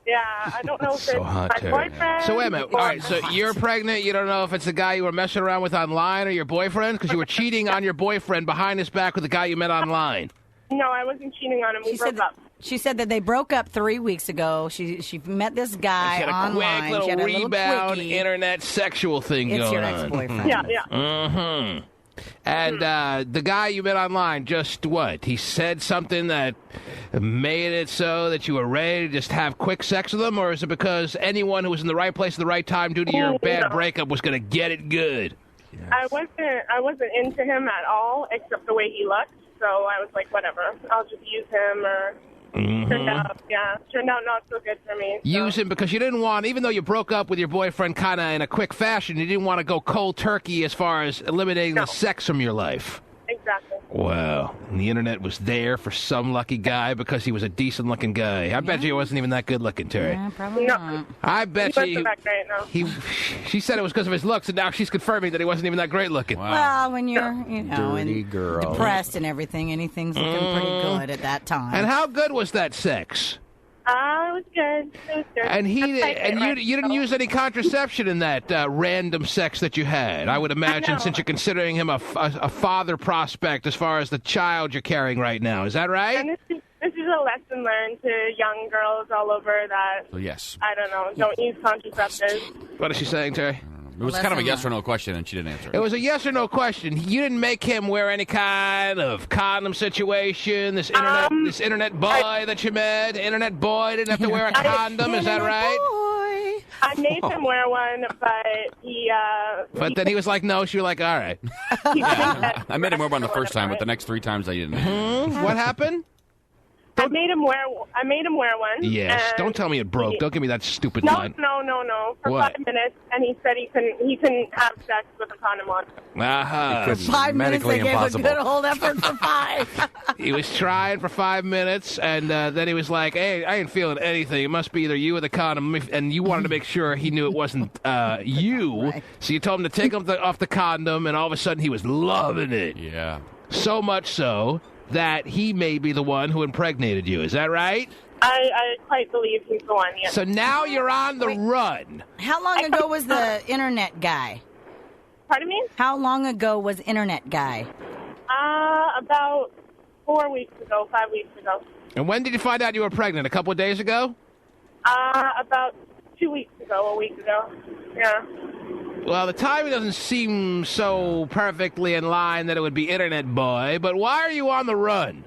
Yeah, I don't know if it's my boyfriend. So wait a minute. All right, so you're pregnant. You don't know if it's the guy you were messing around with online or your boyfriend? Because you were cheating on your boyfriend behind his back with the guy you met online. No, I wasn't cheating on him. We broke up. She said that they broke up 3 weeks ago. She met this guy she had a online. Quick little rebound quickie. internet sexual thing It's going your on. ex-boyfriend. Yeah. Mm-hmm. And the guy you met online, just what? He said something that made it so that you were ready to just have quick sex with him? Or is it because anyone who was in the right place at the right time due to your bad breakup was going to get it good? I wasn't into him at all, except the way he looked. So I was like, whatever, I'll just use him. Or turned out not so good for me. So. Use him because you didn't want, even though you broke up with your boyfriend kind of in a quick fashion, you didn't want to go cold turkey as far as eliminating the sex from your life. Exactly. Wow. And the internet was there for some lucky guy because he was a decent-looking guy. I bet you he wasn't even that good-looking, Terry. Yeah, probably not. I bet he wasn't that great, no. She said it was because of his looks, and now she's confirming that he wasn't even that great-looking. Wow. Well, when you're, Dirty girl. depressed and everything, anything's looking pretty good at that time. And how good was that sex? It was good. It was good. And you didn't use any contraception in that random sex that you had. I would imagine, since you're considering him a father prospect as far as the child you're carrying right now. Is that right? And this is a lesson learned to young girls all over that. So yes. I don't know. Don't use contraceptives. What is she saying, Terry? It was kind of a yes or no question, and she didn't answer. It was a yes or no question. You didn't make him wear any kind of condom situation. This internet boy that you met, internet boy didn't have to wear a condom. Is that right? I made him wear one, but he. But then he was like, "No." She was like, "All right." Yeah. I made him wear one the first time, but the next 3 times I didn't. What happened? I made him wear one. Yes. Don't tell me it broke. Don't give me that stupid line. No. For What? 5 minutes, and he said he couldn't have sex with a condom on. Uh-huh. 5 minutes, they gave a good old effort for 5. He was trying for 5 minutes, and then he was like, "Hey, I ain't feeling anything. It must be either you or the condom." And you wanted to make sure he knew it wasn't you. Right. So you told him to take off the condom, and all of a sudden he was loving it. Yeah. So much so that he may be the one who impregnated you. Is that right? I quite believe he's the one, yes. So now you're on the run. How long ago was the internet guy? Pardon me? How long ago was internet guy? About 4 weeks ago, 5 weeks ago. And when did you find out you were pregnant? A couple of days ago? About 2 weeks ago, a week ago. Yeah. Well, the timing doesn't seem so perfectly in line that it would be internet boy, but why are you on the run?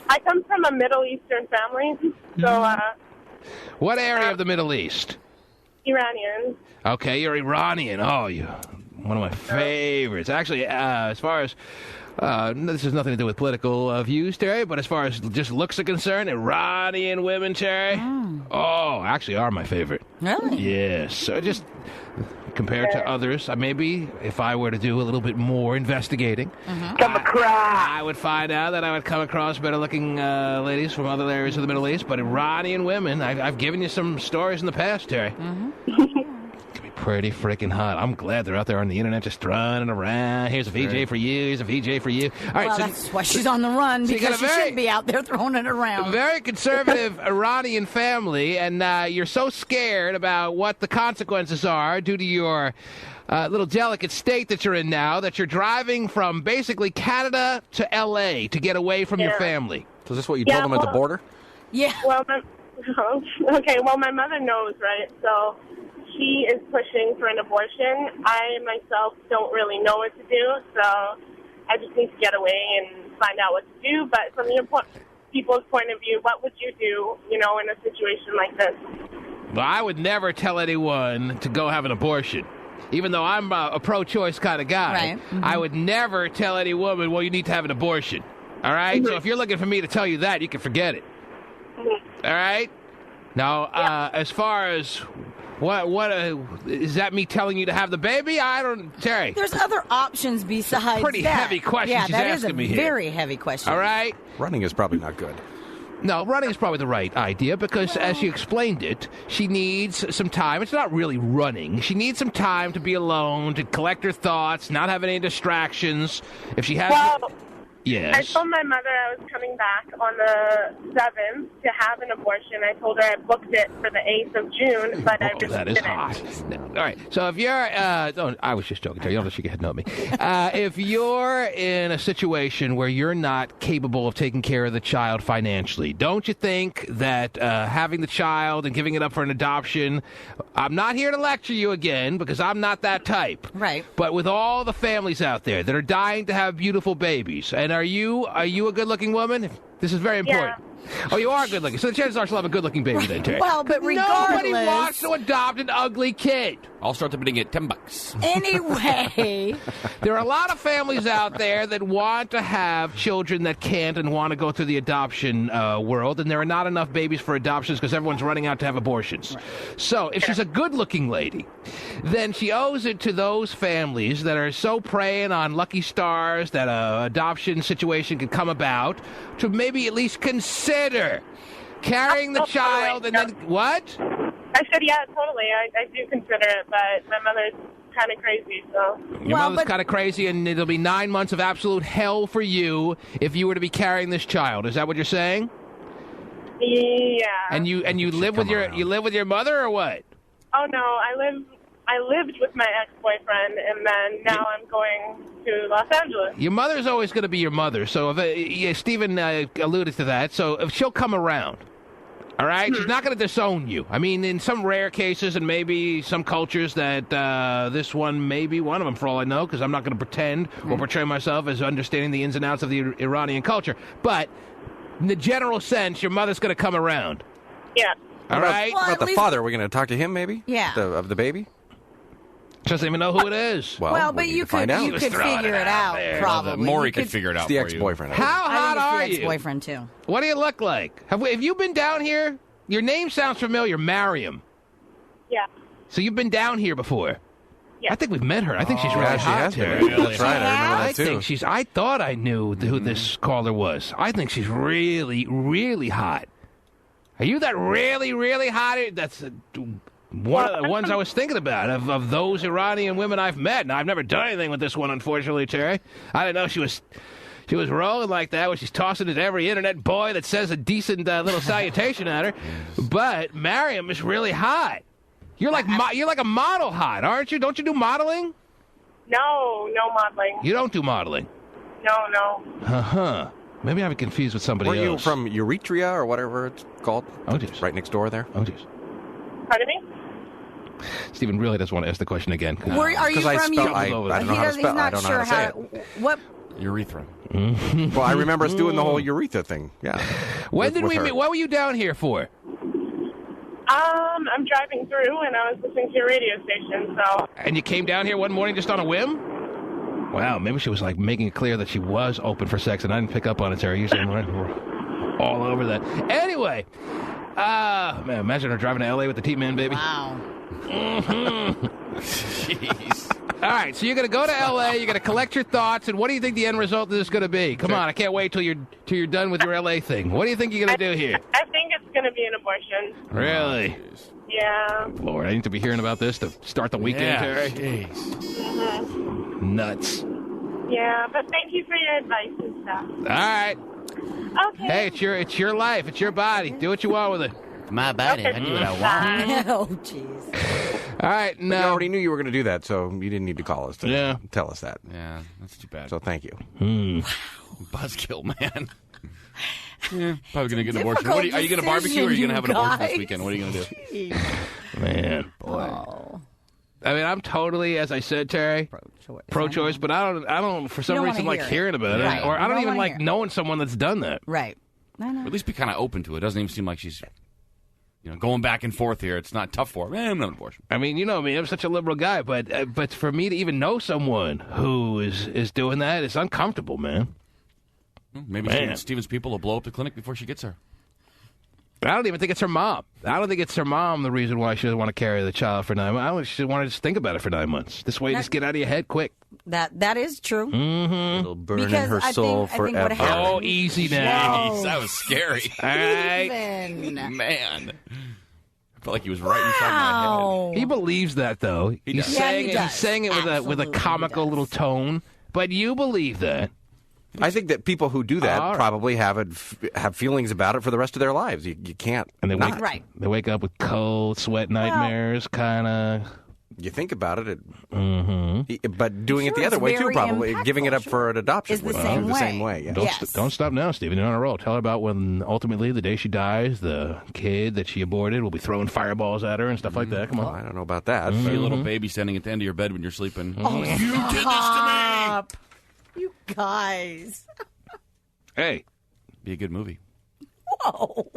I come from a Middle Eastern family, so... What area of the Middle East? Iranian. Okay, you're Iranian. Oh, one of my favorites. Actually, as far as... this has nothing to do with political views, Terry, but as far as just looks are concerned, Iranian women, Terry, actually are my favorite. Really? Yes. So just compared to others, maybe if I were to do a little bit more investigating, I would find out that I would come across better-looking ladies from other areas of the Middle East, but Iranian women, I've given you some stories in the past, Terry. Pretty freaking hot. I'm glad they're out there on the internet just running around. Here's a VJ for you. Here's a VJ for you. All right, well, that's why she's on the run, because she shouldn't be out there throwing it around. A very conservative Iranian family, and you're so scared about what the consequences are due to your little delicate state that you're in now that you're driving from basically Canada to L.A. to get away from your family. So is this what you told them at the border? Yeah. Well, my mother knows, right? So... she is pushing for an abortion. I myself don't really know what to do, so I just need to get away and find out what to do. But from your people's point of view, what would you do, in a situation like this? Well, I would never tell anyone to go have an abortion. Even though I'm a pro-choice kind of guy, right. I would never tell any woman, well, you need to have an abortion. All right? So if you're looking for me to tell you that, you can forget it. All right? Now, as far as what is that me telling you to have the baby? Terry. There's other options besides pretty that. heavy question Yeah, she's that asking is a me here. very heavy question. All right? Running is probably not good. No, running is probably the right idea because, as she explained it, she needs some time. It's not really running. She needs some time to be alone, to collect her thoughts, not have any distractions. If she has... Yes. I told my mother I was coming back on the 7th to have an abortion. I told her I booked it for the 8th of June, but I just that is didn't. hot. No. All right. So if you're... I was just joking, Terry. You don't shake your head no at me. If you're in a situation where you're not capable of taking care of the child financially, don't you think that having the child and giving it up for an adoption... I'm not here to lecture you again because I'm not that type. Right. But with all the families out there that are dying to have beautiful babies, and are you a good-looking woman? This is very important. Yeah. Oh, you are good-looking. So the chances are she'll have a good-looking baby then, Terry. Well, but regardless... Nobody wants to adopt an ugly kid. I'll start the bidding at $10. Anyway. There are a lot of families out there that want to have children that can't and want to go through the adoption world, and there are not enough babies for adoptions because everyone's running out to have abortions. Right. So if she's a good-looking lady, then she owes it to those families that are so preying on lucky stars that an adoption situation could come about to maybe at least consider carrying the child and then... What? I said, yeah, totally. I do consider it, but my mother's kind of crazy, so... Your mother's kind of crazy, and it'll be 9 months of absolute hell for you if you were to be carrying this child. Is that what you're saying? Yeah. And you live with your mother or what? Oh, no, I lived with my ex-boyfriend, and then now I'm going to Los Angeles. Your mother's always going to be your mother. So if Stephen alluded to that. So if she'll come around, all right, she's not going to disown you. I mean, in some rare cases and maybe some cultures that this one may be one of them, for all I know, because I'm not going to pretend or portray myself as understanding the ins and outs of the Iranian culture. But in the general sense, your mother's going to come around. Yeah. All right. Well, about the father, we're going to talk to him, maybe. Yeah. Of the baby. Doesn't even know who it is. Well, but you could figure it out, probably. Maury could figure it out the for ex-boyfriend. How hot are you? Ex-boyfriend too. What do you look like? Have you been down here? Your name sounds familiar, Mariam. Yeah. So you've been down here before? Yeah. I think we've met her. I think she's really hot. She has been. Terry. That's right. I remember that too. I thought I knew who this caller was. I think she's really, really hot. Are you that really, really hot? That's one of the ones I was thinking about of those Iranian women I've met. Now, I've never done anything with this one, unfortunately, Terry. I didn't know she was rolling like that when she's tossing it every internet boy that says a decent little salutation at her. But Mariam is really hot. You're like a model hot, aren't you? Don't you do modeling? No modeling. You don't do modeling? No. Uh-huh. Maybe I'm confused with somebody else. Were you from Eritrea or whatever it's called? Oh, jeez. Right next door there? Oh, jeez. Pardon me? Stephen really doesn't want to ask the question again. Are you from I don't know how to spell. I don't know how to say it. What? Urethra. Well, I remember us doing the whole urethra thing. Yeah. When did we meet? What were you down here for? I'm driving through, and I was listening to your radio station, so... And you came down here one morning just on a whim? Wow, maybe she was, like, making it clear that she was open for sex, and I didn't pick up on it, Terry. Usually we're all over that. Anyway, man, imagine her driving to L.A. with the T-Man, baby. Wow. Jeez. All right, so you're going to go to L.A., you're going to collect your thoughts, and what do you think the end result of this is going to be? Come on, I can't wait till you're done with your L.A. thing. What do you think you're going to do here? I think it's going to be an abortion. Really? Yeah. Lord, I need to be hearing about this to start the weekend, Terry. Mm-hmm. Nuts. Yeah, but thank you for your advice and stuff. All right. Okay. Hey, it's your life. It's your body. Do what you want with it. My body. I do what I want. Oh, jeez. All right. No. But you already knew you were going to do that, so you didn't need to call us to tell us that. Yeah, that's too bad. So thank you. Wow. Buzzkill, man. Yeah, probably going to get an abortion. Are you going to barbecue or are you going to have an abortion this weekend? What are you going to do? Man. Boy. Oh. I mean, I'm totally, as I said, Terry, pro-choice, but I don't for some reason like hearing about it, right. or I don't even like hear. knowing someone that's done that. Right. I know. At least be kind of open to it. It doesn't even seem like she's, going back and forth here. It's not tough for her. I'm not an abortion. I mean, you know me, I'm such a liberal guy, but for me to even know someone who is doing that, it's uncomfortable, man. Maybe Stephen's people will blow up the clinic before she gets her. I don't even think it's her mom. I don't think it's her mom the reason why she doesn't want to carry the child for 9 months. I don't think she want to just think about it for 9 months. This way, just get out of your head quick. That is true. Mm-hmm. It'll burn in her soul forever. Oh, easy now. Jeez, that was scary. All right. Man. I felt like he was right inside my head. He believes that, though. He's saying it with a comical little tone. But you believe that. I think that people who do that probably have feelings about it for the rest of their lives. You can't. And they wake up with cold, sweat nightmares, kind of. You think about it, Mm-hmm. but doing it the other way too, probably giving it up for an adoption is the same way. Yeah. Don't stop now, Stephen. You're on a roll. Tell her about when ultimately the day she dies, the kid that she aborted will be throwing fireballs at her and stuff like that. Come on. Well, I don't know about that. Be a little baby standing at the end of your bed when you're sleeping. Oh, you did this to me. You guys. Hey. Be a good movie. Whoa.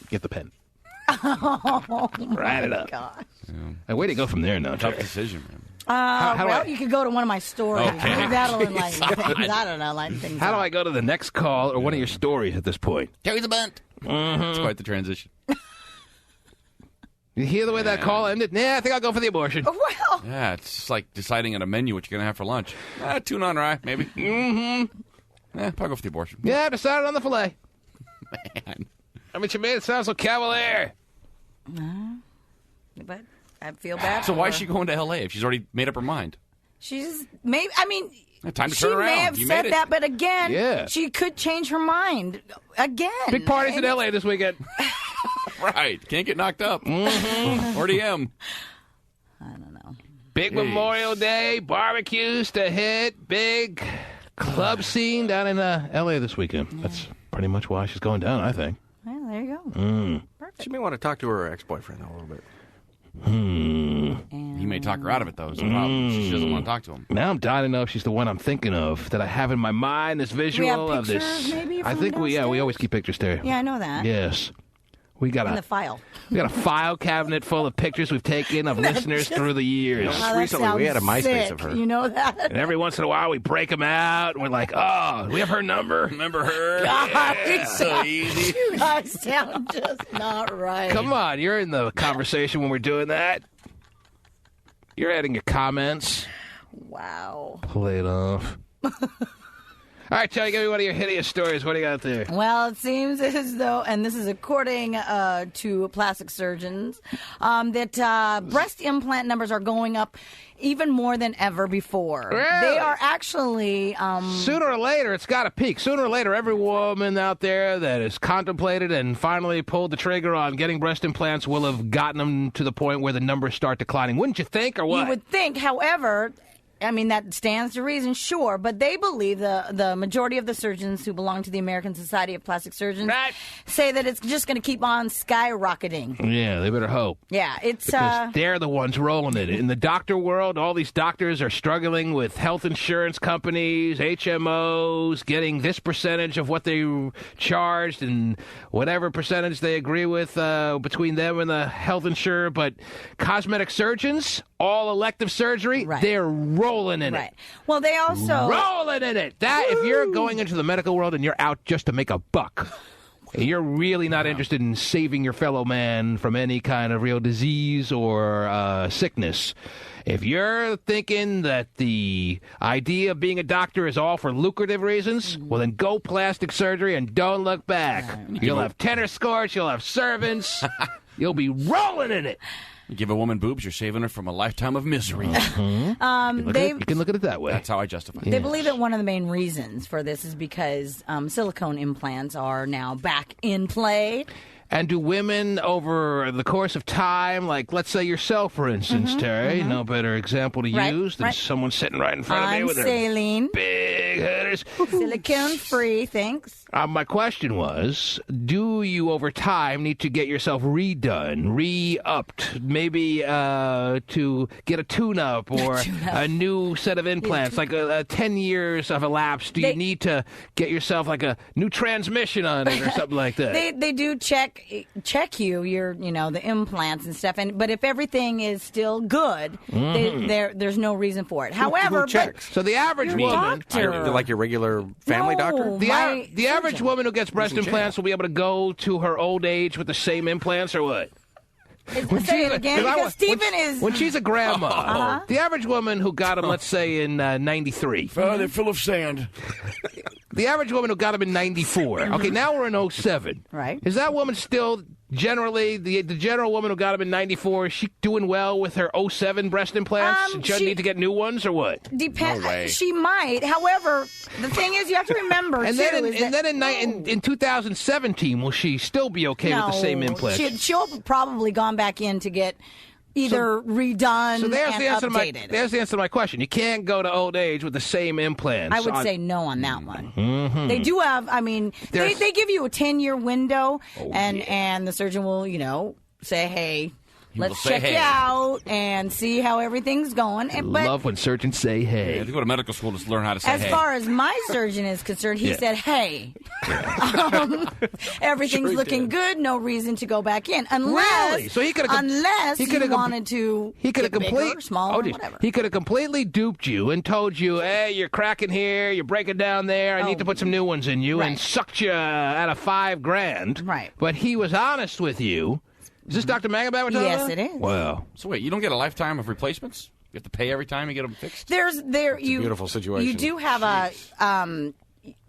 Get the pen. Oh, Write it up. Gosh. Yeah. Hey, way to go from there now, Tough Terry. decision, man. Well, you could go to one of my stories. Okay. Maybe that'll enlighten things. I don't know, lighten things How up. do I go to the next call or one of your stories at this point? Carry the bunt. It's quite the transition. You hear the way that call ended? Yeah, I think I'll go for the abortion. Well. Yeah, it's like deciding on a menu what you're going to have for lunch. Tuna on rye, maybe. Mm-hmm. Probably go for the abortion. Yeah, I decided on the filet. Man. I mean, you made it sound so cavalier. But I feel bad. So for why her. is she going to L.A. if she's already made up her mind? She's maybe. I mean, time to she turn around. may have You said made it. that, but again, Yeah. she could change her mind again. Big parties in L.A. this weekend. Right. Can't get knocked up. Already am. I don't know. Big Memorial Day, barbecues to hit, big club scene down in L.A. this weekend. Yeah. That's pretty much why she's going down, I think. Well, there you go. She may want to talk to her ex-boyfriend a little bit. He may talk her out of it, though. It's a problem. She doesn't want to talk to him. Now I'm dying to know if she's the one I'm thinking of, that I have in my mind, this visual of this. Maybe I think we always keep pictures there. Yeah, I know that. Yes. We got in the file. We got a file cabinet full of pictures we've taken of listeners through the years. Recently, we had a MySpace of her. You know that? And every once in a while, we break them out, and we're like, oh, we have her number. Remember her? God, so easy. You guys sound just not right. Come on, you're in the conversation when we're doing that. You're adding your comments. Wow. Play it off. All right, Charlie, give me one of your hideous stories. What do you got there? Well, it seems as though, and this is according to plastic surgeons, that breast implant numbers are going up even more than ever before. Really? They are actually... Sooner or later, it's got to peak. Sooner or later, every woman out there that has contemplated and finally pulled the trigger on getting breast implants will have gotten them to the point where the numbers start declining. Wouldn't you think, or what? You would think, however... I mean, that stands to reason, sure, but they believe the majority of the surgeons who belong to the American Society of Plastic Surgeons say that it's just going to keep on skyrocketing. Yeah, they better hope. Yeah, it's... Because they're the ones rolling it. In the doctor world, all these doctors are struggling with health insurance companies, HMOs, getting this percentage of what they charged and whatever percentage they agree with between them and the health insurer. But cosmetic surgeons, all elective surgery, they're rolling in it. Well, they also... Rolling in it. That, if you're going into the medical world and you're out just to make a buck, you're really not interested in saving your fellow man from any kind of real disease or sickness. If you're thinking that the idea of being a doctor is all for lucrative reasons, well, then go plastic surgery and don't look back. You'll have tennis courts, you'll have servants, you'll be rolling in it. You give a woman boobs, you're saving her from a lifetime of misery. You can look at it that way. That's how I justify it. They believe that one of the main reasons for this is because silicone implants are now back in play. And do women, over the course of time, like let's say yourself, for instance, Terry, no better example to use than someone sitting right in front of me with Saline. her big big headers. Silicone-free, thanks. My question was, do you over time need to get yourself redone, re-upped, maybe to get a tune-up or a new set of implants, like 10 years have elapsed? Do you need to get yourself like a new transmission on it or something like that? They do check your the implants and stuff, but if everything is still good, there's no reason for it. However, who checks? So the average woman, like your regular family doctor, the average woman who gets breast implants will be able to go to her old age with the same implants, or what? Say it again, because Stephen is... When she's a grandma, the average woman who got them, let's say, in 93. They're full of sand. The average woman who got them in 94. Okay, now we're in 07. Right. Is that woman still... Generally, the general woman who got them in 94, is she doing well with her 07 breast implants? Does she need to get new ones or what? Depends. No she might. However, the thing is, you have to remember, in 2017, will she still be okay with the same implants? She'll probably gone back in to get either redone so there's and the answer updated. There's the answer to my question. You can't go to old age with the same implants. I would say no on that one. Mm-hmm. They do have, they give you a 10-year window, and the surgeon will, say, hey, let's check you out and see how everything's going. I love when surgeons say hey. Yeah, they go to medical school to learn how to say hey. As far as my surgeon is concerned, he said, hey. Everything's looking good. No reason to go back in. Unless, so he wanted to get bigger, smaller, whatever. He could have completely duped you and told you, hey, you're cracking here, you're breaking down there, I need to put some new ones in you, and sucked you out of $5,000. Right. But he was honest with you. Is this Dr. Magabat we're talking about? Yes, it is. Wow. So wait, you don't get a lifetime of replacements? You have to pay every time you get them fixed? It's a beautiful situation. You do have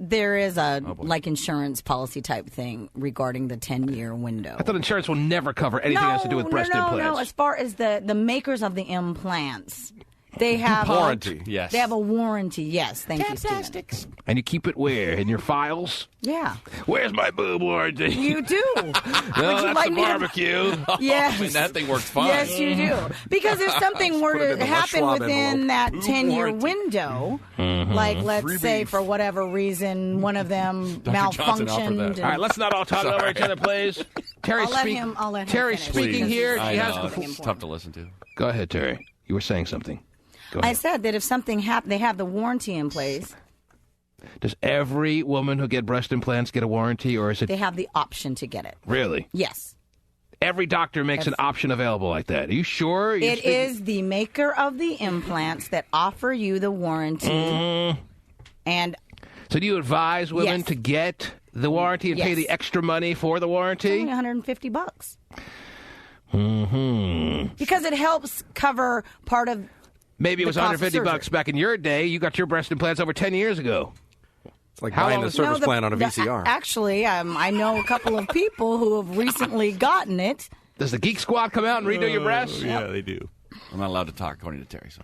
there is a insurance policy type thing regarding the 10-year window. I thought insurance will never cover anything that has to do with breast implants. No. As far as the makers of the implants, they have warranty. Yes. They have a warranty. Yes. Thank you, Stephen. And you keep it where? In your files? Yeah. Where's my boob warranty? You do. No, that's the barbecue. Yes. That thing works fine. Yes, you do. Because if something were to happen within that 10-year window, like let's say for whatever reason one of them malfunctioned. All right, let's not all talk over each other, please. I'll let him Terry finish. speaking here. I know. It's tough to listen to. Go ahead, Terry. You were saying something. I said that if something happened, they have the warranty in place. Does every woman who get breast implants get a warranty, or is it... They have the option to get it. Really? Yes. Every doctor makes an option available like that. Are you sure? It is the maker of the implants that offer you the warranty. And so do you advise women to get the warranty and pay the extra money for the warranty? It's only $150. Mm-hmm. Because it helps cover part of... Maybe it was $150 back in your day. You got your breast implants over 10 years ago. It's like buying a service plan on a VCR. Actually, I know a couple of people who have recently gotten it. Does the Geek Squad come out and redo your breasts? Yeah, they do. I'm not allowed to talk, according to Terry. So.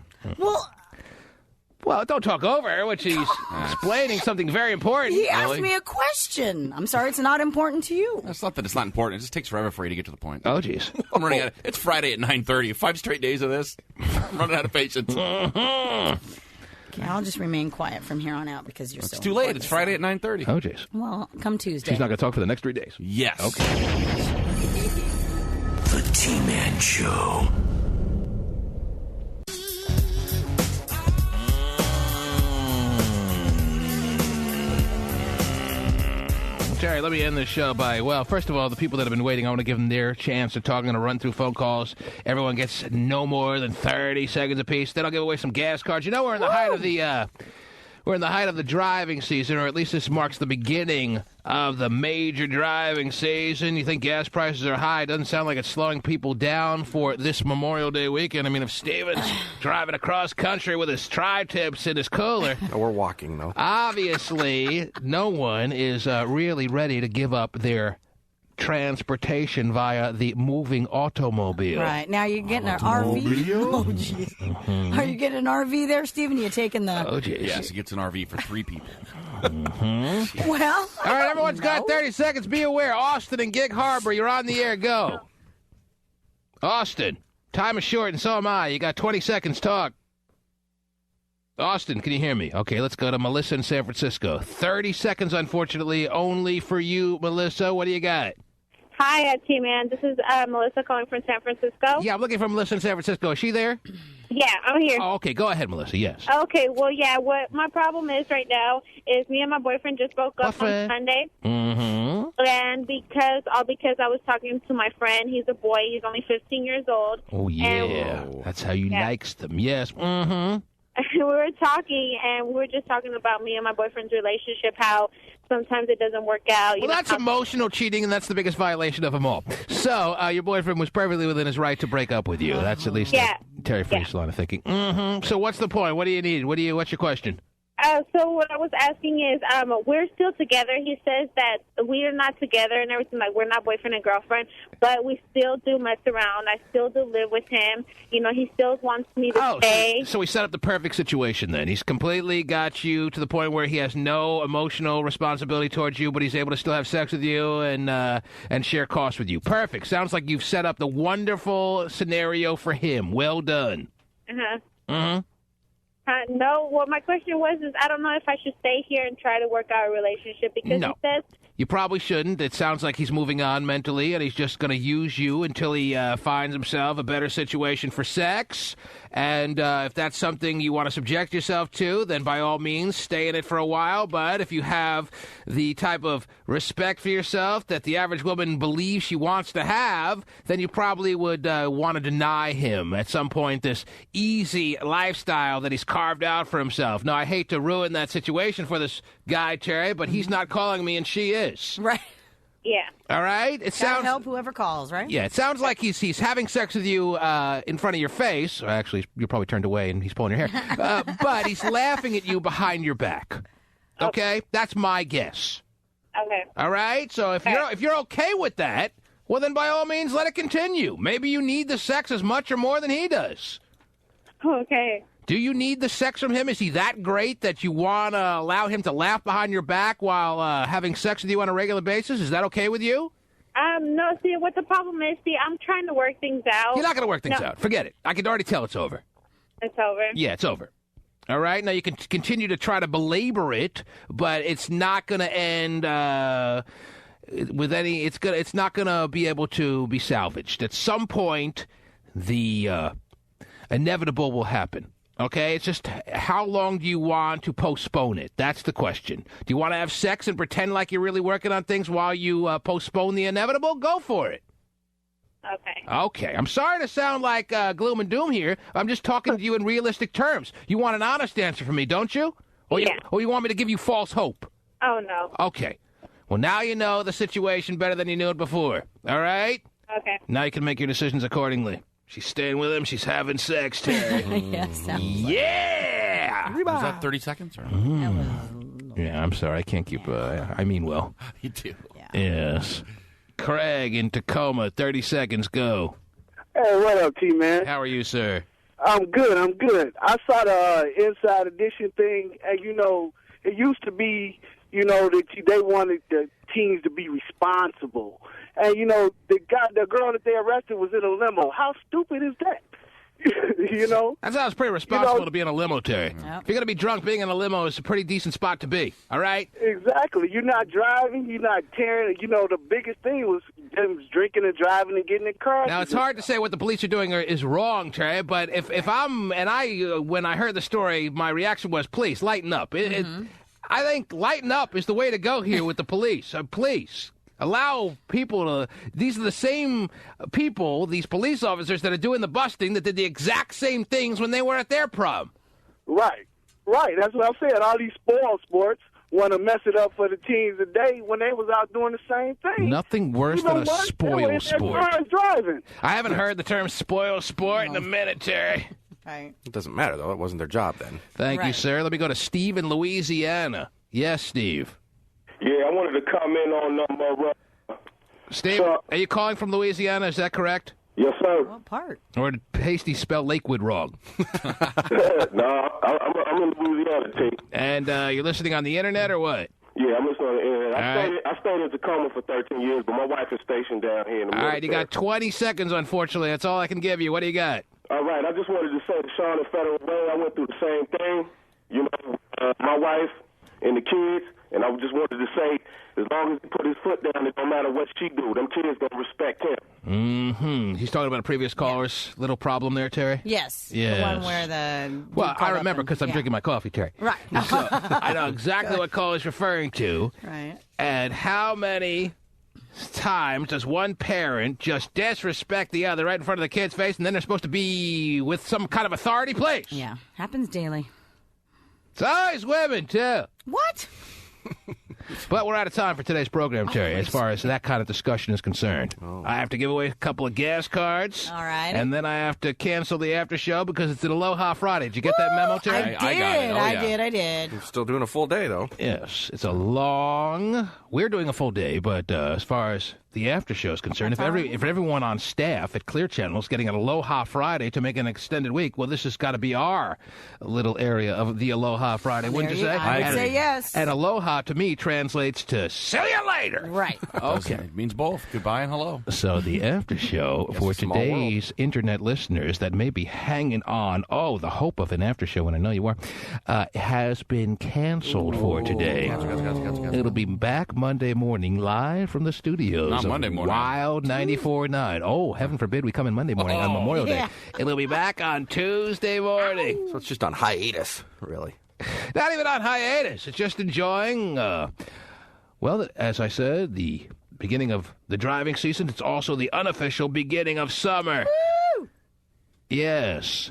Well, don't talk over her when she's explaining something very important. He asked me a question. I'm sorry, it's not important to you. It's not that it's not important. It just takes forever for you to get to the point. Oh, jeez. I'm running out. It's Friday at 9:30. 5 straight days of this. I'm running out of patience. Okay, I'll just remain quiet from here on out because you're It's too late. It's Friday at 9:30. Oh, jeez. Well, come Tuesday. She's not going to talk for the next 3 days. Yes. Okay. The T-Man Show. Terry, let me end this show by, first of all, the people that have been waiting, I want to give them their chance to talk. I'm going to run through phone calls. Everyone gets no more than 30 seconds apiece. Then I'll give away some gas cards. You know, we're in the height of the driving season, or at least this marks the beginning of the major driving season. You think gas prices are high? It doesn't sound like it's slowing people down for this Memorial Day weekend. I mean, if Steven's driving across country with his tri-tips in his cooler... We're walking, though. Obviously, no one is really ready to give up their transportation via the moving automobile. Right. Now you're getting an RV? Oh, jeez. Mm-hmm. Are you getting an RV there, Stephen? You're taking the... Oh, jeez. Yes, he gets an RV for 3 people. Mm-hmm. Well... All right, everyone's got 30 seconds. Be aware. Austin and Gig Harbor, you're on the air. Go. Austin, time is short, and so am I. You got 20 seconds. Talk. Austin, can you hear me? Okay, let's go to Melissa in San Francisco. 30 seconds, unfortunately, only for you, Melissa. What do you got? Hi, T-Man. This is Melissa calling from San Francisco. Yeah, I'm looking for Melissa in San Francisco. Is she there? Yeah, I'm here. Oh, okay, go ahead, Melissa. Yes. Okay, well, yeah, what my problem is right now is me and my boyfriend just broke up on Sunday. Mm-hmm. And because I was talking to my friend, he's a boy, he's only 15 years old. Oh, yeah. That's how you likes them. Yes. Mm-hmm. We were talking, and we were just talking about me and my boyfriend's relationship, how sometimes it doesn't work out. Well, that's emotional cheating, and that's the biggest violation of them all. So, your boyfriend was perfectly within his right to break up with you. That's at least Terry Free's line of thinking. Mm-hmm. So what's the point? What do you need? What's your question? So what I was asking is, we're still together. He says that we are not together and everything, like we're not boyfriend and girlfriend, but we still do mess around. I still do live with him. You know, he still wants me to stay. So he set up the perfect situation then. He's completely got you to the point where he has no emotional responsibility towards you, but he's able to still have sex with you and share costs with you. Perfect. Sounds like you've set up the wonderful scenario for him. Well done. Uh-huh. Mm-hmm. No, what my question was is I don't know if I should stay here and try to work out a relationship because he says... You probably shouldn't. It sounds like he's moving on mentally, and he's just going to use you until he finds himself a better situation for sex. And if that's something you want to subject yourself to, then by all means, stay in it for a while. But if you have the type of respect for yourself that the average woman believes she wants to have, then you probably would want to deny him at some point this easy lifestyle that he's carved out for himself. Now, I hate to ruin that situation for this guy, Terry, but he's not calling me and she is. Right. Yeah. All right. It sounds help whoever calls, right? Yeah. It sounds like he's having sex with you in front of your face. Actually, you're probably turned away and he's pulling your hair. But he's laughing at you behind your back. Okay. That's my guess. Okay. All right. So if you're okay with that, well then by all means let it continue. Maybe you need the sex as much or more than he does. Okay. Do you need the sex from him? Is he that great that you want to allow him to laugh behind your back while having sex with you on a regular basis? Is that okay with you? No, see, what the problem is, I'm trying to work things out. You're not going to work things out. Forget it. I can already tell it's over. It's over? Yeah, it's over. All right? Now, you can continue to try to belabor it, but it's not going to end with any... It's not going to be able to be salvaged. At some point, the inevitable will happen. Okay, it's just how long do you want to postpone it? That's the question. Do you want to have sex and pretend like you're really working on things while you postpone the inevitable? Go for it. Okay. Okay, I'm sorry to sound like gloom and doom here. I'm just talking to you in realistic terms. You want an honest answer from me, don't you? Or you want me to give you false hope? Oh, no. Okay. Well, now you know the situation better than you knew it before. All right? Okay. Now you can make your decisions accordingly. She's staying with him. She's having sex, Terry. Yeah! Was that 30 seconds? Or? Yeah, I'm sorry. I can't keep... I mean well. You do. Yes. Craig in Tacoma, 30 seconds, go. Hey, what up, T-Man? How are you, sir? I'm good. I saw the Inside Edition thing, and, it used to be, that they wanted the teens to be responsible. And, the girl that they arrested was in a limo. How stupid is that? That sounds pretty responsible to be in a limo, Terry. Yep. If you're going to be drunk, being in a limo is a pretty decent spot to be, all right? Exactly. You're not driving. You're not tearing. The biggest thing was them drinking and driving and getting in cars. Now, it's hard to say what the police are doing is wrong, Terry, but when I heard the story, my reaction was, please, lighten up. I think lighten up is the way to go here with the police. Please. Allow people to... These are the same people, these police officers that are doing the busting that did the exact same things when they were at their prom. Right. That's what I'm saying. All these spoiled sports want to mess it up for the teens today when they was out doing the same thing. Nothing worse than a spoiled sport. Driving. I haven't heard the term spoiled sport in a minute, Terry. Right. It doesn't matter, though. It wasn't their job then. Thank you, sir. Let me go to Steve in Louisiana. Yes, Steve. Yeah, I wanted to comment on Steve, are you calling from Louisiana? Is that correct? Yes, sir. What part? Or did Pasty spell Lakewood wrong? No, I'm in Louisiana, T. And you're listening on the internet or what? Yeah, I'm listening on the internet. I stayed in Tacoma for 13 years, but my wife is stationed down here in the All right, you got 20 seconds, unfortunately. That's all I can give you. What do you got? All right, I just wanted to say the Sean and Federal Way, I went through the same thing. my wife and the kids, and I just wanted to say, as long as he put his foot down, it don't matter what she do. Them kids don't respect him. Mm-hmm. He's talking about a previous caller's little problem there, Terry? Yes. Yes. The one where the... Well, I remember because I'm drinking my coffee, Terry. Right. So I know exactly what caller is referring to. Right. And how many times does one parent just disrespect the other right in front of the kid's face, and then they're supposed to be with some kind of authority place? Yeah. Happens daily. It's always women, too. What? But we're out of time for today's program, Terry, as far as that kind of discussion is concerned. I have to give away a couple of gas cards. All right. And then I have to cancel the after show because it's an Aloha Friday. Did you get that memo, Terry? I got it. I did. You're still doing a full day, though. Yes. It's a long... We're doing a full day, but as far as the after show is concerned, if everyone on staff at Clear Channel is getting an Aloha Friday to make an extended week, well, this has got to be our little area of the Aloha Friday, wouldn't you say? I would say yes. And Aloha, to me, translates to see you later. Right. Okay. It means both. Goodbye and hello. So the after show for today's internet listeners that may be hanging on, the hope of an after show, and I know you are, has been canceled for today. It'll be back Monday morning live from the studios. Not Monday morning. Wild 94.9. Oh, heaven forbid we come in Monday morning on Memorial Day. It'll be back on Tuesday morning. So it's just on hiatus, really. Not even on hiatus. It's just enjoying, as I said, the beginning of the driving season. It's also the unofficial beginning of summer. Woo! Yes.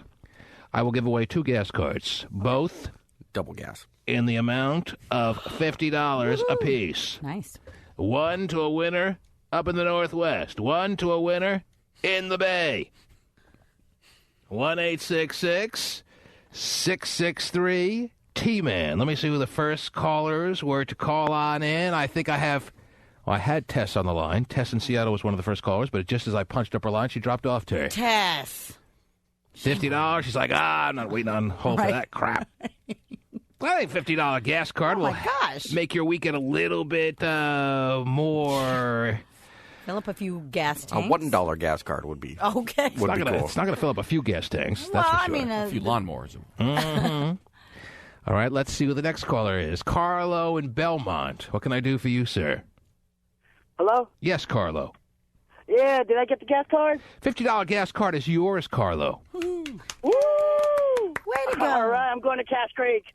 I will give away 2 gas cards, both double gas, in the amount of $50 apiece. Nice. One to a winner up in the Northwest. One to a winner in the Bay. 1-866-663-T-Man. Let me see who the first callers were to call on in. I think I had Tess on the line. Tess in Seattle was one of the first callers, but just as I punched up her line, she dropped off, Terry. Tess. $50. She's like, I'm not waiting on hold for that crap. I think $50 gas card will make your weekend a little bit more... Fill up a few gas tanks. A $1 gas card would be okay. It's not going to fill up a few gas tanks. Well, that's for sure. I mean, a few lawnmowers. Mm-hmm. All right, let's see who the next caller is. Carlo in Belmont. What can I do for you, sir? Hello? Yes, Carlo. Yeah, did I get the gas card? $50 gas card is yours, Carlo. Woo! Way to go. All right, I'm going to Cass Creek.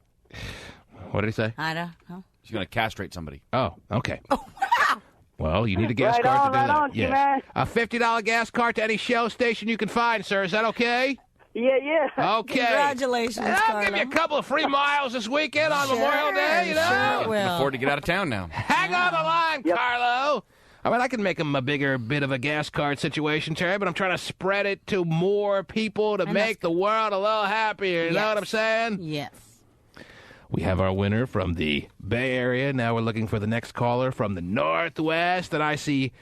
What did he say? I don't know. She's going to castrate somebody. Oh, okay. Oh, wow. Well, you need a gas card to do that. Yes. Man. A $50 gas card to any show station you can find, sir. Is that okay? Yeah. Okay. Congratulations, and I'll Carlo. give you a couple of free miles this weekend on Memorial Day, you know? Sure You can afford to get out of town now. Hang on the line, Carlo. I mean, I can make him a bigger bit of a gas card situation, Terry, but I'm trying to spread it to more people to make the world a little happier. You know what I'm saying? Yes. We have our winner from the Bay Area. Now we're looking for the next caller from the Northwest, and I see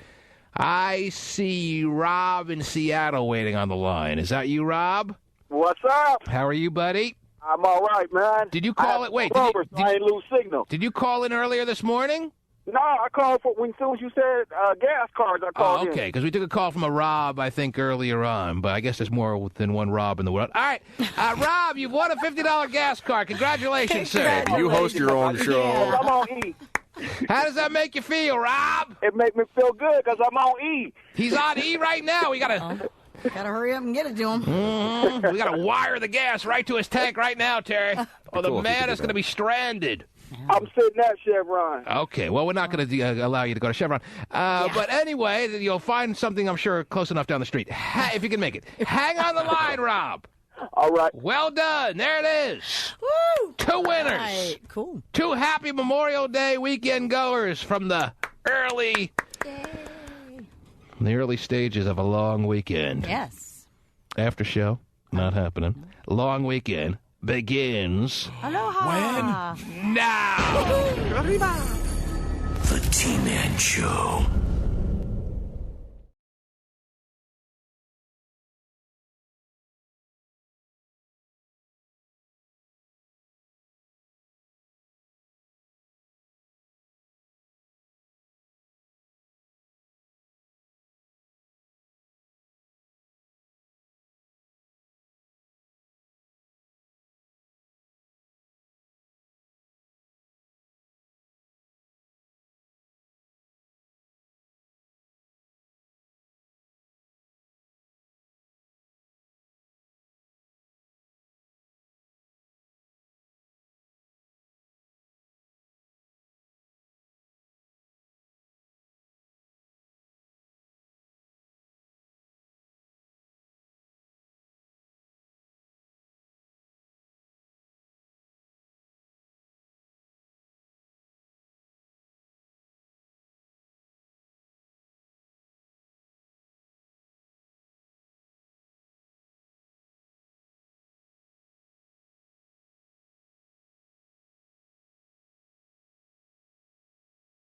Rob in Seattle waiting on the line. Is that you, Rob? What's up? How are you, buddy? I'm all right, man. Did you call it? Wait, I ain't lose signal. Did you call in earlier this morning? No, I called as soon as you said gas cards. I called okay, because we took a call from a Rob, I think, earlier on, but I guess there's more than one Rob in the world. All right, Rob, you've won a $50 gas card. Congratulations, sir. You host your own show. I'm on E. How does that make you feel, Rob? It make me feel good because I'm on E. He's on E right now. We gotta hurry up and get it to him. Mm-hmm. We gotta wire the gas right to his tank right now, Terry. Or the man is gonna be stranded. I'm sitting at Chevron. Okay, well, we're not going to allow you to go to Chevron. But anyway, you'll find something, I'm sure, close enough down the street, if you can make it. Hang on the line, Rob. All right. Well done. There it is. Woo! 2 winners. Right. Cool. 2 happy Memorial Day weekend goers from the early stages of a long weekend. Yes. After show, not happening. Long weekend begins. Aloha. When? Now. The T-Man Show.